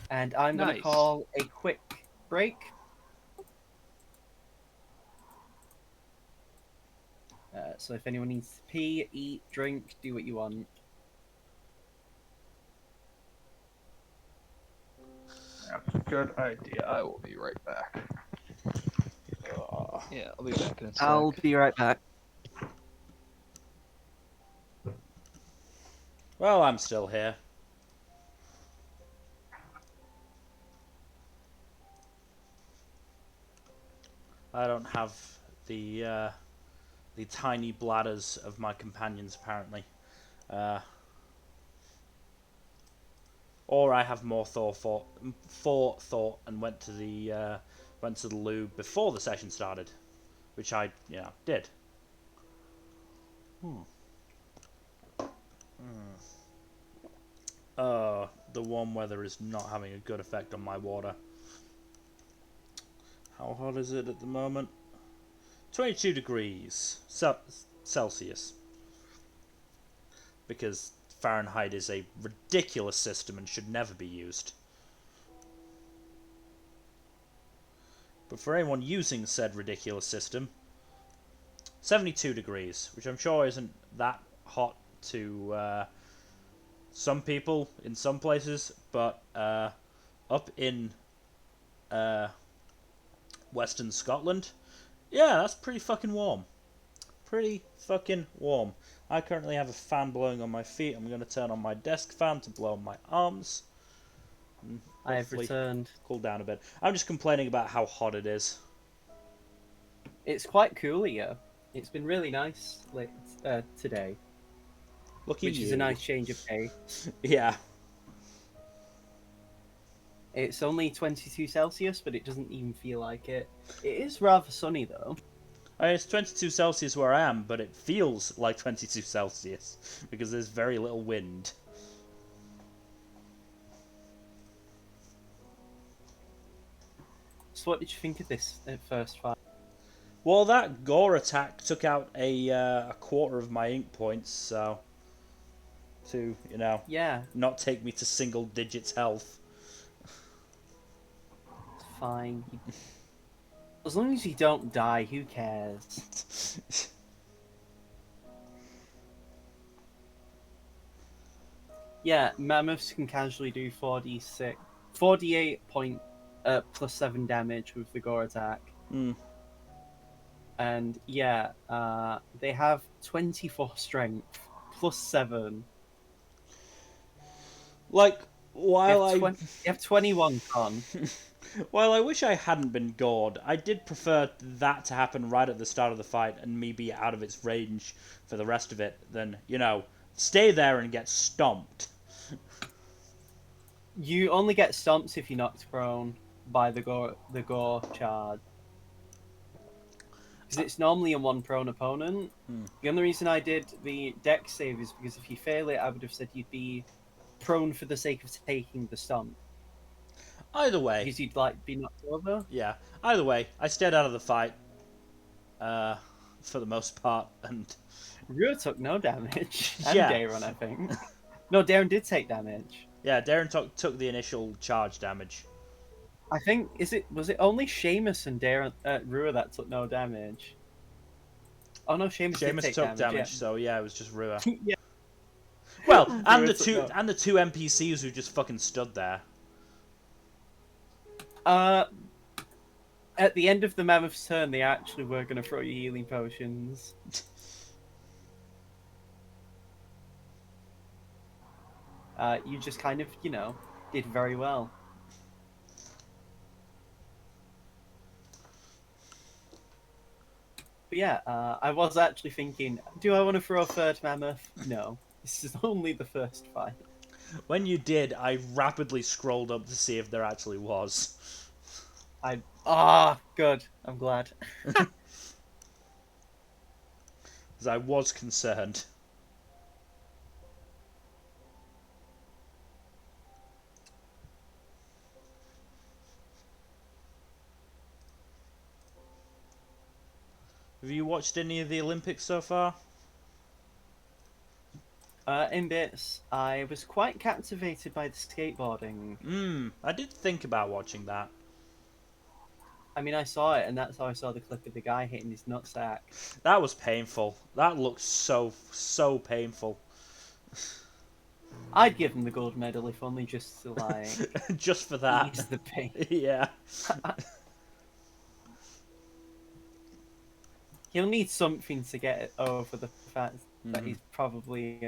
And I'm going to Nice. call a quick break. So if anyone needs to pee, eat, drink, do what you want. That's a good idea. I will be right back. Yeah, I'll be back in a sec. I'll be right back. Well, I'm still here. I don't have the tiny bladders of my companions, apparently. Uh, or I have more forethought and went to the loo before the session started, which I did. The warm weather is not having a good effect on my water. How hot is it at the moment? 22 degrees Celsius. Because Fahrenheit is a ridiculous system and should never be used. But for anyone using said ridiculous system, 72 degrees, which I'm sure isn't that hot to some people in some places, but up in Western Scotland, yeah, that's pretty fucking warm. Pretty fucking warm. I currently have a fan blowing on my feet. I'm going to turn on my desk fan to blow on my arms. I have returned. Cool down a bit. I'm just complaining about how hot it is. It's quite cool here. It's been really nice today, Lucky which you. is a nice change of pace. Yeah. It's only 22 Celsius, but it doesn't even feel like it. It is rather sunny, though. I mean, it's 22 Celsius where I am, but it feels like 22 Celsius because there's very little wind. So what did you think of this first fight? Well, that gore attack took out a quarter of my ink points, so to Yeah, not take me to single digits health. it's fine. As long as you don't die, who cares? Yeah, mammoths can casually do 48 point plus 7 damage with the gore attack. And yeah, they have 24 strength plus 7. Like, while You have 21 con. While I wish I hadn't been gored, I did prefer that to happen right at the start of the fight and me be out of its range for the rest of it than, stay there and get stomped. You only get stomps if you're knocked prone by the gore charge. Because it's normally a one prone opponent. The only reason I did the dex save is because if you fail it, I would have said you'd be prone for the sake of taking the stomp. Either way. Because you'd be knocked over. Yeah. Either way, I stayed out of the fight. For the most part, and Rua took no damage. And Yeah. Darren, I think. No, Darren did take damage. yeah, Darren took the initial charge damage. I think was it only Seamus and Darren Rua that took no damage? Oh no, Seamus did take took damage, yeah. so yeah, it was just Rua. Yeah. Well, and Rua the took two NPCs who just fucking stood there. At the end of the mammoth's turn, they actually were going to throw you healing potions. You just kind of, did very well. But yeah, I was actually thinking, do I want to throw a third mammoth? No. This is only the first fight. When you did, I rapidly scrolled up to see if there actually was. Good. I'm glad. Because I was concerned. Have you watched any of the Olympics so far? In bits, I was quite captivated by the skateboarding. I did think about watching that. I mean, I saw it, and that's how I saw the clip of the guy hitting his nutsack. That was painful. That looked so painful. I'd give him the gold medal if only just to, just for that. ease the pain. Yeah. He'll need something to get over the fact that he's probably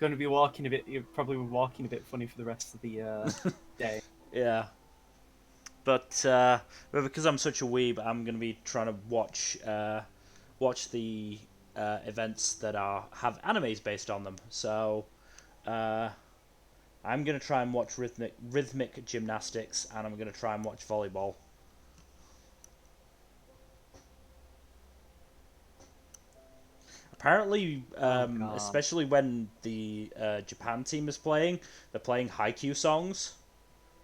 going to be walking a bit. You're probably walking a bit funny for the rest of the day. Yeah. But because I'm such a weeb, I'm gonna be trying to watch the events that have animes based on them. So I'm gonna try and watch rhythmic gymnastics, and I'm gonna try and watch volleyball. Apparently, God. especially when the Japan team is playing, they're playing Haikyuu songs,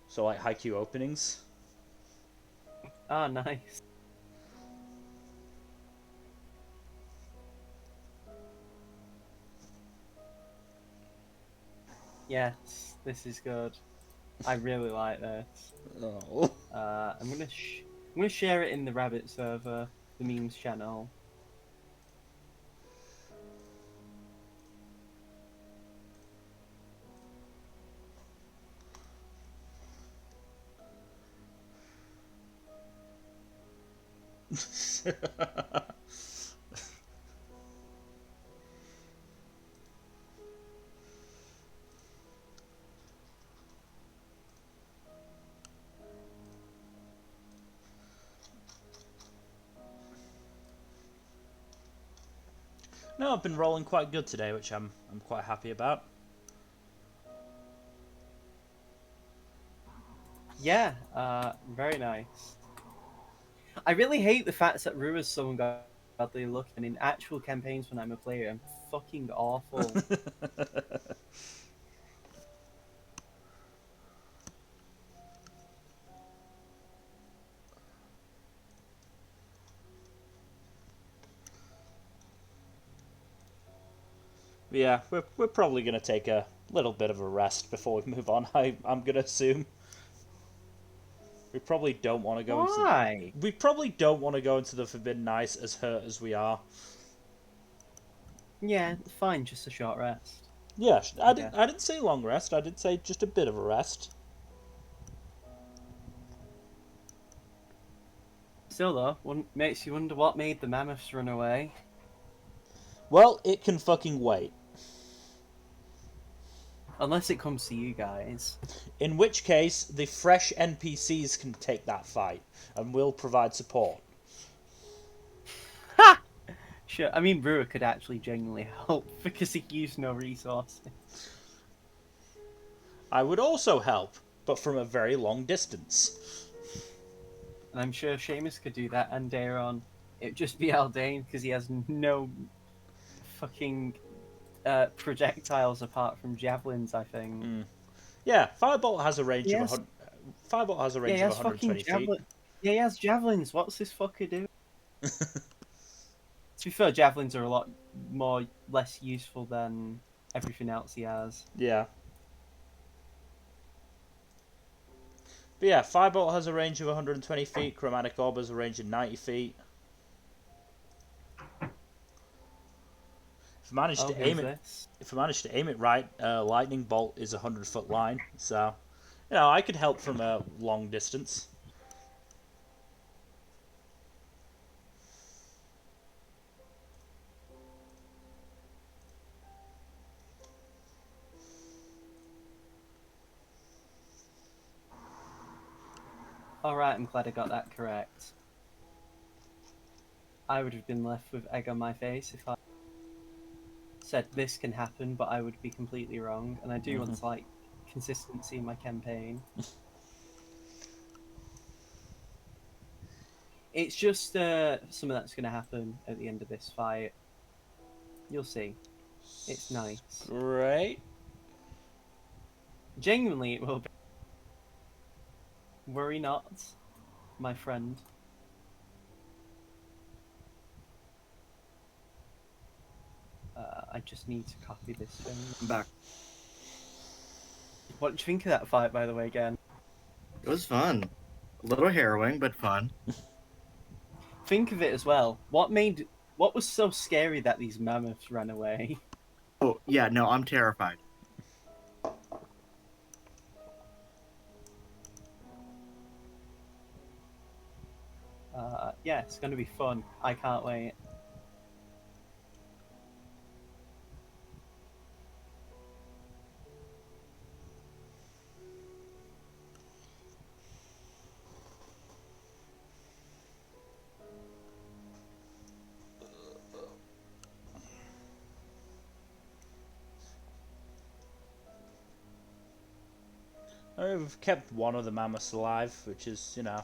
so like Haikyuu openings. Ah, nice. Yes, this is good. I really like this. Oh. I'm gonna share it in the Rabbit server, the memes channel. No, I've been rolling quite good today, which I'm quite happy about. Yeah, very nice. I really hate the fact that Rua's so ungodly looking, and in actual campaigns when I'm a player, I'm fucking awful. Yeah, we're probably gonna take a little bit of a rest before we move on. I'm gonna assume we probably don't want to go into. Why? We probably don't want to go into the Forbidden Ice as hurt as we are. Yeah, fine, just a short rest. Yeah, Yeah. I didn't say long rest. I did say just a bit of a rest. Still though, makes you wonder what made the mammoths run away. Well, it can fucking wait. Unless it comes to you guys. In which case, the fresh NPCs can take that fight, and we'll provide support. Ha! Sure, I mean Rua could actually genuinely help because he used no resources. I would also help, but from a very long distance. And I'm sure Seamus could do that, and Daron. It'd just be Aldane because he has no fucking projectiles apart from javelins, I think. Yeah, Firebolt has a range of Yes. 100. Firebolt has a Yeah, range he of has fucking 120 feet. javelin. Yeah, he has javelins. What's this fucker doing? To be fair, javelins are a lot less useful than everything else he has. Yeah. But yeah, Firebolt has a range of 120 feet. Chromatic Orb has a range of 90 feet. If I manage to aim it, if I manage to aim it right, Lightning Bolt is a 100-foot line. So, I could help from a long distance. Alright, I'm glad I got that correct. I would have been left with egg on my face if I said this can happen, but I would be completely wrong. And I do want like consistency in my campaign. It's just something that's going to happen at the end of this fight. You'll see. It's nice. Great. Genuinely, it will be. Worry not, my friend. I just need to copy this thing. I'm back. What did you think of that fight, by the way, again? It was fun. A little harrowing, but fun. Think of it as well. What was so scary that these mammoths ran away? Oh, yeah, no, I'm terrified. Yeah, it's going to be fun. I can't wait. We've kept one of the mammoths alive, which is, you know,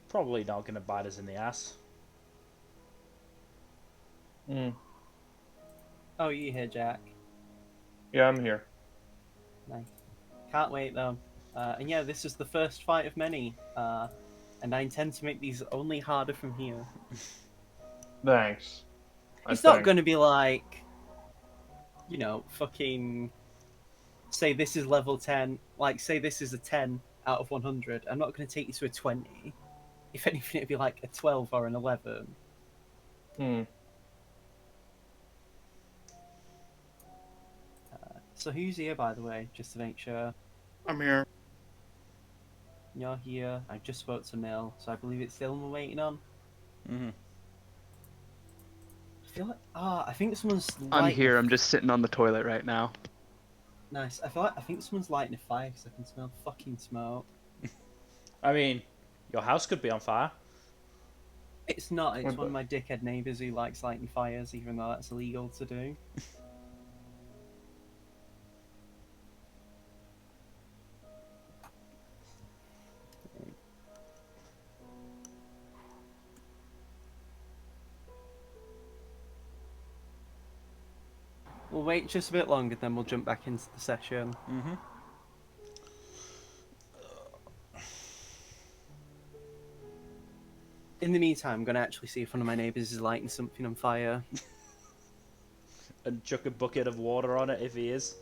probably not going to bite us in the ass. Mm. Oh, you here, Jack? Yeah, I'm here. Nice. Can't wait though. And yeah, this is the first fight of many. And I intend to make these only harder from here. Thanks. It's not going to be like, you know, fucking. Say this is level 10. Like, say this is a 10 out of 100. I'm not going to take you to a 20. If anything, it'd be like a 12 or an 11. Hmm. So who's here, by the way, just to make sure? I'm here. You're here. I just spoke to Mill, so I believe it's Dylan we're waiting on. Mm-hmm. I feel like I think someone's I'm lighting. here. I'm just sitting on the toilet right now. Nice. I think someone's lighting a fire because I can smell fucking smoke. I mean, your house could be on fire. It's not. It's What one the- of my dickhead neighbours who likes lighting fires, even though that's illegal to do. We'll wait just a bit longer, then we'll jump back into the session. Mm-hmm. In the meantime, I'm going to actually see if one of my neighbours is lighting something on fire. And chuck a bucket of water on it if he is.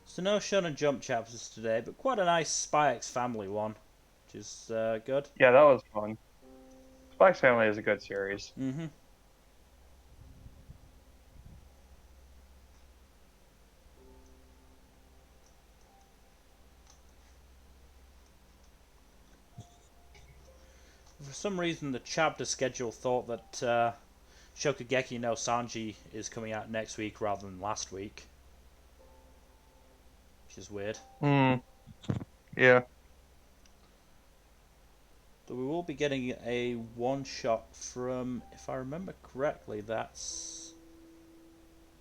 So no Shonen Jump chapters today, but quite a nice Spy X Family one, which is good. Yeah, that was fun. Spy X Family is a good series. Mm-hmm. For some reason, the chapter schedule thought that Shokugeki no Sanji is coming out next week rather than last week, which is weird. Hmm. Yeah. But we will be getting a one-shot from, if I remember correctly, that's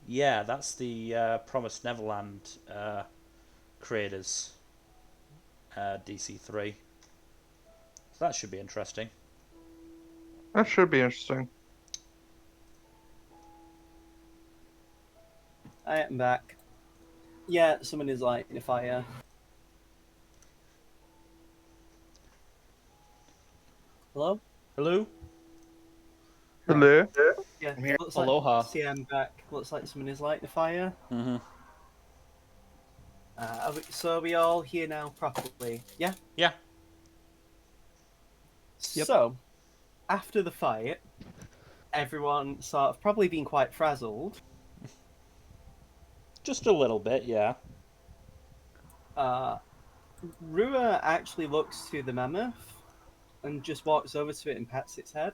the Promised Neverland creators, DC3. So that should be interesting. That should be interesting. I am back. Yeah, someone is lighting a fire. Hello? Hello? Hello. Yeah, I'm here. looks Aloha. Like, see, I'm back. Looks like someone is lighting a fire. Mm-hmm. So are we all here now properly? Yeah? Yeah. Yep. So, after the fight, everyone sort of probably been quite frazzled. Just a little bit, yeah. Rua actually looks to the mammoth and just walks over to it and pats its head.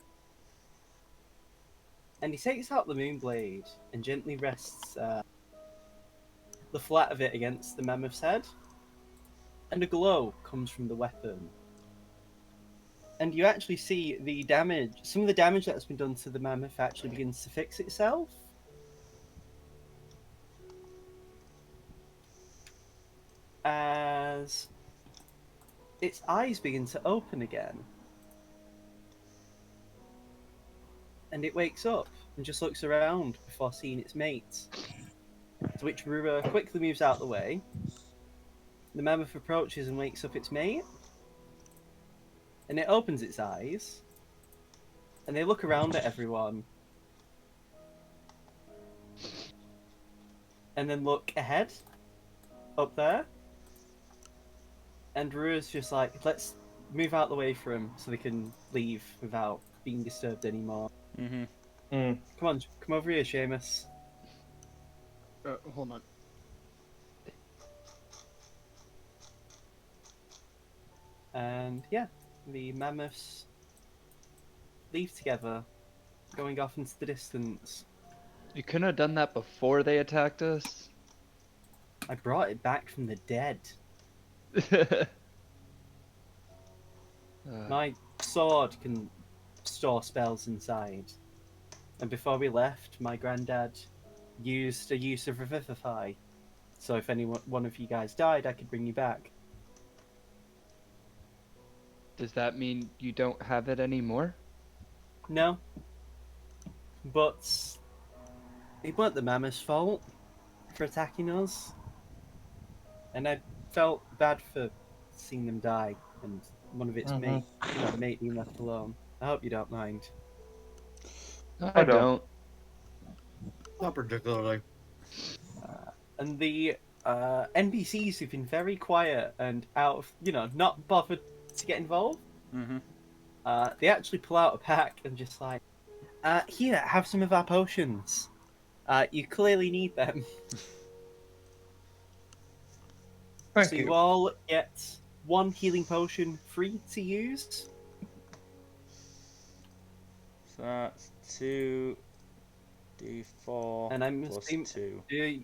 And he takes out the moonblade and gently rests the flat of it against the mammoth's head. And a glow comes from the weapon. And you actually see the damage, some of the damage that's been done to the mammoth actually begins to fix itself. As its eyes begin to open again. And it wakes up and just looks around before seeing its mates. To which Rura quickly moves out of the way. The mammoth approaches and wakes up its mate. And it opens its eyes. And they look around at everyone. And then look ahead. Up there. And Rura's just like, let's move out the way for him so they can leave without being disturbed anymore. Mm-hmm. Hmm. Come over here, Seamus. Hold on. And yeah, the mammoths leave together, going off into the distance. You couldn't have done that before they attacked us? I brought it back from the dead. My sword can store spells inside. And before we left, my granddad used a use of Revivify. So if one of you guys died, I could bring you back. Does that mean you don't have it anymore? No. But it weren't the mammoth's fault for attacking us. And I felt bad for seeing them die and one of its Mhm. mate being left alone. I hope you don't mind. I don't. don't. Not particularly. And the NPCs who've been very quiet and out of, not bothered to get involved, Mm-hmm. they actually pull out a pack and just like, here, have some of our potions. You clearly need them. Thank So you. you all get one healing potion free to use. So that's 2d4 And I'm plus assuming, 2. do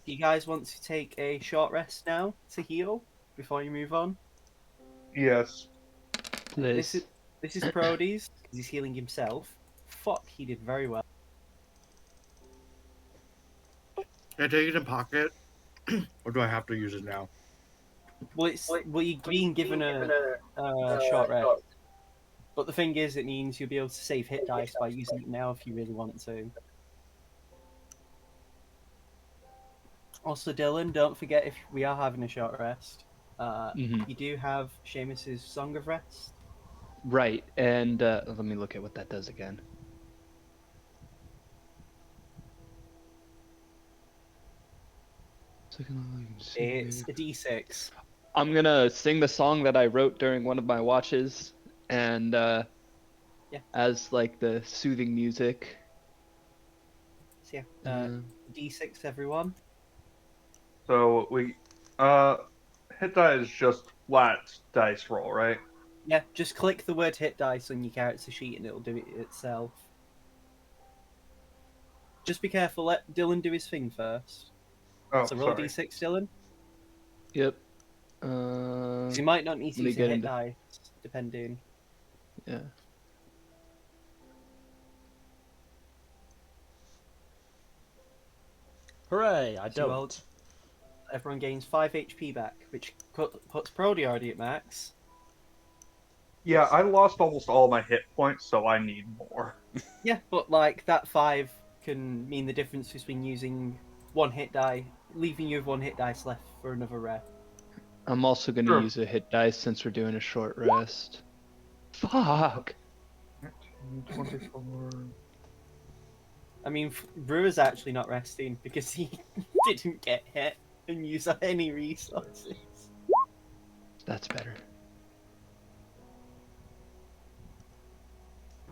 you guys want to take a short rest now to heal before you move on? Yes. This Please. is Prodi's because he's healing himself. Fuck, he did very well. Can I take it in pocket? Or do I have to use it now? Well, you're being given a short rest. But the thing is, it means you'll be able to save hit dice by using it now if you really want to. Also, Dylan, don't forget if we are having a short rest, Mhm. you do have Seamus's Song of Rest. Right, and let me look at what that does again. It's a d6. I'm gonna sing the song that I wrote during one of my watches, and Yeah. as like the soothing music. So yeah, d6 everyone. So we hit die is just flat dice roll, right? Yeah, just click the word hit dice on your character sheet and it'll do it itself. Just be careful, let Dylan do his thing first. Oh, So roll a sorry. d6, Dylan. Yep. 'Cause you might not need to Let me use a get hit into dice, depending. yeah. Hooray! I So don't. everyone gains 5 HP back, which puts Prodi already at max. Yeah, I lost almost all my hit points, so I need more. Yeah, but like that 5 can mean the difference between using one hit die, leaving you with one hit dice left for another rest. I'm also gonna Sure. use a hit dice since we're doing a short rest. Fuck. 24. I mean, Brewer's actually not resting because he didn't get hit and use any resources. That's better.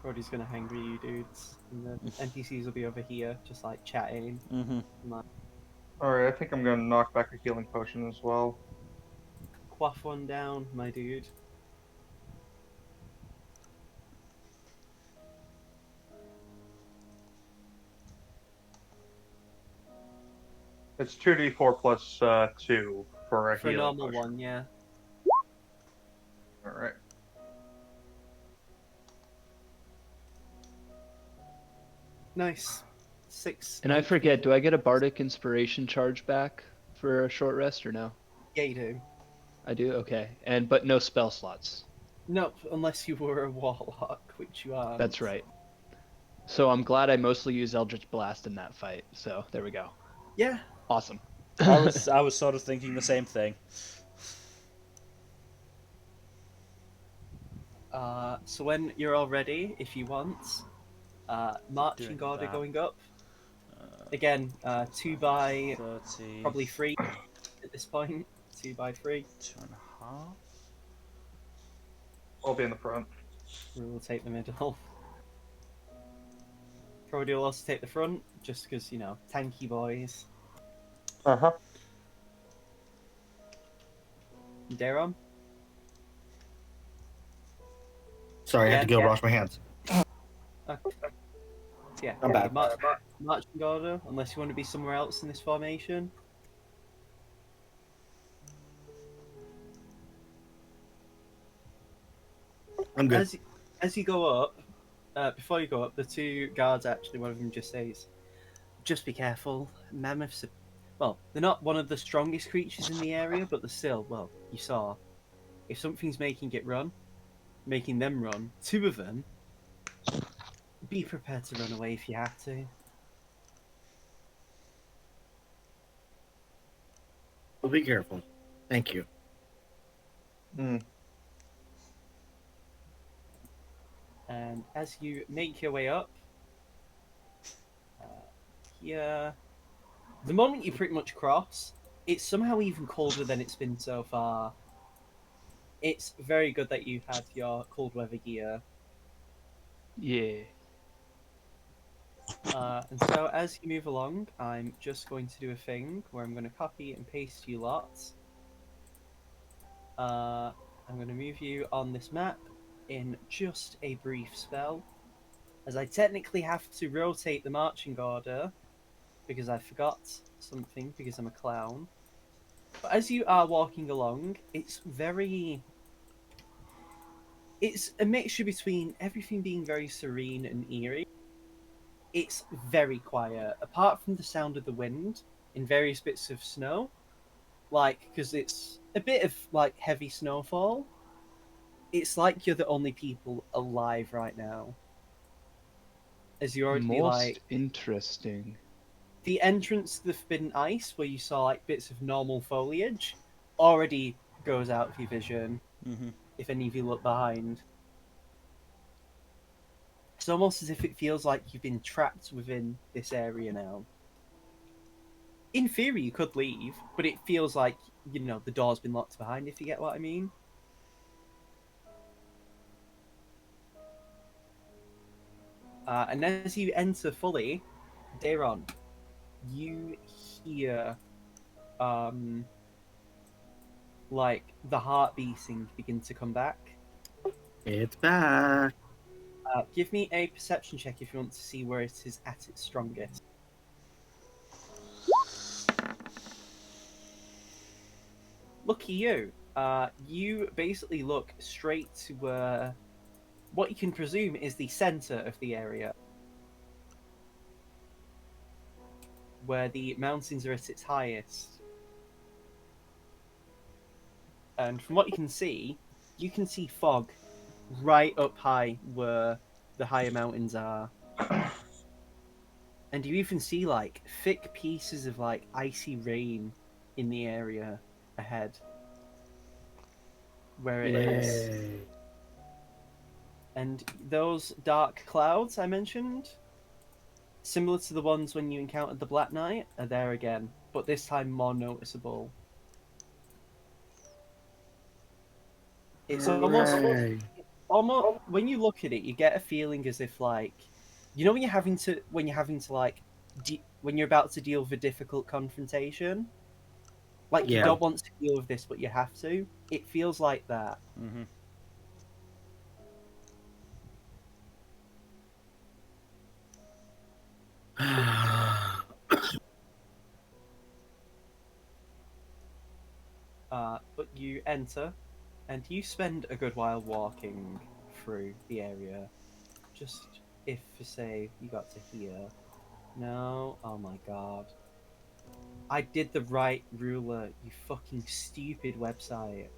Prodi's gonna hang with you dudes, and the NPCs will be over here just like chatting. Mm-hmm. Alright, I think I'm gonna knock back a healing potion as well. Quaff one down, my dude. It's 2d4 plus 2 for a For a healing normal potion. one, yeah. Alright. Nice. 6. And I HP. forget, do I get a bardic inspiration charge back for a short rest or no? Yeah, you do. I do? Okay. But no spell slots. Nope, unless you were a warlock, which you are. That's right. So I'm glad I mostly used Eldritch Blast in that fight. So there we go. Yeah. Awesome. I was sort of thinking the same thing. So when you're all ready, if you want, marching Doing order that. going up. Again, 2 by 30. probably 3 at this point. 2 by 3. 2.5. I'll be in the front. We'll take the middle. Probably will also take the front, just because, tanky boys. Uh-huh. Daron? Sorry, I had to go wash my hands. Yeah, I'm back. Marching order, unless you want to be somewhere else in this formation. I'm good. As you go up, before you go up, the two guards actually, one of them just says, "Just be careful. Mammoths are, well, they're not one of the strongest creatures in the area, but they're still, well, you saw. If something's making them run, two of them, be prepared to run away if you have to." Well, be careful. Thank you. Mm. And as you make your way up, uh, here, the moment you pretty much cross, it's somehow even colder than it's been so far. It's very good that you had your cold weather gear. Yeah. And so as you move along, I'm just going to do a thing where I'm going to copy and paste you lots. I'm going to move you on this map in just a brief spell, as I technically have to rotate the marching order because I forgot something because I'm a clown. But as you are walking along, it's a mixture between everything being very serene and eerie. It's very quiet, apart from the sound of the wind in various bits of snow, like because it's a bit of like heavy snowfall. It's like you're the only people alive right now, as you already Most like interesting. the entrance to the Forbidden Ice, where you saw like bits of normal foliage, already goes out of your vision. Mm-hmm. If any of you look behind, it's almost as if it feels like you've been trapped within this area now. In theory, you could leave, but it feels like, the door's been locked behind, if you get what I mean. And as you enter fully, Daron, you hear, like, the heart beating begin to come back. It's back. Give me a perception check if you want to see where it is at its strongest. Lucky you. You basically look straight to where what you can presume is the center of the area, where the mountains are at its highest. And from what you can see fog right up high where the higher mountains are. And you even see like thick pieces of like icy rain in the area ahead where it is. Yay. And those dark clouds I mentioned, similar to the ones when you encountered the Black Knight, are there again, but this time more noticeable. It's Hooray. almost when you look at it, you get a feeling as if like, when you're having to like when you're about to deal with a difficult confrontation, like you Yeah. don't want to deal with this, but you have to. It feels like that. Mm-hmm. But you enter, and you spend a good while walking through the area. Just if, say, you got to here. No, oh my god. I did the right ruler, you fucking stupid website.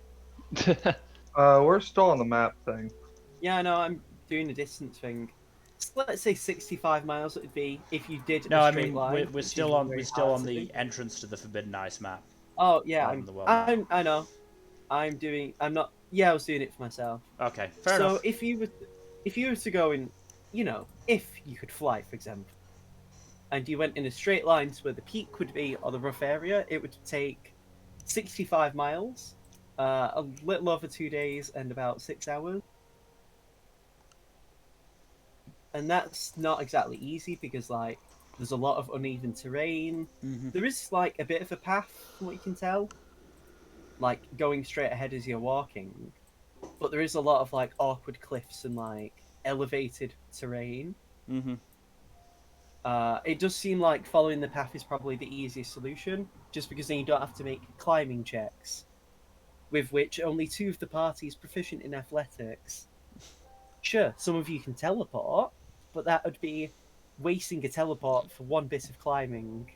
We're still on the map thing. Yeah, I know, I'm doing a distance thing. So let's say 65 miles it would be if you did No, a I straight mean line. we're which still is on very we're still hard on to do. the entrance to the Forbidden Ice map. Oh yeah, rather than the world map. I know. I'm not. Yeah, I was doing it for myself. Okay, fair So enough. if you were to go in, if you could fly, for example, and you went in a straight line to where the peak would be or the rough area, it would take 65 miles, a little over 2 days, and about 6 hours. And that's not exactly easy because like there's a lot of uneven terrain. Mm-hmm. There is like a bit of a path from what you can tell, like going straight ahead as you're walking, but there is a lot of like awkward cliffs and like elevated terrain. Mm-hmm. It does seem like following the path is probably the easiest solution, just because then you don't have to make climbing checks, with which only two of the party is proficient in athletics. Sure, some of you can teleport, but that would be wasting a teleport for one bit of climbing.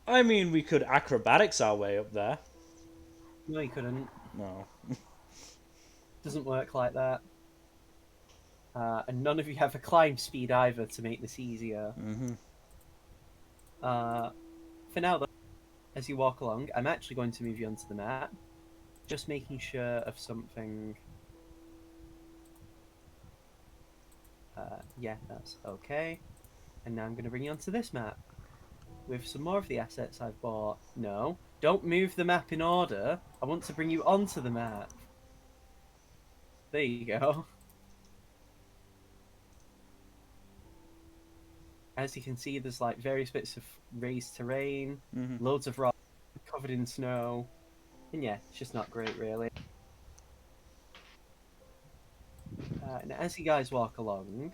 I mean, we could acrobatics our way up there. No, you couldn't. No. Doesn't work like that. And none of you have a climb speed either to make this easier. Mm-hmm. For now, though, as you walk along, I'm actually going to move you onto the map. Just making sure of something. Yeah, that's okay. And now I'm going to bring you onto this map with some more of the assets I've bought. No, don't move the map in order. I want to bring you onto the map. There you go. As you can see, there's like various bits of raised terrain, Mm-hmm. loads of rock covered in snow. And yeah, it's just not great, really. And as you guys walk along,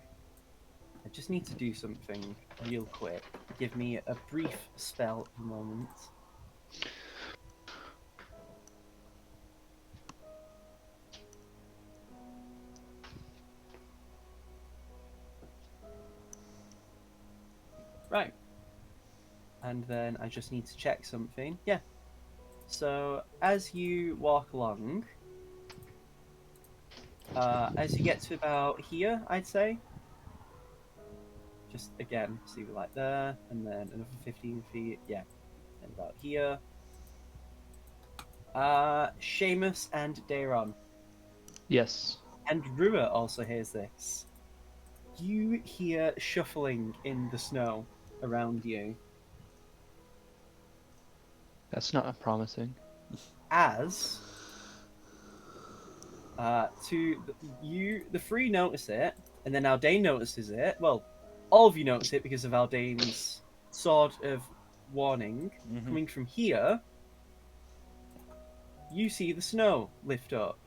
I just need to do something real quick. Give me a brief spell moment. Right. And then I just need to check something. Yeah. So as you walk along, as you get to about here, I'd say. Just again, see like there, and then another 15 feet. Yeah. And about here. Seamus and Dayron. Yes. And Rua also hears this. You hear shuffling in the snow around you That's not promising. as the three notice it, and then Aldain notices it. Well, all of you notice it because of Aldain's sword of warning Mm-hmm. coming from here. You see the snow lift up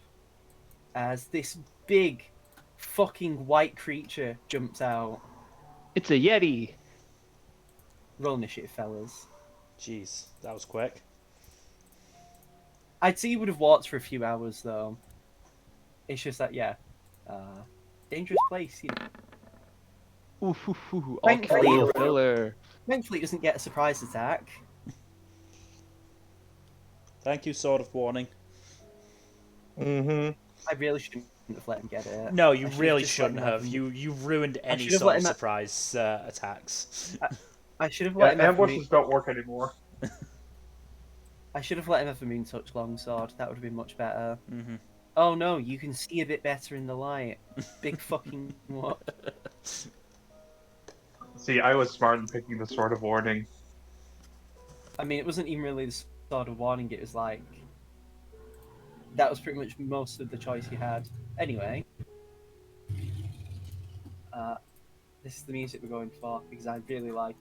as this big fucking white creature jumps out. It's a Yeti. Roll initiative, fellas. Jeez, that was quick. I'd say you would have walked for a few hours though. It's just that, yeah, dangerous place. You know. Ooh, hoo, hoo, all Thankfully- capital filler. Thankfully, it doesn't get a surprise attack. Thank you, Sword of Warning. Mm-hmm. I really shouldn't have let him get it. No, I you should really just let shouldn't him have. him- You ruined any should have sort let of him surprise attacks. I should have Yeah, let him have ambushes don't work anymore. I should have let him have the moon touch longsword. That would have been much better. Mm-hmm. Oh no, you can see a bit better in the light. Big fucking what? See, I was smart in picking the Sword of Warning. I mean, it wasn't even really the sword of warning. It was like that was pretty much most of the choice you had. Anyway, this is the music we're going for because I really like.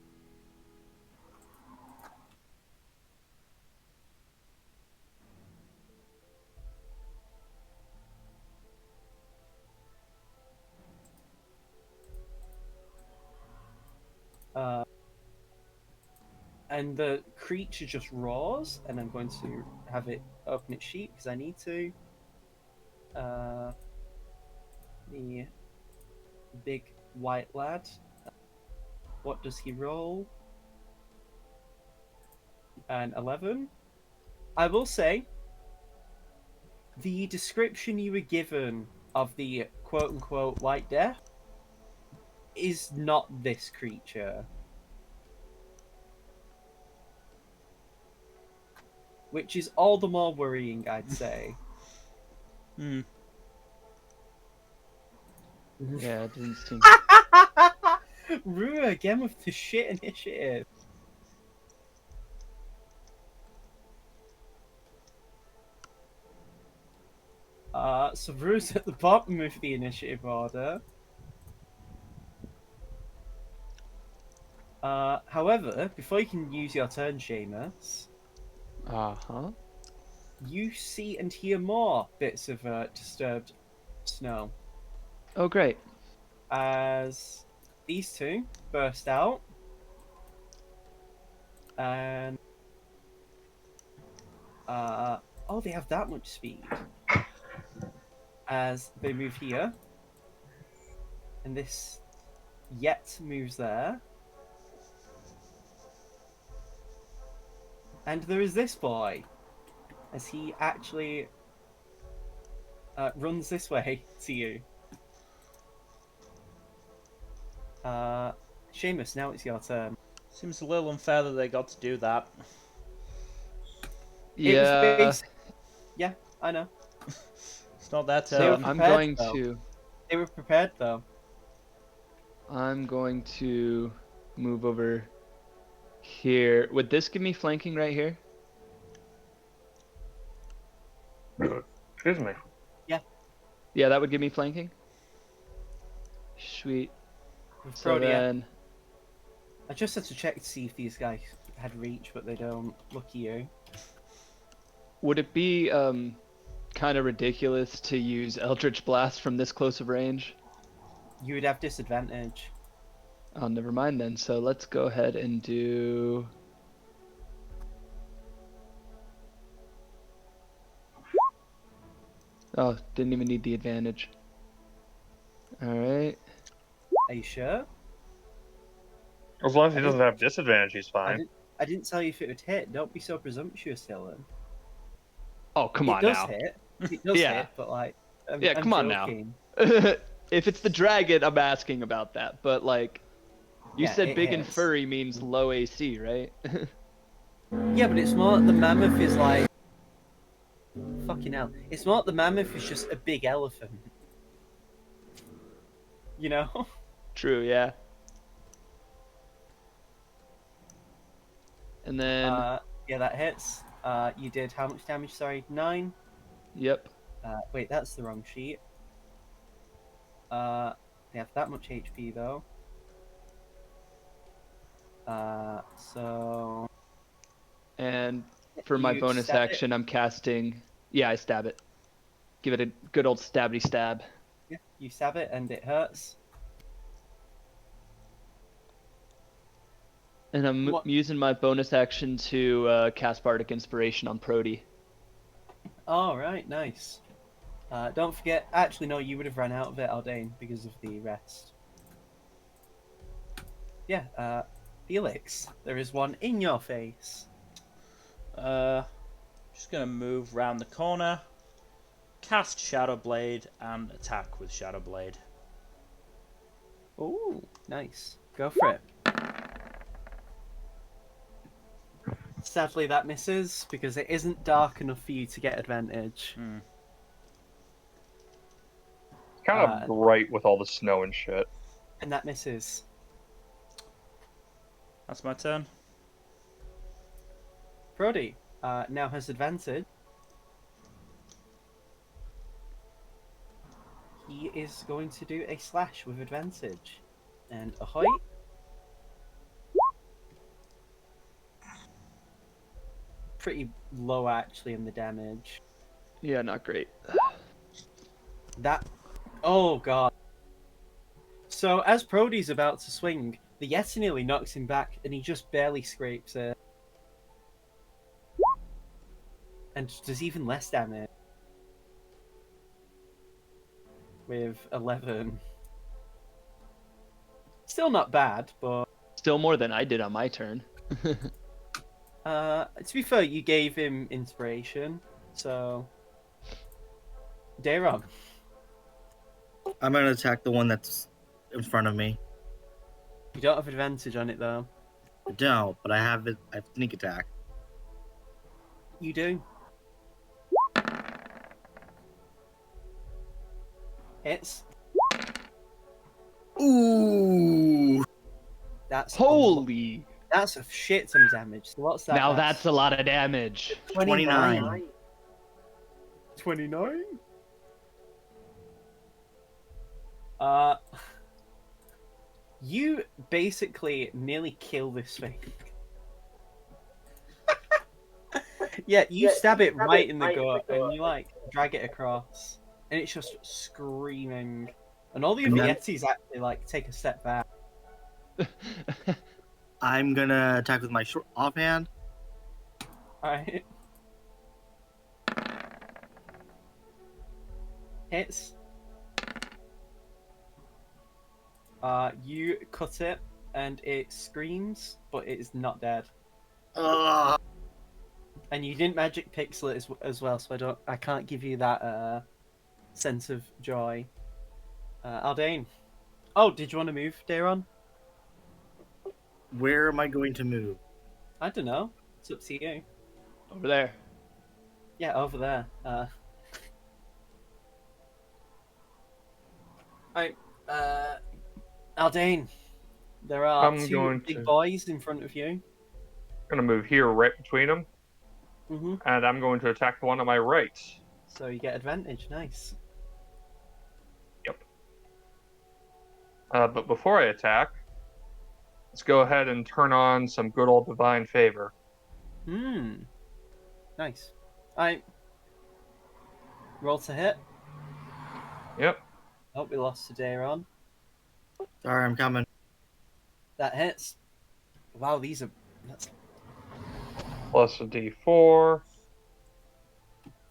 And the creature just roars, and I'm going to have it open its sheet because I need to. The big white lad. What does he roll? An 11. I will say, the description you were given of the quote-unquote White Death is not this creature. Which is all the more worrying, I'd say. Hmm. Yeah, it didn't seem. Rua again with the shit initiative. So Rua's at the bottom of the initiative order. However, before you can use your turn, Seamus, Uh-huh. you see and hear more bits of disturbed snow Oh, great. as these two burst out and oh, they have that much speed as they move here And this Yet moves there. And there is this boy, as he actually runs this way to you. Seamus, now it's your turn. Seems a little unfair that they got to do that. It was Yeah. basic. Yeah, I know. It's not their So turn. I'm prepared, going though. to They were prepared, though. move over here. Would this give me flanking right here? Excuse me. Yeah, that would give me flanking. Sweet. With So Prodi, yeah. then, I just had to check to see if these guys had reach, but they don't. Lucky you. would it be kind of ridiculous to use Eldritch Blast from this close of range? You would have disadvantage. Oh, never mind then. So let's go ahead and do. Oh, didn't even need the advantage. All right. Are you sure? As long as he doesn't have disadvantage, he's I fine. didn't. I didn't tell you if it would hit. Don't be so presumptuous, Dylan. Oh, come It on does now. hit. It does Yeah. hit, but like, I'm Come on now. joking. If it's the dragon, I'm asking about that. But like, you Yeah, said it big and hits. furry means low AC, right? Yeah, but it's more like the mammoth is like. Fucking hell. It's more like the mammoth is just a big elephant. You know? True, yeah. And then, Yeah, that hits. You did how much damage? Sorry, 9. yep. Wait, that's the wrong sheet. They have that much HP though. So And for my You bonus stab it? action, I'm casting. Yeah, I stab it. Give it a good old stabby stab. yeah, you stab it and it hurts. And I'm What? using my bonus action to cast Bardic Inspiration on Prodi. Oh, right, nice. Don't forget. Actually, no, you would have run out of it, Aldane, because of the rest. Yeah. Felix, there is one in your face. Just gonna move round the corner, cast Shadow Blade, and attack with Shadow Blade. Oh, nice. Go for it. Sadly, that misses because it isn't dark enough for you to get advantage. It's kind of bright with all the snow and shit. And that misses. That's my turn. Prodi now has advantage. He is going to do a slash with advantage. And ahoy. Pretty low actually in the damage. Yeah, not great. That. Oh god. So as Prodi's about to swing, the Yeti nearly knocks him back and he just barely scrapes it. And does even less damage. With 11. Still not bad, but Still more than I did on my turn. to be fair, you gave him inspiration, so Dayron. I'm gonna attack the one that's in front of me. You don't have advantage on it though. I don't, but I have it. I have sneak attack. You do. Hits. Ooh! That's Holy! that's a shit ton of damage. So what's that? Now that's a lot of damage. 29. 29? You basically nearly kill this thing. Yeah, you stab it right in the gut and you like drag it across. And it's just screaming. And all the other And then- Yetis actually like take a step back. I'm gonna attack with my short offhand. Alright. Hits. You cut it, and it screams, but it is not dead. Ugh. And you didn't magic pixel it as well, so I can't give you that sense of joy. Aldane. Oh, did you want to move, Daron? Where am I going to move? I don't know. It's up to you. Over there. Yeah, over there. Right. Aldane. There are I'm two going big to boys in front of you. move here right between them, Mm-hmm. and I'm going to attack the one on my right. So you get advantage. Nice. Yep. But before I attack, let's go ahead and turn on some good old divine favor. Hmm. Nice. I roll to hit. Yep. Oh, we lost to Daron. Sorry, I'm coming. That hits. Wow, these are. That's Plus a D4,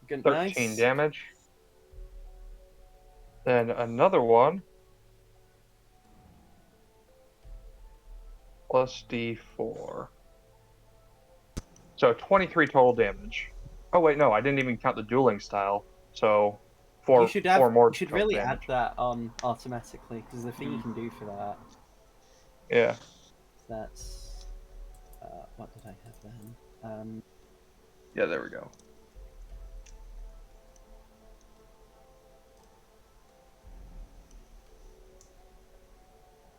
good. 13 Nice. damage. Then another one. Plus D4. So 23 total damage. Oh wait, no, I didn't even count the dueling style. So You four more You should total really damage. add that on automatically because the thing you can do for that. Yeah. That's. What did I have then? Yeah, there we go.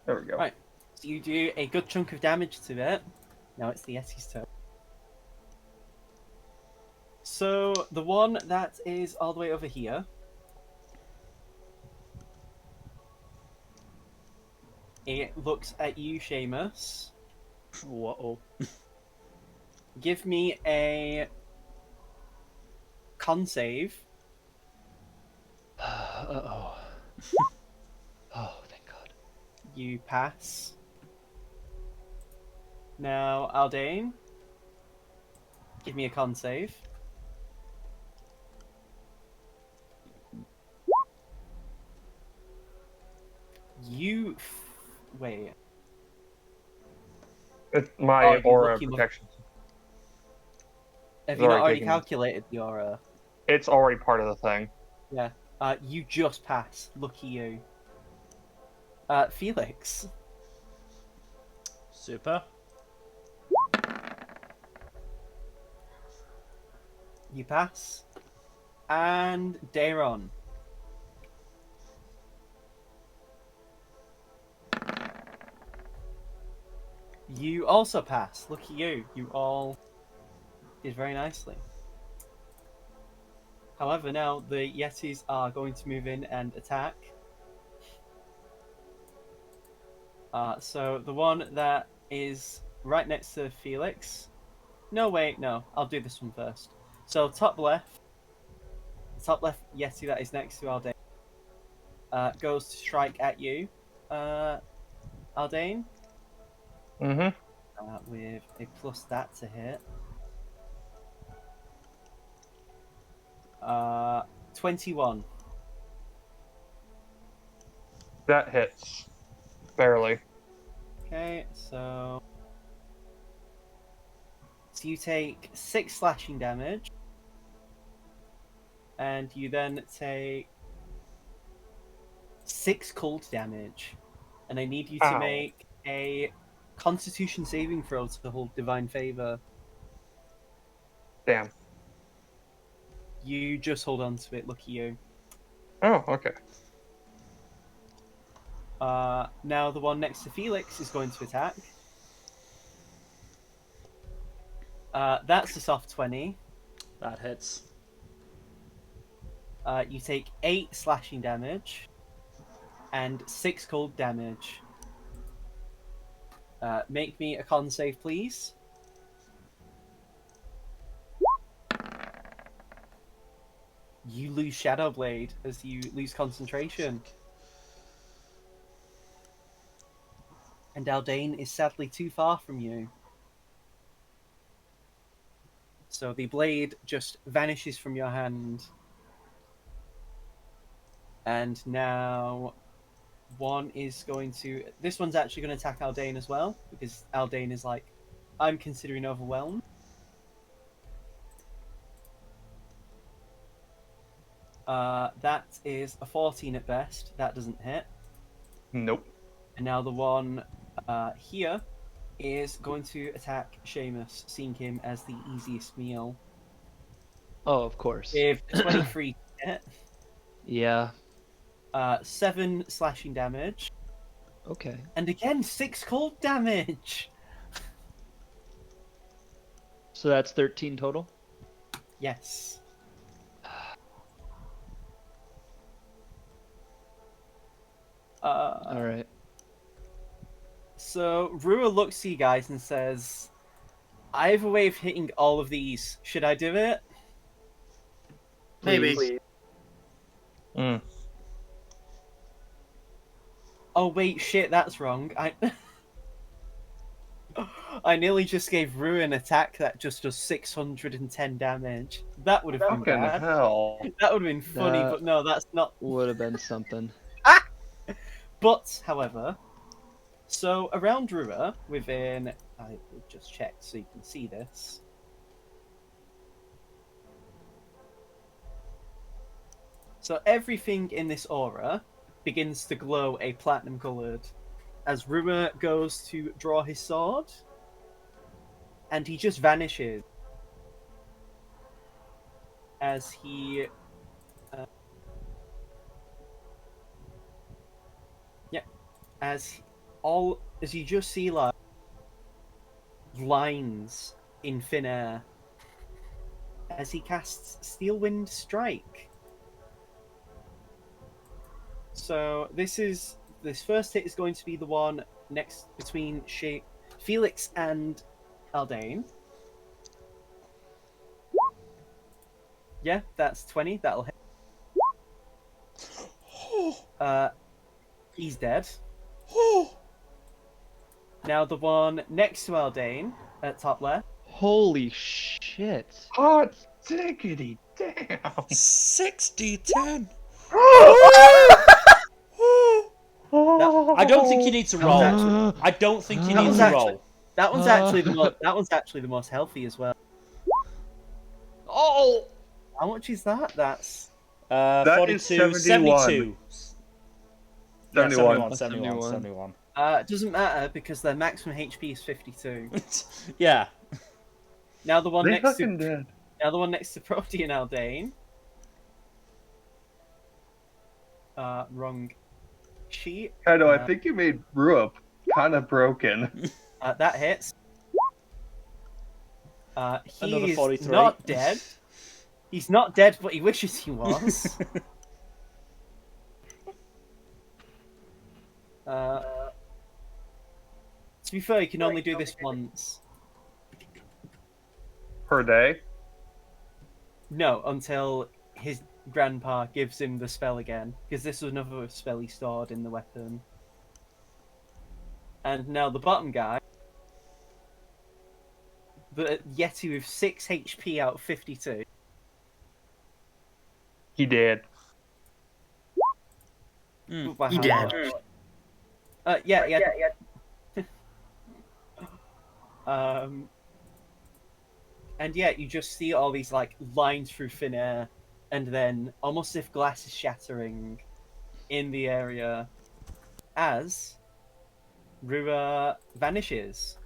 There we go. Right. So you do a good chunk of damage to it. Now it's the Yeti's turn. So the one that is all the way over here. It looks at you, Seamus. Whoa. Give me a con save. Uh-oh. Oh, thank God. You pass. Now, Aldane, give me a con save. Wait. It's Oh, my you aura lucky protection. Have It's you not already taken. calculated the aura? It's already part of the thing. Yeah. You just pass. Lucky you. Felix. Super. You pass. And Daron. You also pass. Lucky you. You all did very nicely. However, now the Yetis are going to move in and attack. So the one that is right next to Felix. No, wait, no. I'll do this one first. So top left Yeti that is next to Aldane goes to strike at you, Aldane, Mm-hmm. with a plus that to hit. 21. That hits. Barely. Okay, so you take 6 slashing damage, and you then take 6 cold damage, and I need you to Ow. make a Constitution saving throw to hold Divine Favor. Damn. You just hold on to it, lucky you. Oh, okay. Now the one next to Felix is going to attack. That's a soft 20. That hits. You take 8 slashing damage and 6 cold damage. Make me a con save, please. You lose Shadow Blade as you lose concentration. And Aldane is sadly too far from you. So the blade just vanishes from your hand. And now one is going to. This one's actually going to attack Aldane as well, because Aldane is like, I'm considering overwhelmed. That is a 14 at best. That doesn't hit. Nope. And now the one here is going to attack Seamus, seeing him as the easiest meal. Oh, of course. With 23 hit, Yeah. 7 slashing damage, Okay. and again 6 cold damage. So that's 13 total? Yes. All right. So Rua looks to you guys and says, I have a way of hitting all of these. Should I do it? Maybe. Please. Mm. Oh wait, shit, that's wrong. I nearly just gave Rua an attack that just does 610 damage. That would have been Fucking bad. hell. That would have been funny, That- but no, that's not. Would have been something. But, however, so around Rua, within, I will just check so you can see this. So everything in this aura begins to glow a platinum coloured as Rua goes to draw his sword, and he just vanishes as he. As you just see like lines in thin air as he casts Steel Wind Strike. So this first hit is going to be the one next between Felix and Aldane. Yeah, that's 20. That'll hit. He's dead. Now the one next to Aldane at top left. Holy shit. Hot diggity damn. 60-10. Oh. I don't think you need to That was roll. actually- I don't think you That need was to actually- roll. That one's actually the most healthy as well. Oh! How much is that? That's That 42, is 71. 72. Yeah, 71. 71. it doesn't matter because their maximum HP is 52. Yeah. Now the one They next fucking to did. Prodi and Aldane. Wrong sheet. Kaido, I think you made Ruup kind of broken. That hits. He Another is 43. not dead. He's not dead, but he wishes he was. To be fair, you can only do this once. Per day? No, until his grandpa gives him the spell again, because this was another spell he stored in the weapon. And now the bottom guy, the Yeti with 6 HP out of 52. He did. By He how did. much? Yeah. And yeah, you just see all these like lines through thin air, and then almost as if glass is shattering in the area as Rua vanishes.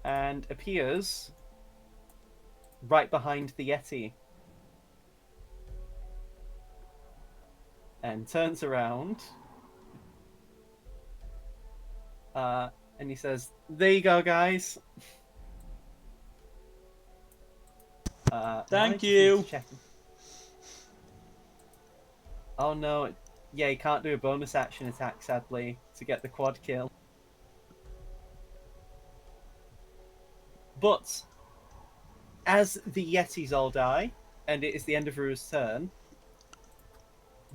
And appears right behind the Yeti. And turns around. And he says, "There you go, guys." Thank I just you. need to check. Oh no. Yeah, he can't do a bonus action attack, sadly, to get the quad kill. But as the Yetis all die, and it is the end of Rua's turn,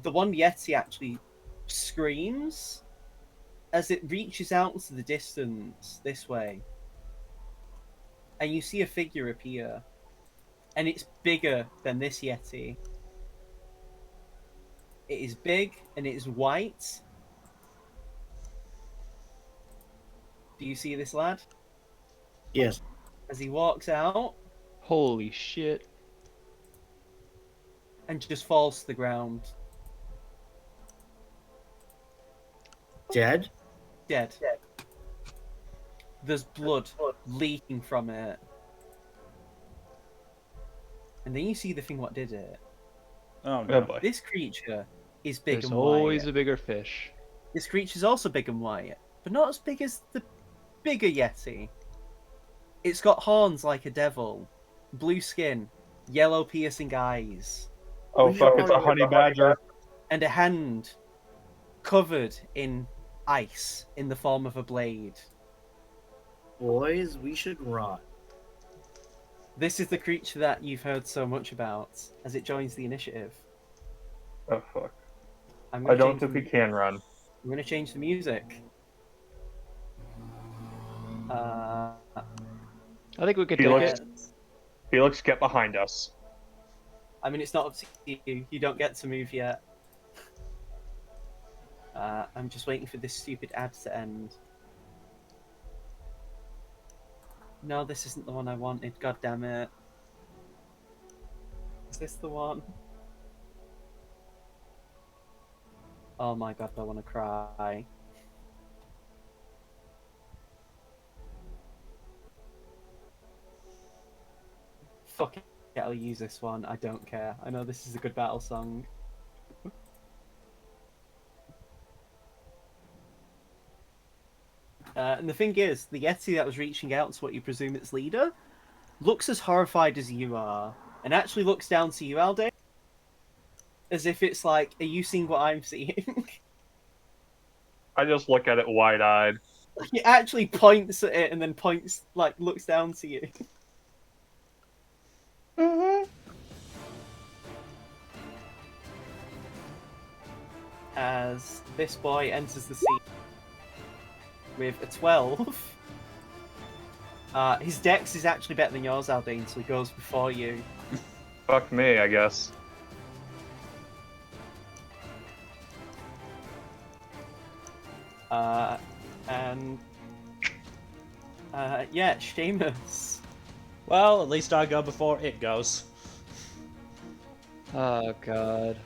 the one Yeti actually screams as it reaches out into the distance this way. And you see a figure appear. And it's bigger than this Yeti. It is big and it is white. Do you see this lad? Yes. As he walks out Holy shit. and just falls to the ground. Dead? Dead. There's blood leaking from it. And then you see the thing what did it. Oh Oh no. boy. This creature is big There's and always white. a bigger fish. This creature's also big and white, but not as big as the bigger Yeti. It's got horns like a devil, blue skin, yellow piercing eyes, Oh We should fuck! It's a probably honey badger. and a hand covered in ice in the form of a blade. Boys, we should run. This is the creature that you've heard so much about as it joins the initiative. Oh fuck! I'm I gonna don't change think the- we can run. I'm going to change the music. I think we could Felix? take it. Felix, get behind us. I mean, it's not up to you. You don't get to move yet. I'm just waiting for this stupid ad to end. No, this isn't the one I wanted. God damn it. Is this the one? Oh my god, I want to cry. Fuck it, I'll use this one. I don't care. I know this is a good battle song. And the thing is, the Yeti that was reaching out to what you presume its leader looks as horrified as you are, and actually looks down to you, Alde, as if it's like, are you seeing what I'm seeing? I just look at it wide-eyed. He actually points at it and then points, like, looks down to you. As this boy enters the scene with a 12. His dex is actually better than yours, Aldine, so he goes before you. Fuck me, I guess. And yeah, Seamus. Well, at least I go before it goes. Oh god.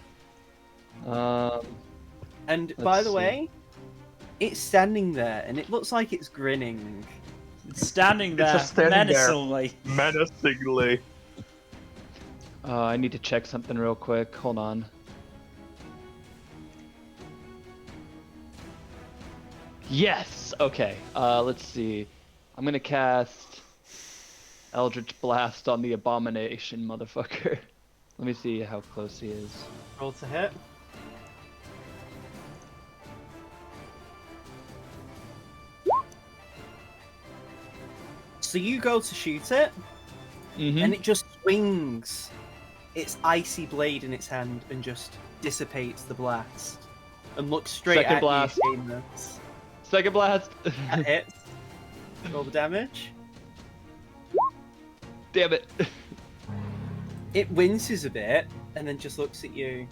And Let's by the see. way, it's standing there, and it looks like it's grinning. It's standing It's there just standing there. menacingly. Menacingly. I need to check something real quick. Hold on. Yes! Okay, let's see. I'm gonna cast Eldritch Blast on the Abomination motherfucker. Let me see how close he is. Roll to hit. So you go to shoot it, Mm-hmm. and it just swings its icy blade in its hand and just dissipates the blast. And looks straight Second at blast. you, Seamus. Second blast! That hits. Roll the damage. Damn it! It winces a bit, and then just looks at you.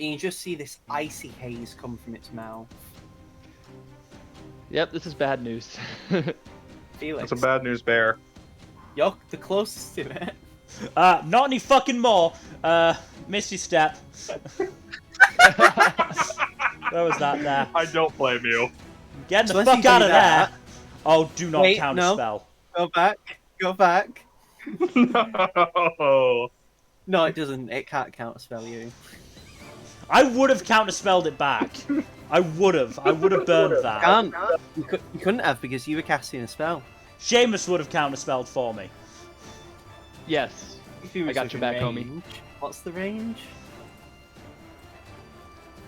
And you just see this icy haze come from its mouth. Yep, this is bad news. Felix, That's a bad news bear. you're the closest to it. Not any fucking more. Misty step. Where was that there? I don't blame you. Get the So as you fuck do out of that- there. Oh, do not Wait, counter no. spell. Go back. Go back. No. No, it doesn't. It can't counterspell you. I would have counterspelled it back. I would have. I would have burned that. Can't. You couldn't have because you were casting a spell. Seamus would have counterspelled for me. Yes. If he was I got within your back, homie. range. What's the range?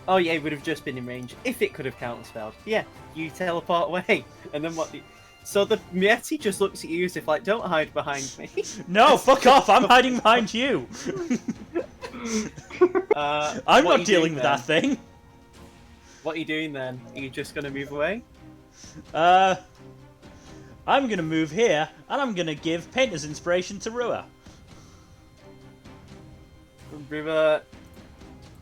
Oh yeah, it would have just been in range if it could have counterspelled. Yeah, you teleport away, and then what? So the Yeti just looks at you as if like, don't hide behind me. No, fuck off. I'm hiding behind you. I'm what are not you dealing doing with then? that thing. What are you doing then? Are you just gonna move away? I'm gonna move here, and I'm gonna give Painter's Inspiration to Rua. River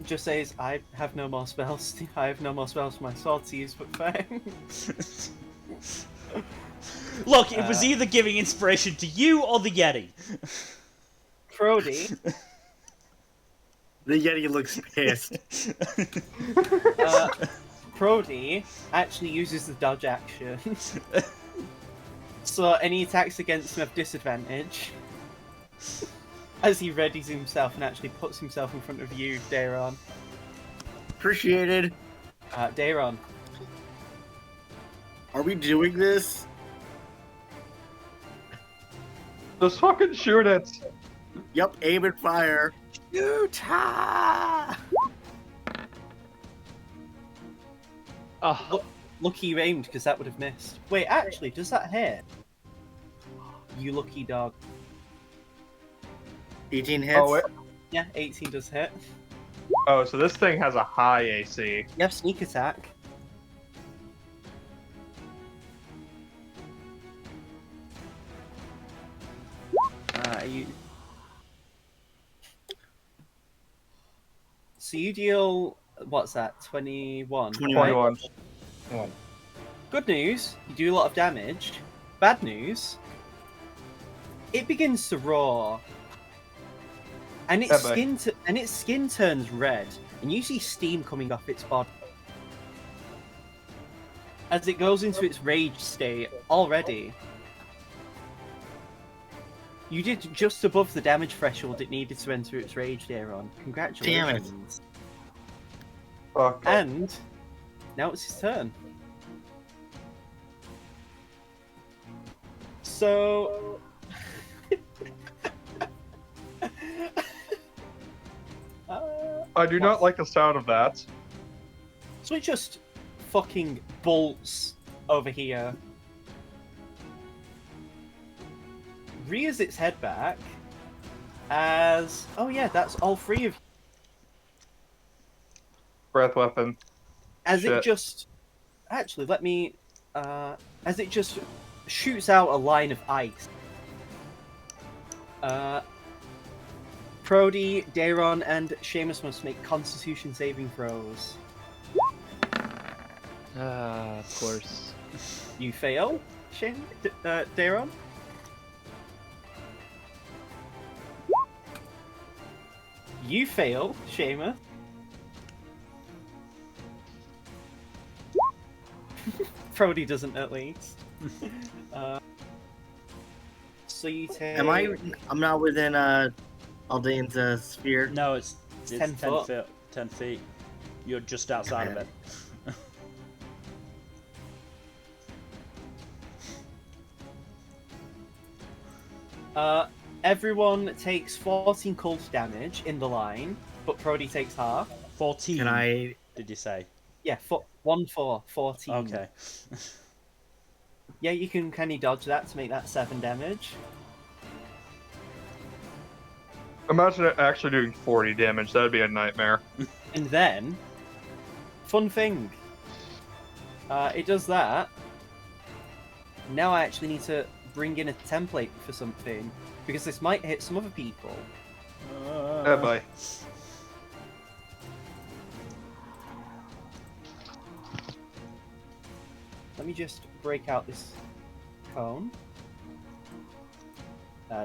just says, I have no more spells. I have no more spells for my sword to use, but thanks. Look, it was either giving inspiration to you or the Yeti. Prodi, The Yeti looks pissed. Prodi actually uses the dodge action. So any attacks against him have disadvantage. As he readies himself and actually puts himself in front of you, Dayron. Appreciated. Dayron. Are we doing this? Just fucking shoot it. Yep, aim and fire. Utah! Ah, Lucky you aimed, because that would have missed. Wait, actually, does that hit? You lucky dog. 18 hits. Oh, wait. Yeah, 18 does hit. Oh, so this thing has a high AC. You have sneak attack. You... So you deal, what's that, 21? 21. Oh. Good news, you do a lot of damage. Bad news, it begins to roar. And its skin turns red, and you see steam coming off its body. As it goes into its rage state already. You did just above the damage threshold it needed to enter its rage, Daron. Congratulations. Fuck. And now it's his turn. So I do not like the sound of that. So it just fucking bolts over here. Rears its head back as... Oh yeah, that's all three of you. Breath weapon. As Shit. it just... Actually, let me... As it just shoots out a line of ice. Prodi, Dayron, and Seamus must make Constitution saving throws. of course. You fail, Dayron. You fail, Seamus. Prodi doesn't, at least. So you take... I'm not within Aldane's sphere. No, it's 10 10 foot. feet. 10 feet. You're just outside of it. Everyone takes 14 cold damage in the line, but Prodi takes half. 14. Can I? Did you say? Yeah, 14. Okay. Yeah, you can kind dodge that to make that 7 damage. Imagine it actually doing 40 damage. That would be a nightmare. And then, fun thing, it does that. Now I actually need to bring in a template for something, because this might hit some other people. Oh boy. Let me just break out this cone.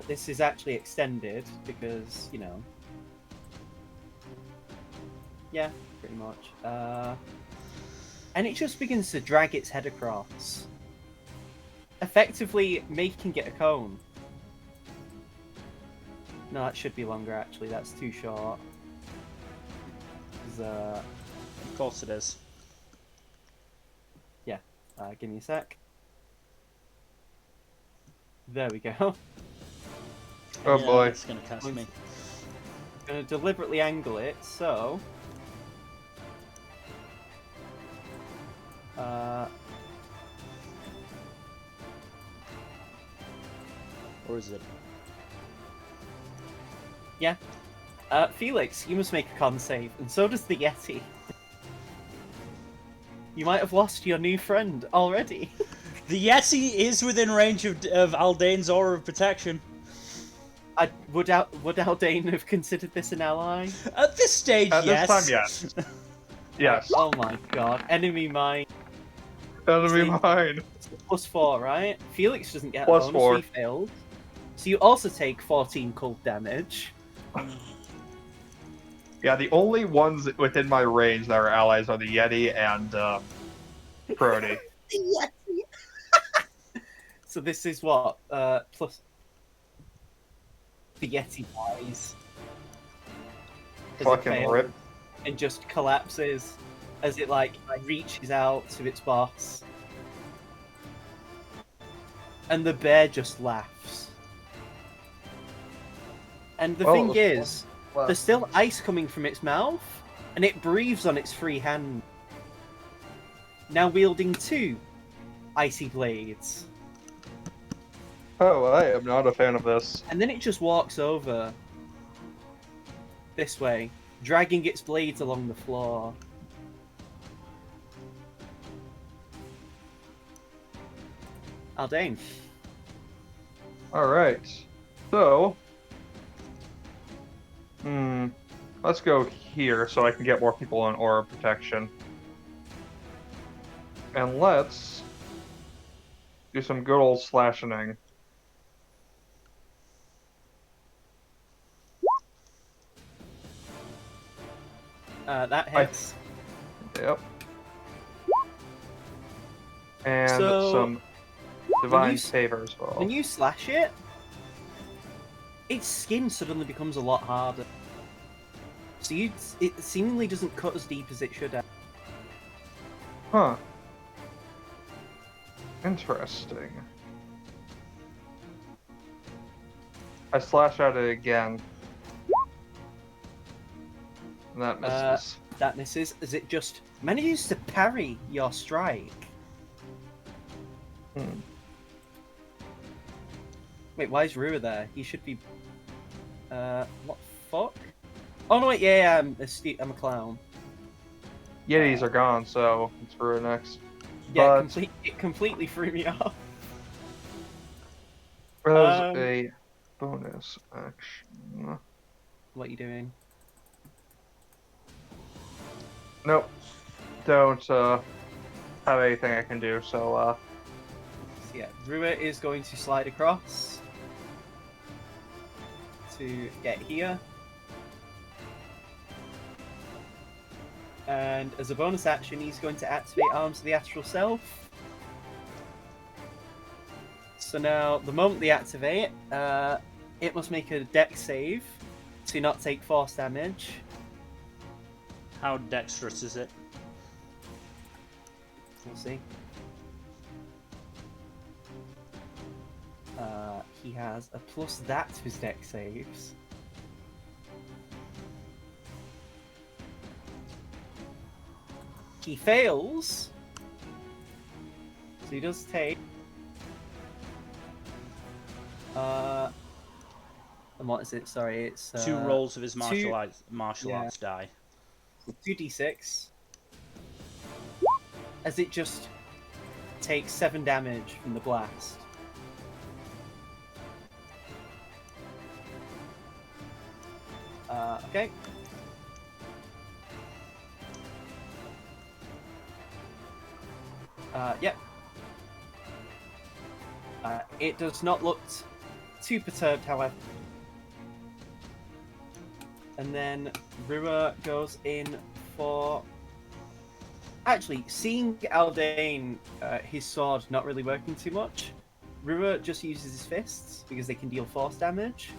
This is actually extended because, you know... Yeah, pretty much. And it just begins to drag its head across. Effectively making it a cone. No, that should be longer actually, that's too short. Of course it is. Yeah, give me a sec. There we go. Oh Yeah, boy. It's gonna cast me. I'm gonna deliberately angle it, so... Or is it? Yeah. Felix, you must make a con save, and so does the Yeti. You might have lost your new friend already. The Yeti is within range of Aldane's aura of protection. Would Aldane have considered this an ally? At this stage, At yes. this time, yes. Yes. Oh my god. Enemy mine. Enemy See? mine. +4, right? Felix doesn't get a Plus bonus, 4. so he failed. So you also take 14 cold damage. Yeah, the only ones within my range that are allies are the Yeti and Prodi. So this is what? Plus the Yeti dies. As it Fucking fails rip. and just collapses as it like reaches out to its boss. And the bear just laughs. And the thing is, there's still ice coming from its mouth, and it breathes on its free hand. Now wielding 2 icy blades. Oh, I am not a fan of this. And then it just walks over this way, dragging its blades along the floor. Aldane. Alright. So. Let's go here so I can get more people on aura protection. And let's do some good old slashing. That hits. Yep. And So, some divine you favor as well. When you slash it, its skin suddenly becomes a lot harder. So it seemingly doesn't cut as deep as it should have. Huh. Interesting. I slash at it again. And that misses. That misses, as it just manages to parry your strike. Wait, why is Rua there? He should be... what the fuck? Oh no, wait, yeah, I'm a clown. Yetis are gone, so it's for next. Yeah, But it completely threw me off. there's a bonus action. What are you doing? Nope. Don't have anything I can do, so So yeah, Rua is going to slide across to get here. And as a bonus action, he's going to activate Arms of the Astral Self. So now, the moment they activate, it must make a dex save to not take force damage. How dexterous is it? We'll see. He has a plus that to his dex saves. He fails. So he does take. And what is it? Sorry, it's 2 rolls of his two- martial arts die. 2d6. As it just takes 7 damage from the blast. Okay. Yep. It does not look too perturbed, however. And then Rua goes in for... Actually, seeing Aldane, his sword not really working too much, Rua just uses his fists because they can deal force damage.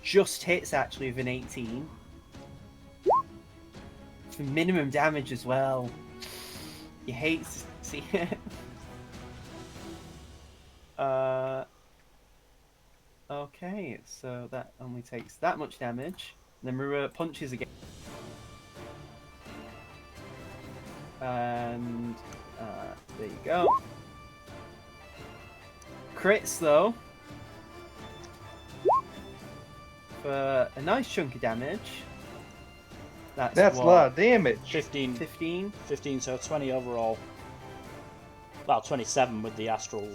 Just hits actually with an 18. For minimum damage as well. You hate to see it. Okay, so that only takes that much damage. Then Rua punches again. And there you go. Crits though. For a nice chunk of damage. that's a lot of damage. 15, 15. 15, so 20 overall. Well, 27 with the astral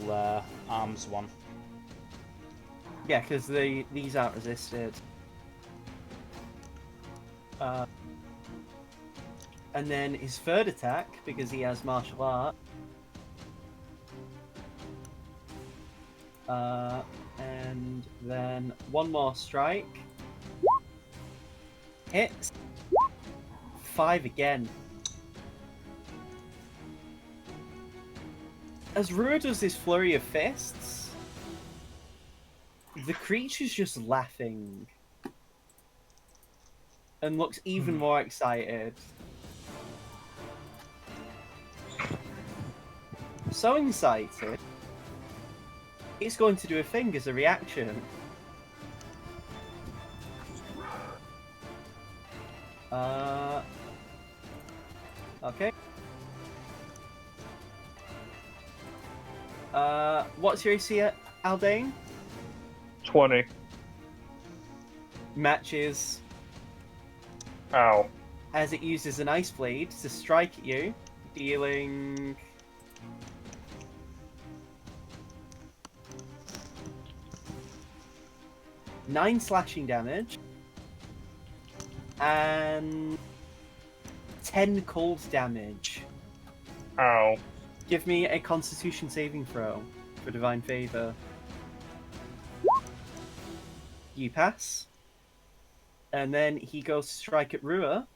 arms one. Yeah, because these aren't resisted. And then his third attack, because he has martial art. And then one more strike. Hits. 5 again. As Rua does this flurry of fists, the creature's just laughing. And looks even more excited. So excited, it's going to do a thing as a reaction. Okay. What's your AC, Aldane? 20. Matches Ow. as it uses an ice blade to strike at you, dealing 9 slashing damage and 10 cold damage. Ow. Give me a Constitution saving throw for Divine Favor. You pass. And then he goes to strike at Rua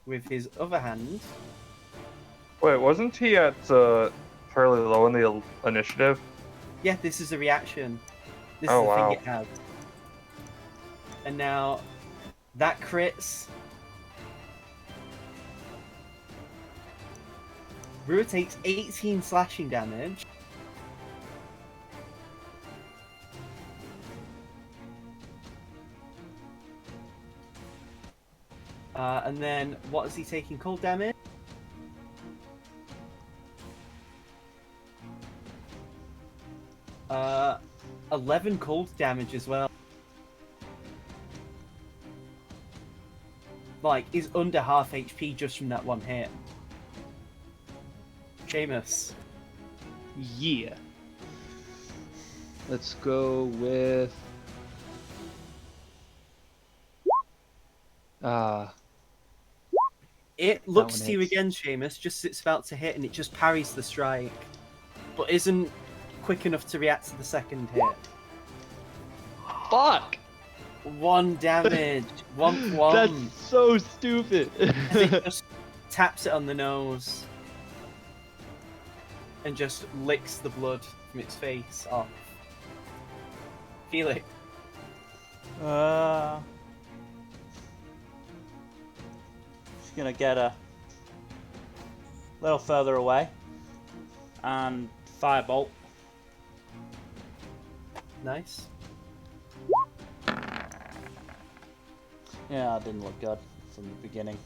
with his other hand. Wait, wasn't he at fairly low in the initiative? Yeah, this is a reaction. This Oh, is the wow. thing it has. And now that crits. Rua takes 18 slashing damage. And then what is he taking cold damage? Uh, 11 cold damage as well. Like, is under half HP just from that one hit. Seamus. Yeah. Let's go with... It looks one to you hits. again, Seamus, just as it's about to hit, and it just parries the strike. But isn't quick enough to react to the second hit. Fuck! 1 damage. 1 1. That's so stupid. It just taps it on the nose. And just licks the blood from its face off. Feel it. Just gonna get a little further away and firebolt. Nice. Yeah, that didn't look good from the beginning.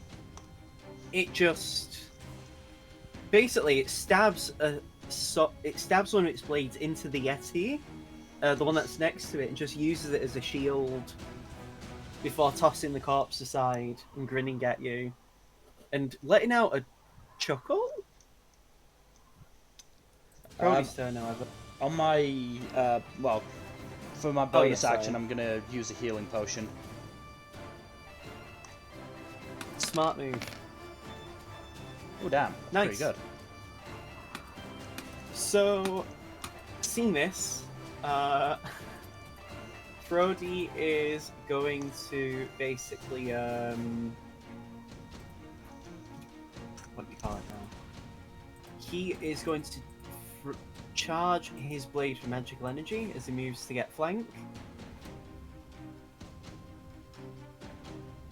It just basically it stabs one of its blades into the Yeti, the one that's next to it, and just uses it as a shield before tossing the corpse aside and grinning at you and letting out a chuckle. Prodi's turn, however. On my for my bonus sorry. action, I'm gonna use a healing potion. Smart move. Oh damn, that's Nice. pretty good. So, seeing this, Prodi is going to basically, what do we call it now? He is going to charge his blade for magical energy as he moves to get flank.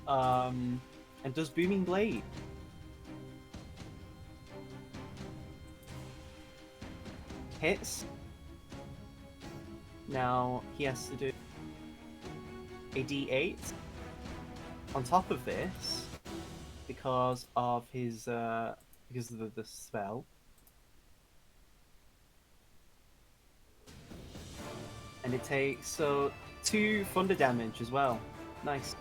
And does Booming Blade. Hits. Now he has to do a d8 on top of this because of his because of the spell. And it takes 2 thunder damage as well. Nice.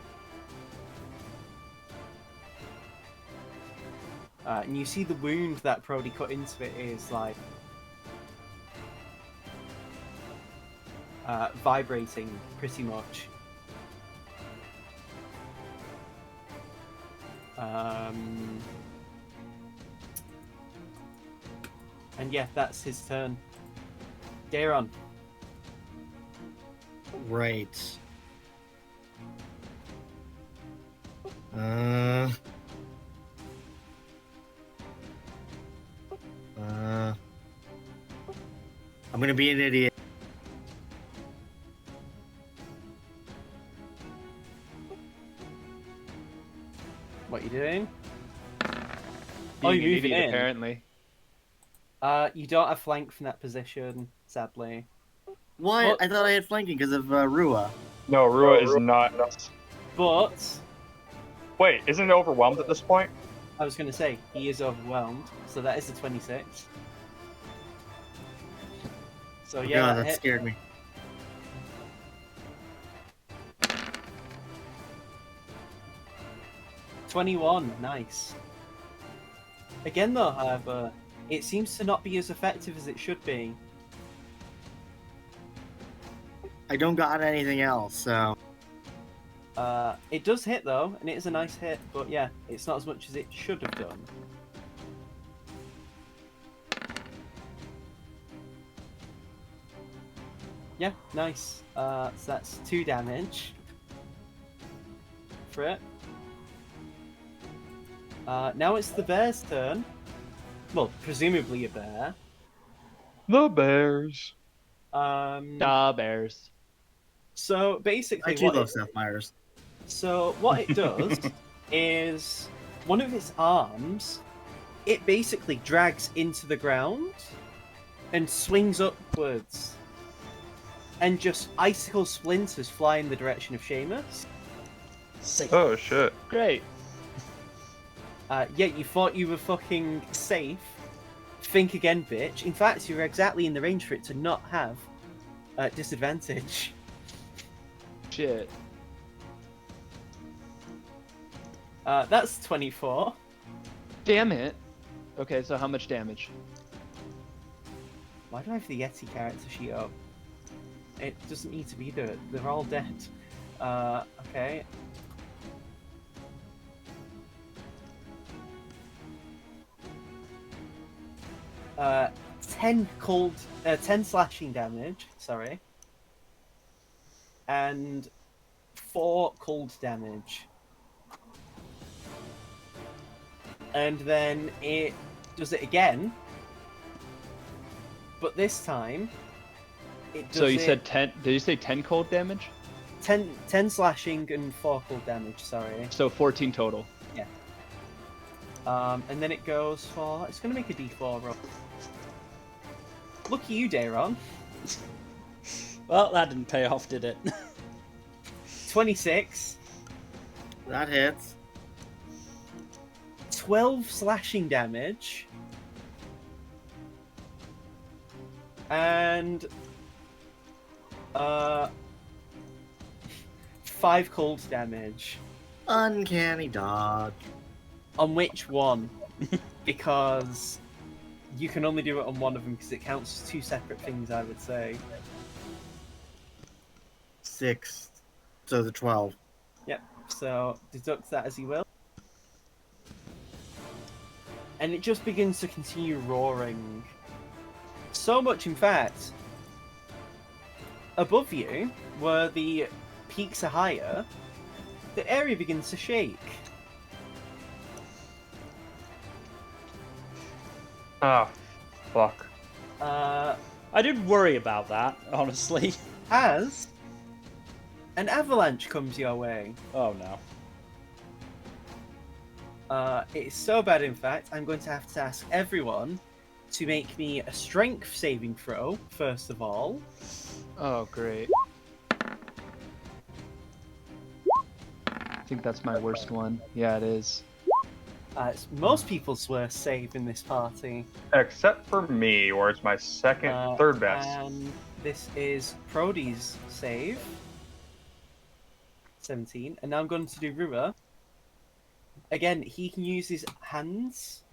And you see the wound that Prodi cut into it is like vibrating pretty much. And yeah, that's his turn. Daron. Right. I'm gonna be an idiot. What are you doing? Being you're an moving idiot, in. apparently. You don't have flank from that position, sadly. What? But- I thought I had flanking because of Rua. No, Rua is not. But Wait, isn't it overwhelmed at this point? I was going to say he is overwhelmed, so that is a 26. So Oh, yeah, God, that that hit. scared me. $21, nice. Again, though, however, it seems to not be as effective as it should be. I don't got anything else, so It does hit though, and it is a nice hit, but yeah, it's not as much as it should have done. Yeah, nice. So that's 2 damage for it. Now it's the bear's turn. Well, presumably a bear. The Bears. Bears. So I basically, do love Seth Meyers. So what it does is one of its arms, it basically drags into the ground and swings upwards, and just icicle splinters fly in the direction of Seamus. Safe. Oh shit. Great. Yeah, you thought you were fucking safe. Think again, bitch. In fact, you were exactly in the range for it to not have disadvantage. Shit. That's 24. Damn it. Okay, so how much damage? Why do I have the Yeti character sheet up? It doesn't need to be there. They're all dead. Okay. Uh, 10 cold, 10 slashing damage. Sorry. And 4 cold damage. And then it does it again. But this time, it does So you it said 10. Did you say 10 cold damage? 10 slashing and 4 cold damage, sorry. So 14 total. And then it goes for... It's going to make a d4 roll. Look at you, Daron. Well, that didn't pay off, did it? 26. That hits. 12 slashing damage. And... 5 cold damage. Uncanny dodge. On which one? Because you can only do it on one of them because it counts as 2 separate things, I would say. 6. So the 12. Yep, so deduct that as you will. And it just begins to continue roaring. So much, in fact, above you, where the peaks are higher, the area begins to shake. Ah, fuck. I did worry about that, honestly. As an avalanche comes your way. Oh no. It's so bad, in fact, I'm going to have to ask everyone to make me a strength saving throw, first of all. Oh, great. I think that's my worst one. Yeah, it is. It's most people's worst save in this party. Except for me, where it's my second, third best. And this is Prodi's save. 17. And now I'm going to do Rua. Again, he can use his hands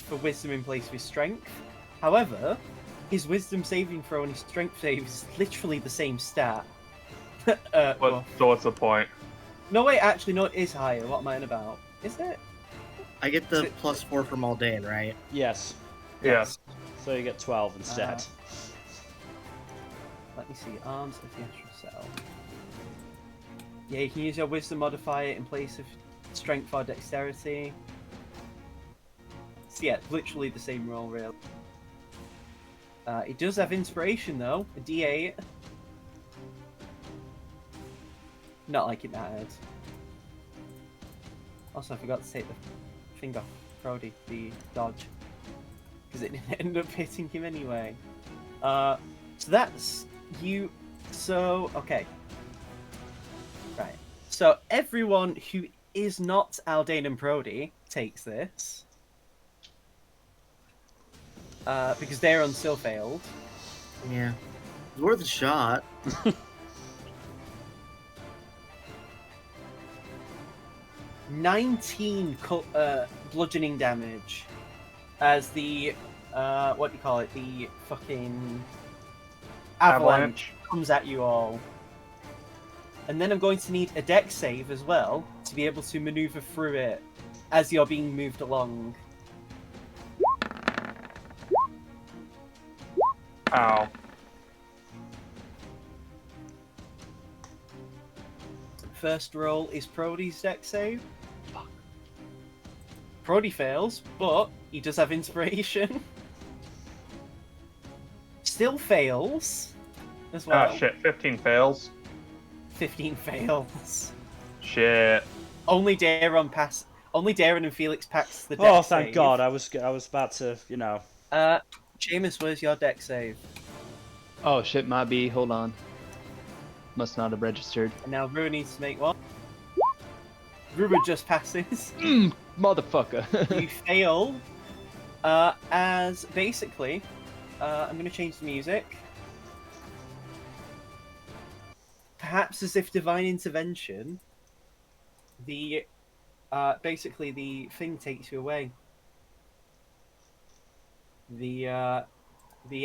for wisdom in place of his strength. However, his wisdom saving throw and his strength save is literally the same stat. Well, So what's the point? no, wait, actually, no, it is higher. What am I on about? Is it? I get the +4 from Aldane, right? Yes. Yes. So you get 12 instead. Let me see. Arms of the Astral Cell. Yeah, you can use your wisdom modifier in place of strength or dexterity. So yeah, literally the same roll, really. It does have inspiration, though. A D8. Not like it mattered. Also, I forgot to take the thing off Prodi, the dodge. Because it didn't end up hitting him anyway. So that's you. So, okay. Right. So everyone who is not Aldane and Prodi takes this. Because Daron still failed. Yeah. It's worth a shot. 19 bludgeoning damage as the what do you call it? The fucking avalanche comes at you all. And then I'm going to need a dex save as well to be able to maneuver through it as you're being moved along. Ow. First roll is Prodi's dex save. Prodi fails, but he does have inspiration. Still fails as well. Ah, shit. 15 fails. 15 fails. Shit. Only Darren and Felix pass the dex Oh, thank save. God! I was about to, you know. Seamus, where's your dex save? Oh shit, might be. Hold on. Must not have registered. And now Rua needs to make one. Rua just passes. Motherfucker. You fail. As basically, I'm going to change the music. Perhaps as if divine intervention, the basically the thing takes you away. The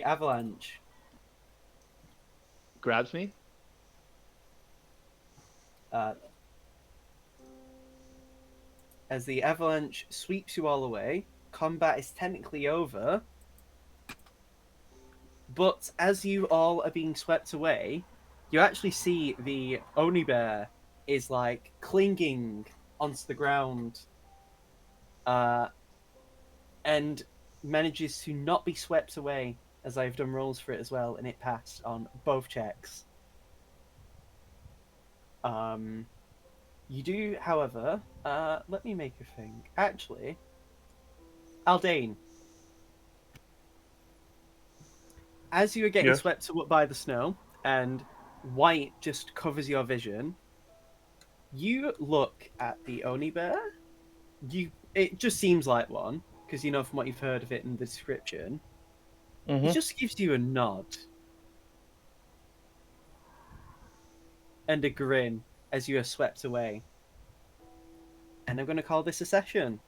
avalanche. Grabs me? As the avalanche sweeps you all away, combat is technically over. But as you all are being swept away, you actually see the Oni bear is like clinging onto the ground, and manages to not be swept away. As I've done rolls for it as well, and it passed on both checks. You do, however, let me make a thing. Actually, Aldane, as you are getting Yes? swept by the snow and white just covers your vision, you look at the Oni bear. It just seems like one because you know from what you've heard of it in the description. It just gives you a nod and a grin as you are swept away. And I'm going to call this a session.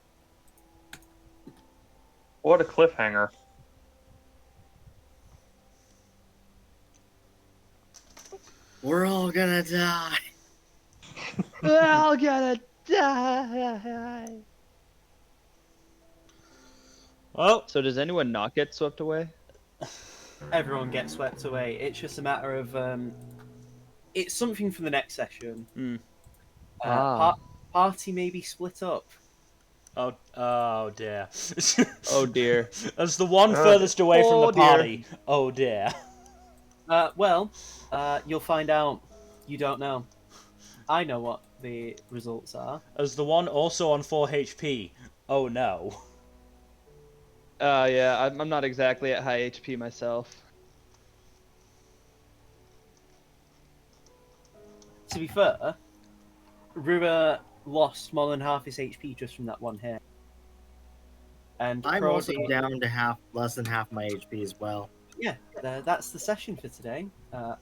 What a cliffhanger. We're all gonna die. We're all gonna die. Well, So does anyone not get swept away? Everyone gets swept away. It's just a matter of it's something for the next session. Party may be split up. oh dear. Oh dear. As the one furthest away from the dear. party. Oh dear. You'll find out. You don't know. I know what the results are. As the one also on 4 HP. Oh no. Yeah, I'm not exactly at high HP myself. To be fair, Rua lost more than half his HP just from that one hit. And I'm Prodi- also down to less than half my HP as well. Yeah, that's the session for today.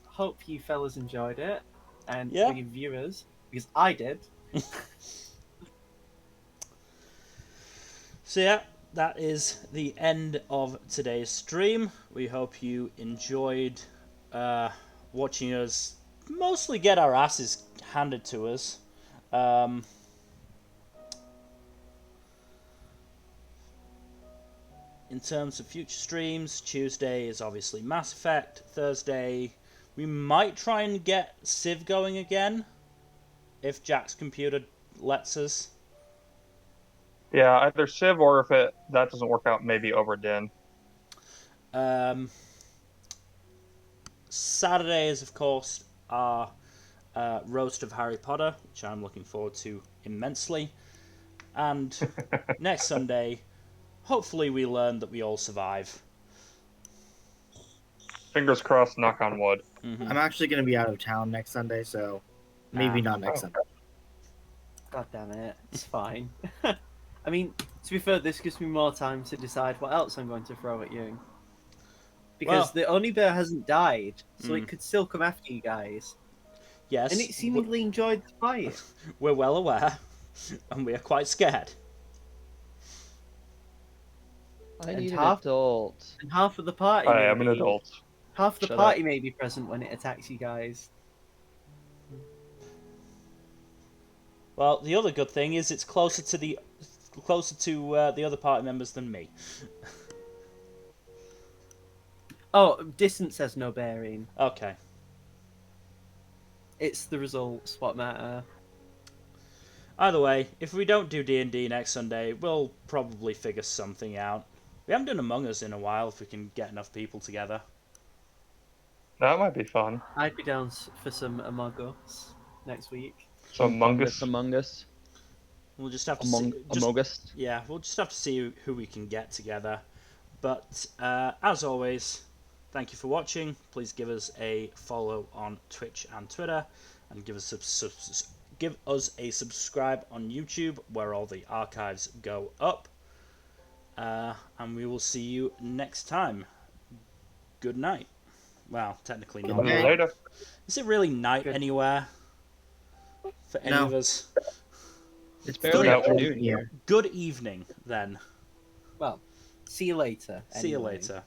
Hope you fellas enjoyed it, and Yeah. the viewers, because I did. So yeah, that is the end of today's stream. We hope you enjoyed watching us mostly get our asses handed to us. In terms of future streams, Tuesday is obviously Mass Effect. Thursday, we might try and get Civ going again, if Jack's computer lets us. Yeah, either Civ or if that doesn't work out, maybe Overdin. Saturday is, of course, our roast of Harry Potter, which I'm looking forward to immensely. And next Sunday, hopefully we learn that we all survive. Fingers crossed, knock on wood. I'm actually going to be out of town next Sunday, so maybe not next Sunday. God damn it, it's fine. I mean, to be fair, this gives me more time to decide what else I'm going to throw at you. Because Well, the Oni Bear hasn't died, so it could still come after you guys. Yes, And it seemingly enjoyed the fight. we're well aware, and we are quite scared. I And need an half- adult. And half of the party I may am an be- adult. Half the Shut party may be present when it attacks you guys. Well, the other good thing is it's closer to the other party members than me. Oh, distance has no bearing. Okay. It's the results what matter. Either way, if we don't do D&D next Sunday, we'll probably figure something out. We haven't done Among Us in a while if we can get enough people together. That might be fun. I'd be down for some Among Us next week. So Among Us. Among Us. We'll just have to Among see. Us. Yeah, we'll just have to see who we can get together. But as always, thank you for watching. Please give us a follow on Twitch and Twitter, and give us a subscribe on YouTube, where all the archives go up. And we will see you next time. Good night. Well, technically not. Okay. Later. Is it really night Good. anywhere for any No. of us? It's barely Good. afternoon Yeah. here. Good evening, then. Well, see you later. See you anyway. later.